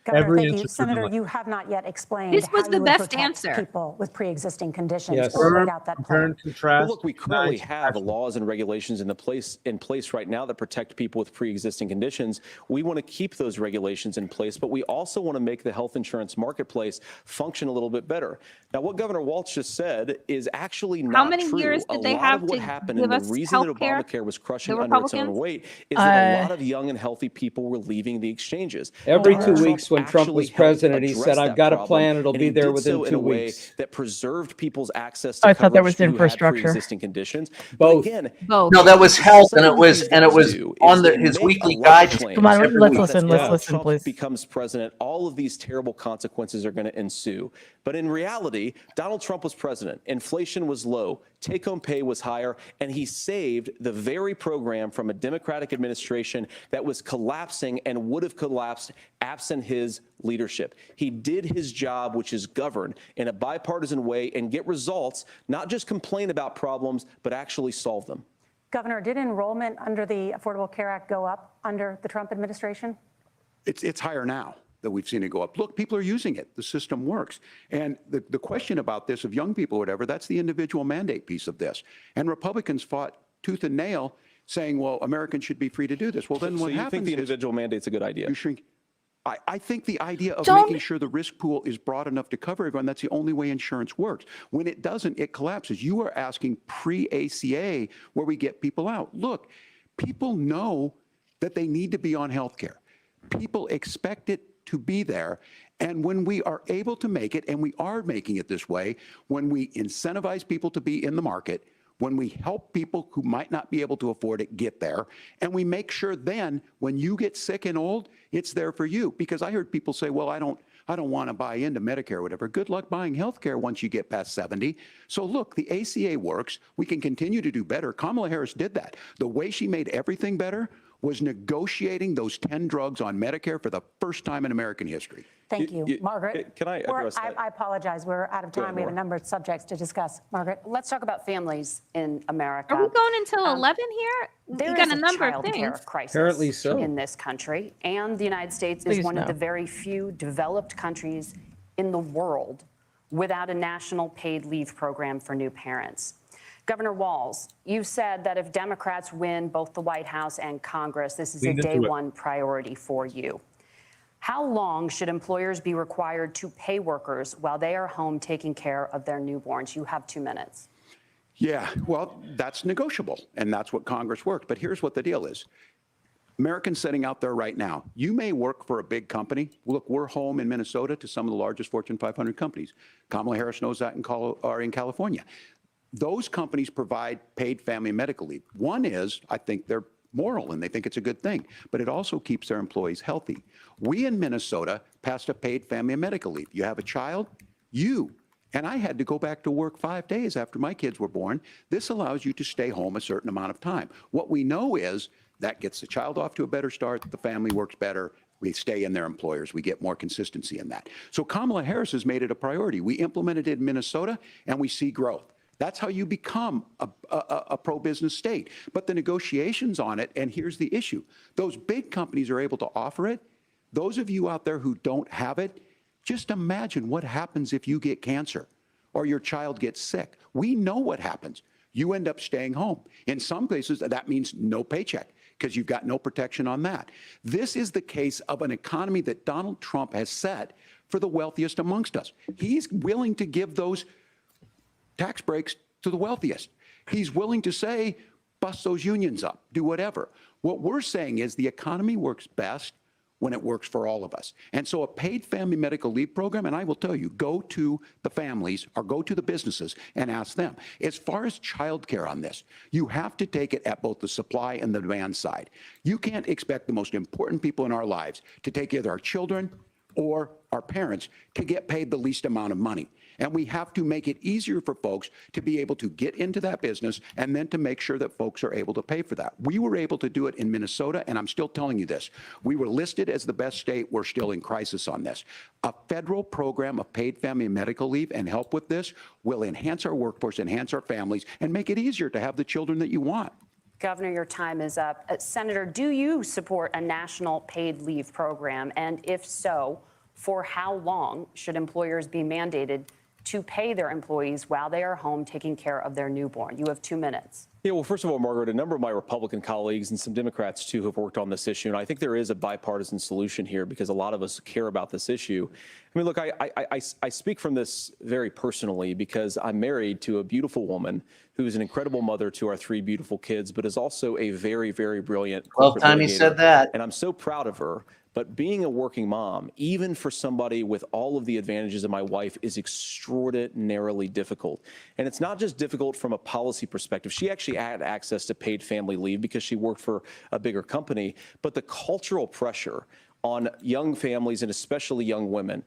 Governor, Every thank you. answer Senator, you have not yet explained This was how the you would best protect answer. people with pre-existing conditions. Yes. Or laid out that plan. Well, look, we currently have laws and regulations in place right now that protect people with pre-existing conditions. We want to keep those regulations in place, but we also want to make the health insurance marketplace function a little bit better. Now, what Governor Walz just said is actually not How many true. years did they a lot have of what to happened give and the us reason that healthcare, Obamacare was the crushing under its own Republicans? weight is that a lot of young and healthy people were leaving the exchanges. Every Donald 2 weeks when Trump was actually helped president, he address said, I've that got a problem, plan. It'll and be he there did within so in 2 a way weeks. that preserved people's access to I thought that coverage was who had infrastructure. pre-existing conditions. Both. But again, Both. No, that was health, and it some of was these and it guys was do on is the, they his make weekly a lot of guidance. claims. Come on, every let's week. listen. Let's Donald listen, Trump please. becomes president, all of these terrible consequences are going to ensue. But in reality, Donald Trump was president. Inflation was low, take-home pay was higher, and he saved the very program from a Democratic administration that was collapsing and would have collapsed absent his leadership. He did his job, which is govern in a bipartisan way and get results, not just complain about problems, but actually solve them. Governor, did enrollment under the Affordable Care Act go up under the Trump administration? It's higher now that we've seen it go up. Look, people are using it. The system works. And the question about this of young people or whatever, that's the individual mandate piece of this. And Republicans fought tooth and nail saying, well, Americans should be free to do this. Well, then So what you happens think the is individual mandate's a good idea? you shrink. I think the idea of Don't- making sure the risk pool is broad enough to cover everyone, that's the only way insurance works. When it doesn't, it collapses. You are asking pre-ACA where we get people out. Look, people know that they need to be on health care. People expect it to be there. And when we are able to make it, and we are making it this way, when we incentivize people to be in the market, when we help people who might not be able to afford it get there, and we make sure then when you get sick and old, it's there for you. Because I heard people say, well, I don't want to buy into Medicare or whatever. Good luck buying health care once you get past 70. So look, the ACA works. We can continue to do better. Kamala Harris did that. The way she made everything better was negotiating those 10 drugs on Medicare for the first time in American history. Thank you. Margaret? Can I address that? I apologize. We're out of Go time. ahead, We have a Nora. number of subjects to discuss. Margaret? Let's talk about families in America. Are we going until 11 here? There You got is a number of child things. care crisis Apparently so. in this country, and the United States Please is one no. of the very few developed countries in the world without a national paid leave program for new parents. Governor Walz, you said that if Democrats win both the White House and Congress, this is a Lean into day it. one priority for you. How long should employers be required to pay workers while they are home taking care of their newborns? You have 2 minutes. Yeah, well, that's negotiable, and that's what Congress worked. But here's what the deal is. Americans sitting out there right now, you may work for a big company. Look, we're home in Minnesota to some of the largest Fortune 500 companies. Kamala Harris knows that in California. Those companies provide paid family and medical leave. One is, I think they're moral and they think it's a good thing, but it also keeps their employees healthy. We in Minnesota passed a paid family and medical leave. You have a child, and I had to go back to work 5 days after my kids were born. This allows you to stay home a certain amount of time. What we know is that gets the child off to a better start, the family works better, we stay in their employers, we get more consistency in that. So Kamala Harris has made it a priority. We implemented it in Minnesota and we see growth. That's how you become a pro-business state. But the negotiations on it, and here's the issue, those big companies are able to offer it. Those of you out there who don't have it, just imagine what happens if you get cancer or your child gets sick. We know what happens. You end up staying home. In some places, that means no paycheck because you've got no protection on that. This is the case of an economy that Donald Trump has set for the wealthiest amongst us. He's willing to give those tax breaks to the wealthiest. He's willing to say, bust those unions up, do whatever. What we're saying is the economy works best when it works for all of us. And so a paid family medical leave program, and I will tell you, go to the families or go to the businesses and ask them. As far as childcare on this, you have to take it at both the supply and the demand side. You can't expect the most important people in our lives to take either our children or our parents to get paid the least amount of money. And we have to make it easier for folks to be able to get into that business and then to make sure that folks are able to pay for that. We were able to do it in Minnesota, and I'm still telling you this. We were listed as the best state. We're still in crisis on this. A federal program of paid family and medical leave and help with this will enhance our workforce, enhance our families, and make it easier to have the children that you want. Governor, your time is up. Senator, do you support a national paid leave program? And if so, For how long should employers be mandated to pay their employees while they are home taking care of their newborn? You have 2 minutes. Yeah, well, first of all, Margaret, a number of my Republican colleagues and some Democrats, too, have worked on this issue. And I think there is a bipartisan solution here because a lot of us care about this issue. I mean, look, I speak from this very personally because I'm married to a beautiful woman who is an incredible mother to our 3 beautiful kids, but is also a very, very brilliant corporate Time he litigator. said that. And I'm so proud of her. But being a working mom, even for somebody with all of the advantages of my wife, is extraordinarily difficult. And it's not just difficult from a policy perspective. She actually had access to paid family leave because she worked for a bigger company. But the cultural pressure on young families and especially young women,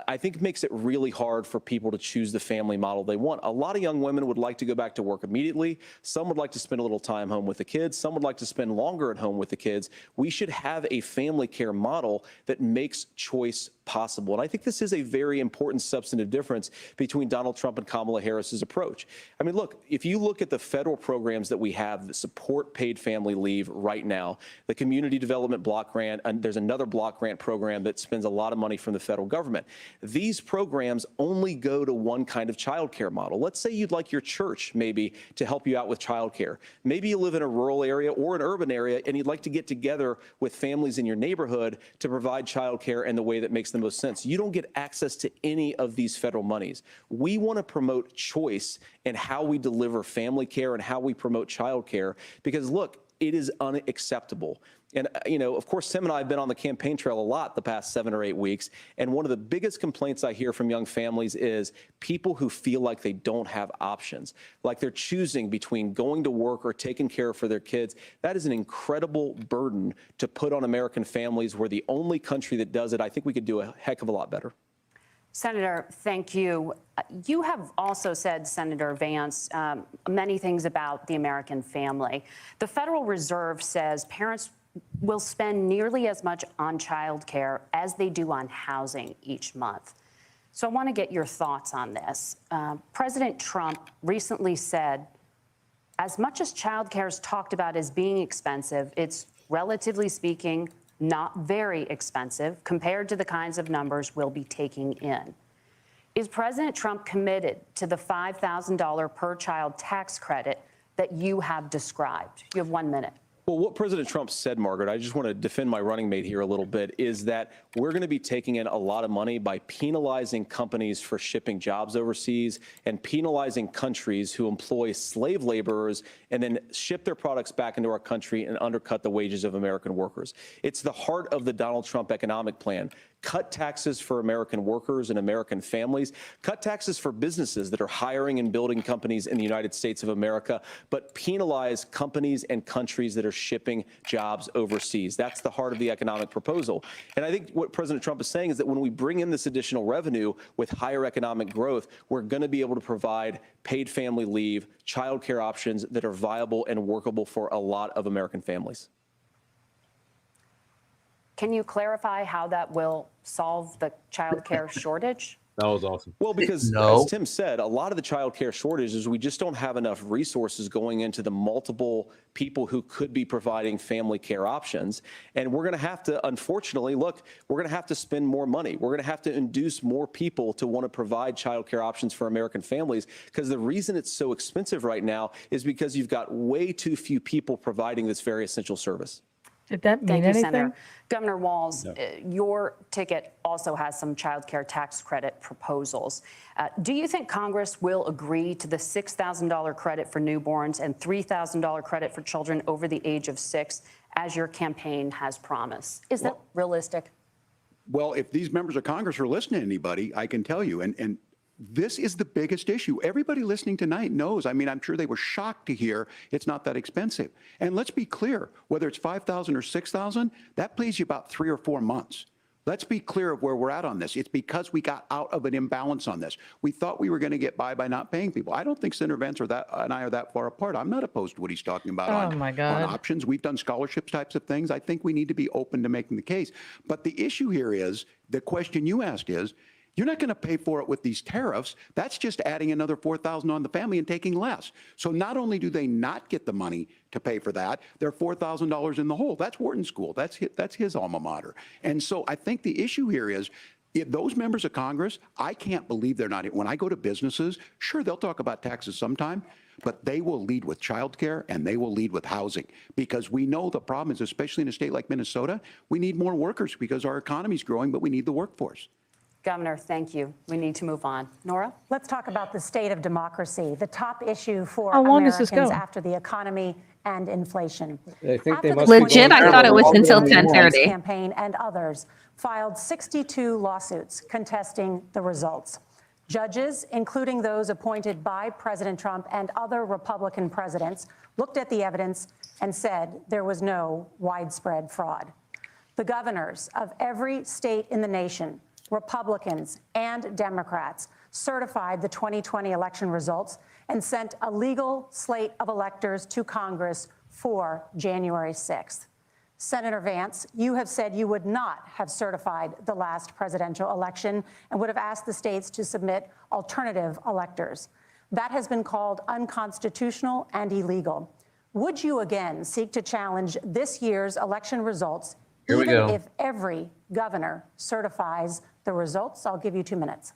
I think makes it really hard for people to choose the family model they want. A lot of young women would like to go back to work immediately. Some would like to spend a little time home with the kids. Some would like to spend longer at home with the kids. We should have a family care model that makes choice possible. And I think this is a very important substantive difference between Donald Trump and Kamala Harris's approach. I mean, look, if you look at the federal programs that we have that support paid family leave right now, the Community Development Block Grant, and there's another block grant program that spends a lot of money from the federal government. These programs only go to one kind of childcare model. Let's say you'd like your church maybe to help you out with childcare. Maybe you live in a rural area or an urban area and you'd like to get together with families in your neighborhood to provide childcare in the way that makes the most sense. You don't get access to any of these federal monies. We want to promote choice in how we deliver family care and how we promote childcare because, look, it is unacceptable. And, you know, of course, Tim and I have been on the campaign trail a lot the past 7 or 8 weeks. And one of the biggest complaints I hear from young families is people who feel like they don't have options, like they're choosing between going to work or taking care for their kids. That is an incredible burden to put on American families. We're the only country that does it. I think we could do a heck of a lot better. Senator, thank you. You have also said, Senator Vance, many things about the American family. The Federal Reserve says parents will spend nearly as much on child care as they do on housing each month. So I want to get your thoughts on this. President Trump recently said, as much as child care is talked about as being expensive, it's relatively speaking not very expensive compared to the kinds of numbers we'll be taking in. Is President Trump committed to the $5,000 per child tax credit that you have described? You have 1 minute. Well, what President Trump said, Margaret, I just want to defend my running mate here a little bit, is that we're going to be taking in a lot of money by penalizing companies for shipping jobs overseas and penalizing countries who employ slave laborers and then ship their products back into our country and undercut the wages of American workers. It's the heart of the Donald Trump economic plan. Cut taxes for American workers and American families. Cut taxes for businesses that are hiring and building companies in the United States of America, but penalize companies and countries that are shipping jobs overseas. That's the heart of the economic proposal. And I think what President Trump is saying is that when we bring in this additional revenue with higher economic growth, we're going to be able to provide paid family leave, child care options that are viable and workable for a lot of American families. Can you clarify how that will solve the child care shortage? That was awesome. Well, because as Tim said, a lot of the child care shortage is we just don't have enough resources going into the multiple people who could be providing family care options. And we're going to have to, unfortunately, look, we're going to have to spend more money. We're going to have to induce more people to want to provide child care options for American families, because the reason it's so expensive right now is because you've got way too few people providing this very essential service. Did that mean Thank anything? you, Senator. Governor Walz, your ticket also has some child care tax credit proposals. Do you think Congress will agree to the $6,000 credit for newborns and $3,000 credit for children over the age of 6, as your campaign has promised? Is that realistic? Well, if these members of Congress are listening to anybody, I can tell you, and this is the biggest issue. Everybody listening tonight knows. I mean, I'm sure they were shocked to hear it's not that expensive. And let's be clear, whether it's $5,000 or $6,000, that pays you about 3 or 4 months. Let's be clear of where we're at on this. It's because we got out of an imbalance on this. We thought we were going to get by not paying people. I don't think Senator Vance and I are that far apart. I'm not opposed to what he's talking about on options. We've done scholarships types of things. I think we need to be open to making the case. But the issue here is, the question you asked is, you're not going to pay for it with these tariffs. That's just adding another $4,000 on the family and taking less. So not only do they not get the money to pay for that, they're $4,000 in the hole. That's Wharton School. That's his alma mater. And so I think the issue here is, If those members of Congress, I can't believe they're not. When I go to businesses, sure, they'll talk about taxes sometime, but they will lead with childcare and they will lead with housing, because we know the problem is, especially in a state like Minnesota, we need more workers because our economy is growing, but we need the workforce. Governor, thank you. We need to move on. Nora? Let's talk about the state of democracy, the top issue for How long does this Americans go? after the economy and inflation. I think After they the must be Legit, going I thought it was all until the way along. 10:30. campaign and others filed 62 lawsuits contesting the results. Judges, including those appointed by President Trump and other Republican presidents, looked at the evidence and said there was no widespread fraud. The governors of every state in the nation, Republicans and Democrats, certified the 2020 election results and sent a legal slate of electors to Congress for January 6th. Senator Vance, you have said you would not have certified the last presidential election and would have asked the states to submit alternative electors. That has been called unconstitutional and illegal. Would you again seek to challenge this year's election results, even if every governor certifies the results? I'll give you 2 minutes.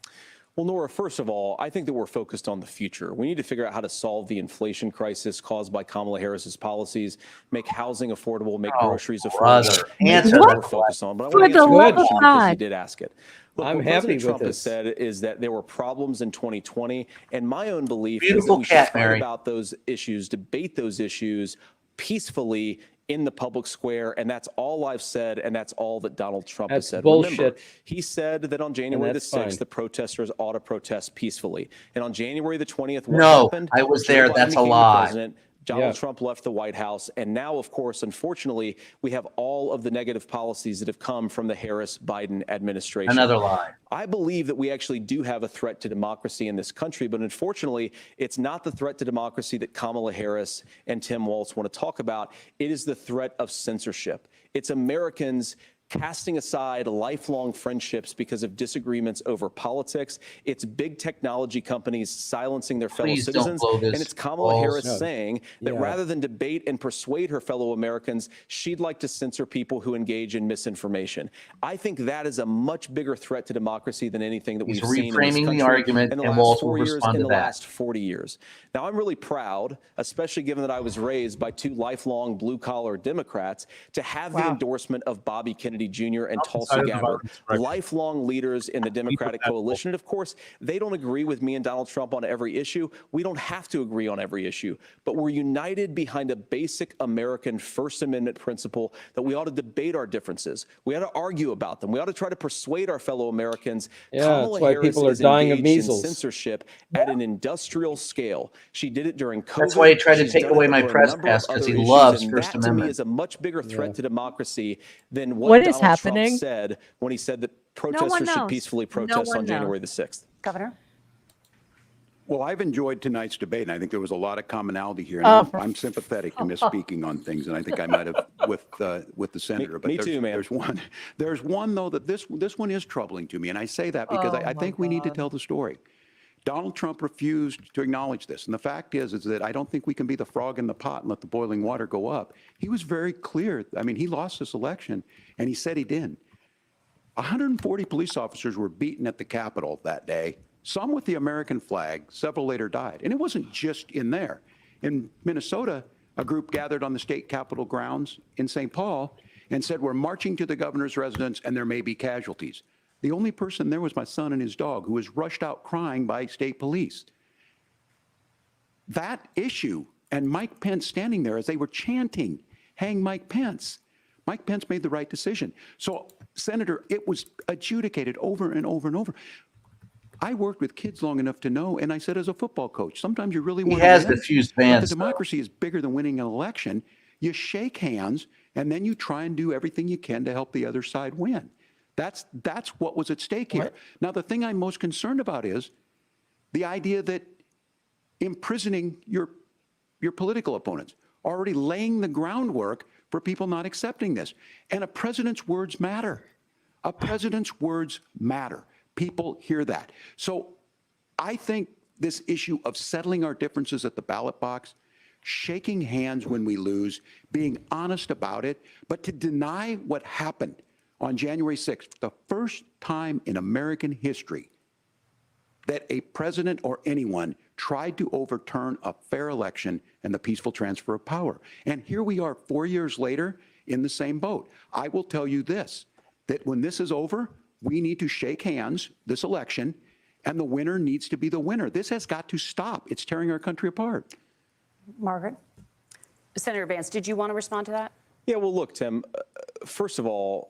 Well, Nora, first of all, I think that we're focused on the future. We need to figure out how to solve the inflation crisis caused by Kamala Harris's policies, make housing affordable, make groceries affordable. That's what we're focused on. But I want to answer your question because you did ask it. Look, I'm what happy President with Trump has this. said is that there were problems in 2020, and my own belief is that Beautiful we should cat, fight Mary. about those issues, debate those issues peacefully in the public square, and that's all I've said, and that's all that Donald Trump has That's said. bullshit. Remember, he said that on January the that's 6th, fine. the protesters ought to protest peacefully. And on January the 20th, what No, happened? I was Joe there. Biden That's a became the lie. president. Donald Trump left the White House. And now, of course, unfortunately, we have all of the negative policies that have come from the Harris-Biden administration. Another lie. I believe that we actually do have a threat to democracy in this country, but unfortunately, it's not the threat to democracy that Kamala Harris and Tim Walz want to talk about. It is the threat of censorship. It's Americans casting aside lifelong friendships because of disagreements over politics. It's big technology companies silencing their fellow Please don't citizens. blow this And it's Kamala balls. Harris No. saying that Yeah. rather than debate and persuade her fellow Americans, she'd like to censor people who engage in misinformation. I think that is a much bigger threat to democracy than anything that He's we've seen in this reframing the country argument, in the and last Walz will 4 years, respond in to the that. last 40 years. Now, I'm really proud, especially given that I was raised by two lifelong blue-collar Democrats, to have the endorsement of Bobby Kennedy Jr. and Tulsi Gabbard, lifelong leaders in the Democratic coalition. And of course, they don't agree with me and Donald Trump on every issue. We don't have to agree on every issue, but we're united behind a basic American First Amendment principle that we ought to debate our differences. We ought to argue about them. We ought to try to persuade our fellow Americans. Yeah, Kamala that's why Harris people are is dying of engaged in measles. censorship at an industrial scale. She did it during COVID. That's why he tried to She's take done away it my over a press number of pass, 'cause other he issues, loves and First that, to me, Amendment. is a much bigger threat to democracy than What what is Donald happening? Trump said when he said that one protesters should knows. peacefully No protest one on January knows. the 6th. Governor? Well, I've enjoyed tonight's debate, and I think there was a lot of commonality here. And Oh. I'm sympathetic to misspeaking on things, and I think I might have with the senator. But me too, man. There's one though that this one is troubling to me, and I say that because Oh, I think we need to tell the story. Donald Trump refused to acknowledge this, and the fact is that I don't think we can be the frog in the pot and let the boiling water go up. He was very clear. I mean, he lost this election, and he said he didn't. 140 police officers were beaten at the Capitol that day, some with the American flag, several later died. And it wasn't just in there. In Minnesota, a group gathered on the state capitol grounds in St. Paul and said, we're marching to the governor's residence and there may be casualties. The only person there was my son and his dog, who was rushed out crying by state police. That issue and Mike Pence standing there as they were chanting, hang Mike Pence. Mike Pence made the right decision. So, Senator, it was adjudicated over and over and over. I worked with kids long enough to know, and I said as a football coach, sometimes you really want to has win, diffused but bands, the democracy is bigger than winning an election. You shake hands, and then you try and do everything you can to help the other side win. That's what was at stake here. Right. Now, the thing I'm most concerned about is the idea that imprisoning your political opponents, already laying the groundwork for people not accepting this. And a president's words matter. A president's words matter. People hear that. So I think this issue of settling our differences at the ballot box, shaking hands when we lose, being honest about it, but to deny what happened on January 6th, the first time in American history that a president or anyone tried to overturn a fair election and the peaceful transfer of power. And here we are 4 years later in the same boat. I will tell you this, that when this is over, we need to shake hands this election, and the winner needs to be the winner. This has got to stop. It's tearing our country apart. Margaret? Senator Vance, did you want to respond to that? Yeah, well, look, Tim, first of all,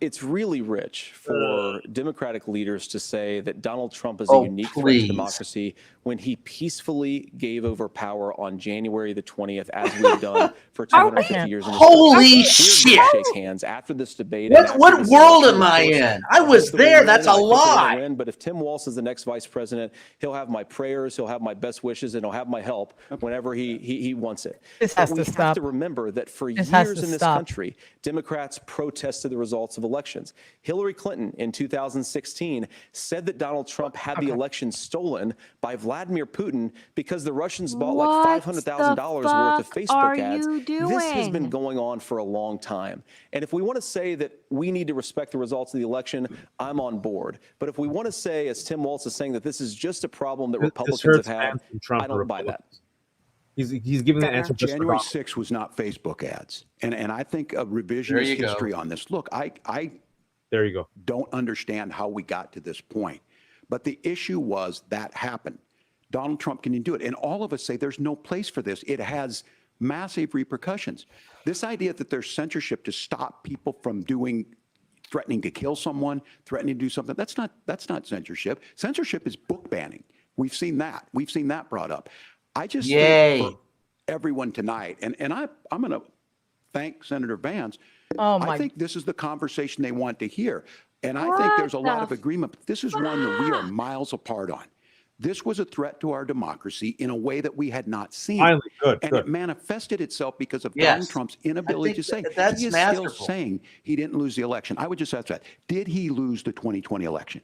it's really rich for Democratic leaders to say that Donald Trump is a unique threat to democracy when he peacefully gave over power on January the 20th, as we've done for 250 years. In this Holy shit! Shake hands after this debate. What world am I in? I was there. That's a lie. But if Tim Walz is the next vice president, he'll have my prayers, he'll have my best wishes, and he'll have my help whenever he wants it. This has but to we stop. have to remember that for years in this country, Democrats protested the results of elections. Hillary Clinton in 2016 said that Donald Trump had the election stolen by Vladimir Putin because the Russians bought like $500,000 worth of Facebook ads. This has been going on for a long time. And if we want to say that we need to respect the results of the election, I'm on board. But if we want to say, as Tim Walz is saying, that this is just a problem that Republicans have had, I don't buy that. He's giving the answer. January 6th was not Facebook ads. And I think a revisionist history on this. Look, I there you go. Don't understand how we got to this point. But the issue was that happened. Donald Trump can do it. And all of us say there's no place for this. It has massive repercussions. This idea that there's censorship to stop people from threatening to kill someone, threatening to do something, that's not censorship. Censorship is book banning. We've seen that. We've seen that brought up. I just think for everyone tonight, and I'm going to thank Senator Vance. I think this is the conversation they want to hear. And I think there's a lot of agreement. But this is one that we are miles apart on. This was a threat to our democracy in a way that we had not seen. Finally, it manifested itself because of Donald Trump's inability to say. He is still saying he didn't lose the election. I would just ask that. Did he lose the 2020 election?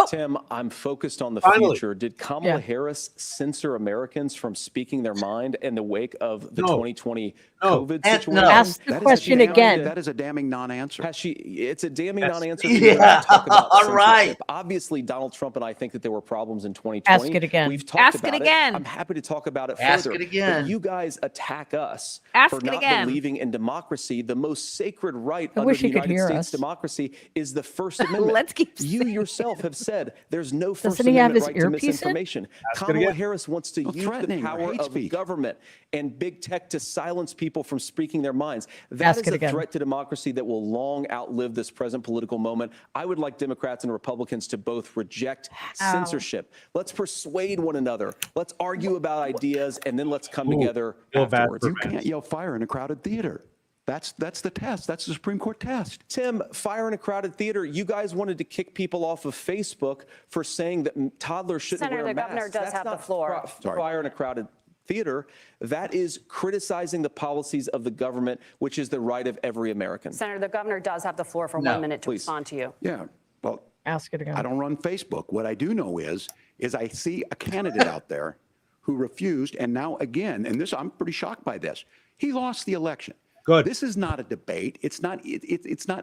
Tim, I'm focused on the future. Did Kamala Harris censor Americans from speaking their mind in the wake of the 2020 COVID situation? Ask the question again. That is a damning non-answer. It's a damning non-answer. Yeah. Talk about All right. Obviously, Donald Trump and I think that there were problems in 2020. Ask it again. We've talked about it. I'm happy to talk about it further. Ask it again. But you guys attack us for not believing in democracy. The most sacred right under the United States democracy is the First Amendment. You yourself have said there's no First Amendment right to misinformation. Kamala Harris wants to use the power of government and big tech to silence people from speaking their minds. That is a threat to democracy that will long outlive this present political moment. I would like Democrats and Republicans to both reject censorship. Let's persuade one another. Let's argue about ideas, and then let's come together afterwards. You can't yell fire in a crowded theater. That's the test. That's the Supreme Court test. Tim, fire in a crowded theater. You guys wanted to kick people off of Facebook for saying that toddlers shouldn't wear masks. Senator, the governor does have the floor. Fire in a crowded theater. That is criticizing the policies of the government, which is the right of every American. Senator, the governor does have the floor for 1 minute to respond to you. Yeah. Well, ask it again. I don't run Facebook. What I do know is I see a candidate out there who refused, and now again, and this I'm pretty shocked by this. He lost the election. Good. This is not a debate. It's not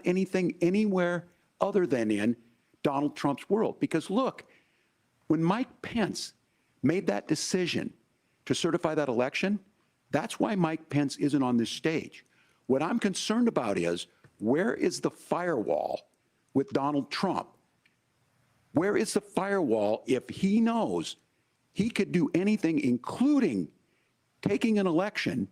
anything anywhere other than in Donald Trump's world. Because look, when Mike Pence made that decision to certify that election, that's why Mike Pence isn't on this stage. What I'm concerned about is, where is the firewall with Donald Trump? Where is the firewall if he knows he could do anything, including taking an election,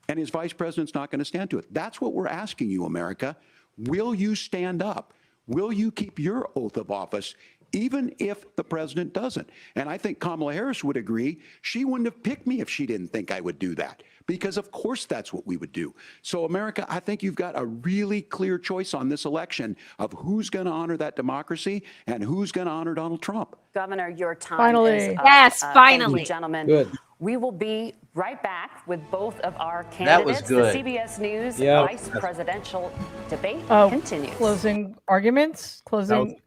and his vice president's not going to stand to it? That's what we're asking you, America. Will you stand up? Will you keep your oath of office, even if the president doesn't? And I think Kamala Harris would agree. She wouldn't have picked me if she didn't think I would do that, because of course that's what we would do. So America, I think you've got a really clear choice on this election of who's going to honor that democracy and who's going to honor Donald Trump. Governor, your time Finally. is up. Yes, finally. Thank you, gentlemen. Good. We will be right back with both of our candidates. The CBS News Vice Presidential Debate continues. Closing arguments? Closing.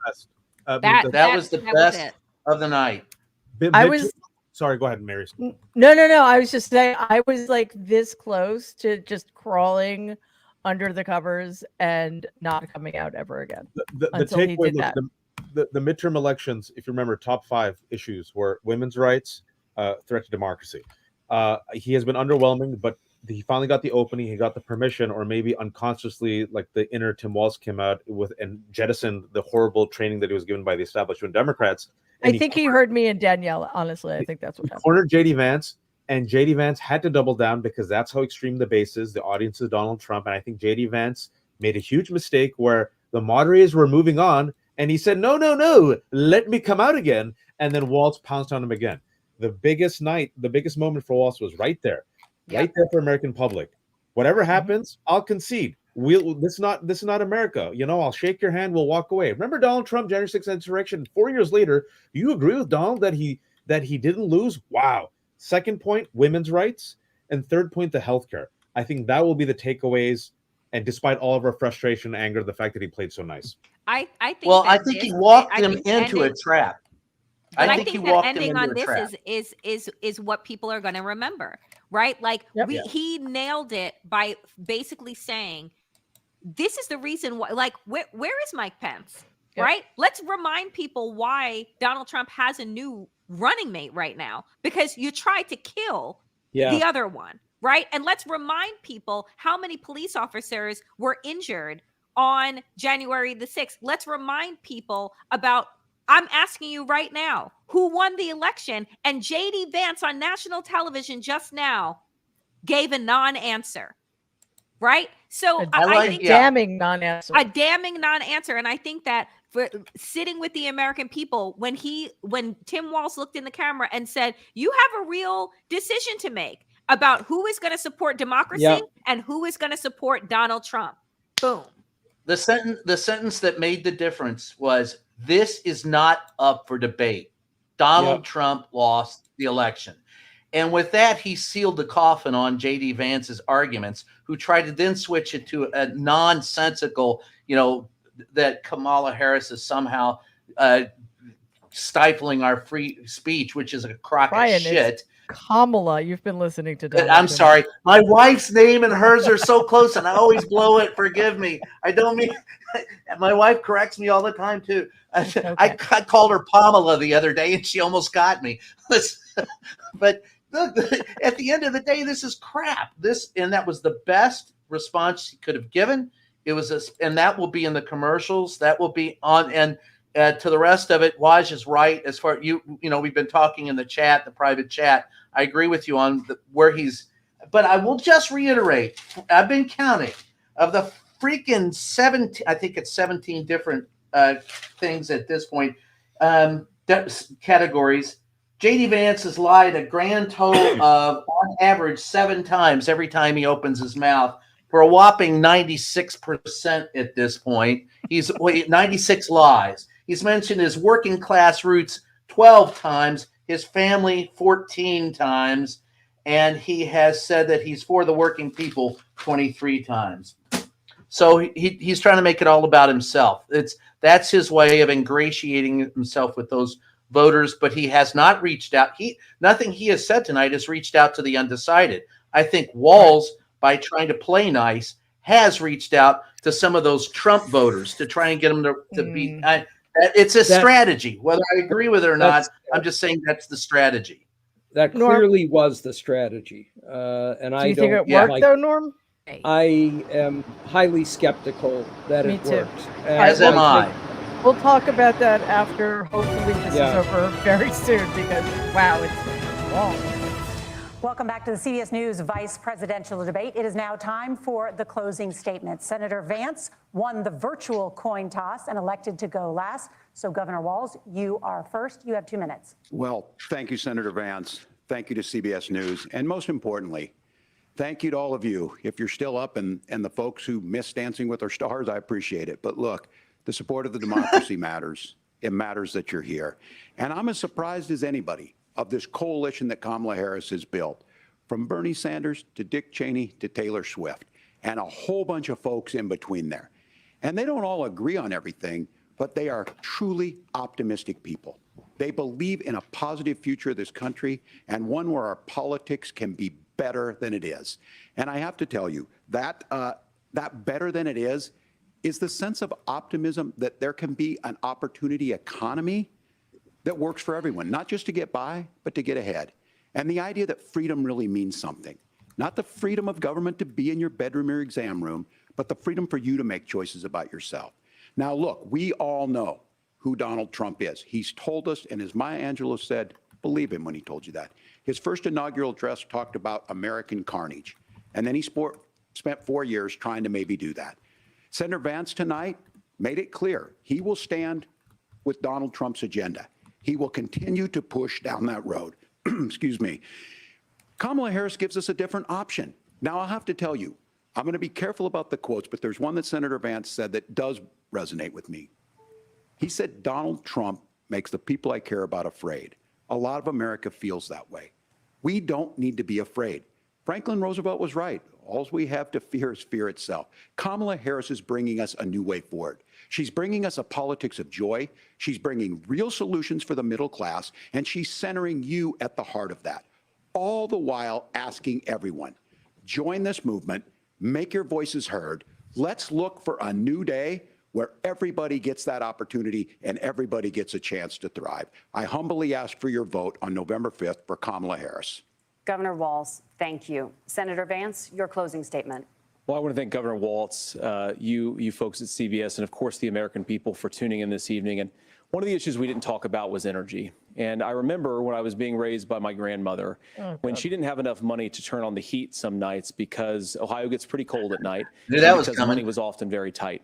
That was the best of the night. Sorry, go ahead, Mary. No. I was just saying, I was like this close to just crawling under the covers and not coming out ever again. The until he takeaway, did look, that. the midterm elections, if you remember, top 5 issues were women's rights, threat to democracy. He has been underwhelming, but he finally got the opening. He got the permission, or maybe unconsciously, like the inner Tim Walz came out with and jettisoned the horrible training that he was given by the establishment Democrats. And I think he heard me and Danielle. Honestly, I think that's what happened. Cornered JD Vance, and JD Vance had to double down because that's how extreme the base is. The audience is Donald Trump, and I think JD Vance made a huge mistake where the moderators were moving on, and he said, "No, no, no, let me come out again." And then Walz pounced on him again. The biggest moment for Walz was right there, right there for American public. Whatever happens, I'll concede. This is not America. I'll shake your hand. We'll walk away. Remember Donald Trump, January 6th insurrection. 4 years later, do you agree with Donald that he didn't lose? Wow. Second point, women's rights, and third point, the healthcare. I think that will be the takeaways. And despite all of our frustration and anger, the fact that he played so nice. I think. Well, I think he walked him into a trap. I think he walked him into a trap. Is what people are going to remember, right? Like he nailed it by basically saying, "This is the reason why." Like, where is Mike Pence? Yep. Right? Let's remind people why Donald Trump has a new running mate right now, because you tried to kill the other one, right? And let's remind people how many police officers were injured on January the 6th. Let's remind people about, I'm asking you right now, who won the election? And JD Vance on national television just now gave a non-answer, right? So I think damning non-answer. A damning non-answer. And I think that for sitting with the American people, when Tim Walz looked in the camera and said, "You have a real decision to make about who is going to support democracy and who is going to support Donald Trump." Boom. The sentence that made the difference was, "This is not up for debate. Donald Trump lost the election." And with that, he sealed the coffin on JD Vance's arguments, who tried to then switch it to a nonsensical, that Kamala Harris is somehow stifling our free speech, which is a crock of shit. Kamala, you've been listening to Donald. I'm sorry. My wife's name and hers are so close, and I always blow it. Forgive me. I don't mean. My wife corrects me all the time too. I called her Pamela the other day, and she almost got me. But look, at the end of the day, this is crap. And that was the best response he could have given. It was, and that will be in the commercials. That will be on, and to the rest of it, Waj is right. As far we've been talking in the chat, the private chat. I agree with you on where he's. But I will just reiterate. I've been counting of the freaking 17. I think it's 17 different things at this point. Categories. JD Vance has lied a grand total of, on average, 7 times every time he opens his mouth, for a whopping 96% at this point. He's 96 lies. He's mentioned his working class roots 12 times, his family 14 times, and he has said that he's for the working people 23 times. So he's trying to make it all about himself. That's his way of ingratiating himself with those voters, but he has not reached out. Nothing he has said tonight has reached out to the undecided. I think Walz, by trying to play nice, has reached out to some of those Trump voters to try and get them to be. It's a strategy. Whether I agree with it or not, I'm just saying that's the strategy. That clearly was the strategy. And do you think it worked though, Norm? I am highly skeptical that it worked. As am I. We'll talk about that after hopefully this is over very soon, because wow, it's long. Welcome back to the CBS News Vice Presidential Debate. It is now time for the closing statement. Senator Vance won the virtual coin toss and elected to go last. So Governor Walz, you are first. You have 2 minutes. Well, thank you, Senator Vance. Thank you to CBS News. And most importantly, thank you to all of you. If you're still up and the folks who miss Dancing with Our Stars, I appreciate it. But look, the support of the democracy matters. It matters that you're here. And I'm as surprised as anybody of this coalition that Kamala Harris has built, from Bernie Sanders to Dick Cheney to Taylor Swift, and a whole bunch of folks in between there. And they don't all agree on everything, but they are truly optimistic people. They believe in a positive future of this country, and one where our politics can be better than it is. And I have to tell you, that that better than it is the sense of optimism that there can be an opportunity economy that works for everyone, not just to get by, but to get ahead. And the idea that freedom really means something, not the freedom of government to be in your bedroom or exam room, but the freedom for you to make choices about yourself. Now, look, we all know who Donald Trump is. He's told us, and as Maya Angelou said, believe him when he told you that. His first inaugural address talked about American carnage, and then he spent 4 years trying to maybe do that. Senator Vance tonight made it clear he will stand with Donald Trump's agenda. He will continue to push down that road. Excuse me. Kamala Harris gives us a different option. Now, I'll have to tell you, I'm going to be careful about the quotes, but there's one that Senator Vance said that does resonate with me. He said, Donald Trump makes the people I care about afraid. A lot of America feels that way. We don't need to be afraid. Franklin Roosevelt was right. All we have to fear is fear itself. Kamala Harris is bringing us a new way forward. She's bringing us a politics of joy. She's bringing real solutions for the middle class, and she's centering you at the heart of that. All the while asking everyone, join this movement, make your voices heard. Let's look for a new day where everybody gets that opportunity and everybody gets a chance to thrive. I humbly ask for your vote on November 5th for Kamala Harris. Governor Walz, thank you. Senator Vance, your closing statement. Well, I want to thank Governor Walz, you folks at CBS, and of course the American people for tuning in this evening. And one of the issues we didn't talk about was energy. And I remember when I was being raised by my grandmother, when she didn't have enough money to turn on the heat some nights because Ohio gets pretty cold at night. Because money was often very tight.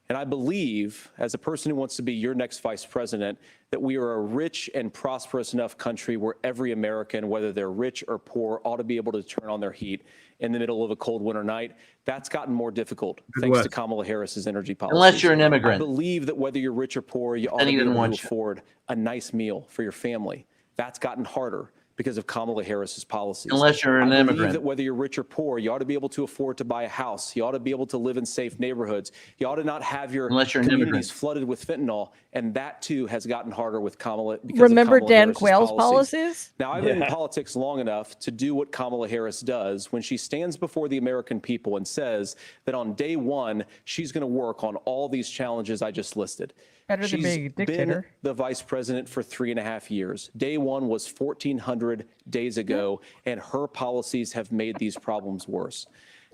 And I believe, as a person who wants to be your next vice president, that we are a rich and prosperous enough country where every American, whether they're rich or poor, ought to be able to turn on their heat in the middle of a cold winter night. That's gotten more difficult thanks to Kamala Harris's energy policy. Unless you're an immigrant. I believe that whether you're rich or poor, you ought to be able to afford a nice meal for your family. That's gotten harder because of Kamala Harris's policies. Unless you're an I believe immigrant. that whether you're rich or poor, you ought to be able to afford to buy a house. You ought to be able to live in safe neighborhoods. You ought to not have your communities flooded with fentanyl. And that, too, has gotten harder with Kamala. Remember of Kamala Dan Harris's Quayle's policies? Now, I've been in politics long enough to do what Kamala Harris does when she stands before the American people and says that on day one, she's going to work on all these challenges I just listed. Better than being a dictator. Been the vice president for 3.5 years. Day one was 1,400 days ago, and her policies have made these problems worse.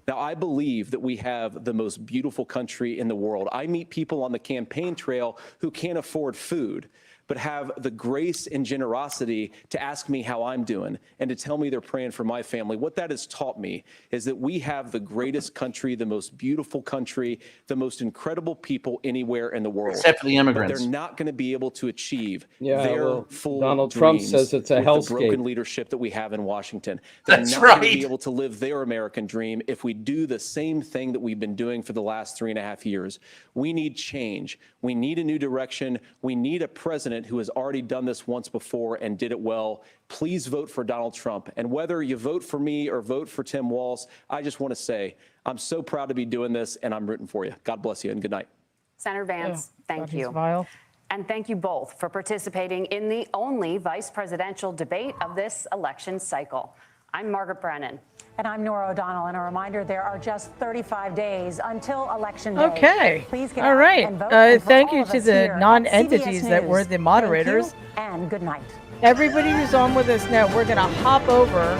Now, I believe that we have the most beautiful country in the world. I meet people on the campaign trail who can't afford food, but have the grace and generosity to ask me how I'm doing and to tell me they're praying for my family. What that has taught me is that we have the greatest country, the most beautiful country, the most incredible people anywhere in the world. Except for the immigrants. But they're not going to be able to achieve Yeah, their well, full Donald Trump dreams says it's a with the hellscape. broken leadership that we have in Washington. They're That's not going to right. be able to live their American dream if we do the same thing that we've been doing for the last 3.5 years. We need change. We need a new direction. We need a president who has already done this once before and did it well. Please vote for Donald Trump. And whether you vote for me or vote for Tim Walz, I just want to say I'm so proud to be doing this, and I'm rooting for you. God bless you, and good night. Senator Vance, thank you. Vile. And thank you both for participating in the only vice presidential debate of this election cycle. I'm Margaret Brennan. And I'm Nora O'Donnell. And a reminder, there are just 35 days until Election Day. Okay. Please get All out right. and vote. And for Thank all you of to us the here at non-entities CBS that were News, the moderators. thank you and good night. Everybody who's on with us now, we're going to hop over.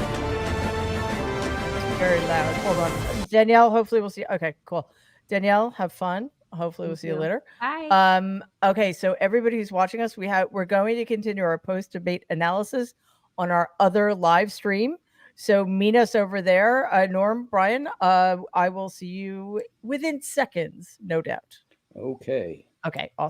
It's very loud. Hold on. Danielle, hopefully we'll see. Okay, cool. Danielle, have fun. Hopefully we'll see you later. Bye. Okay, so everybody who's watching us, we're going to continue our post-debate analysis on our other live stream. So meet us over there. Norm, Brian, I will see you within seconds, no doubt. Okay. Okay, awesome.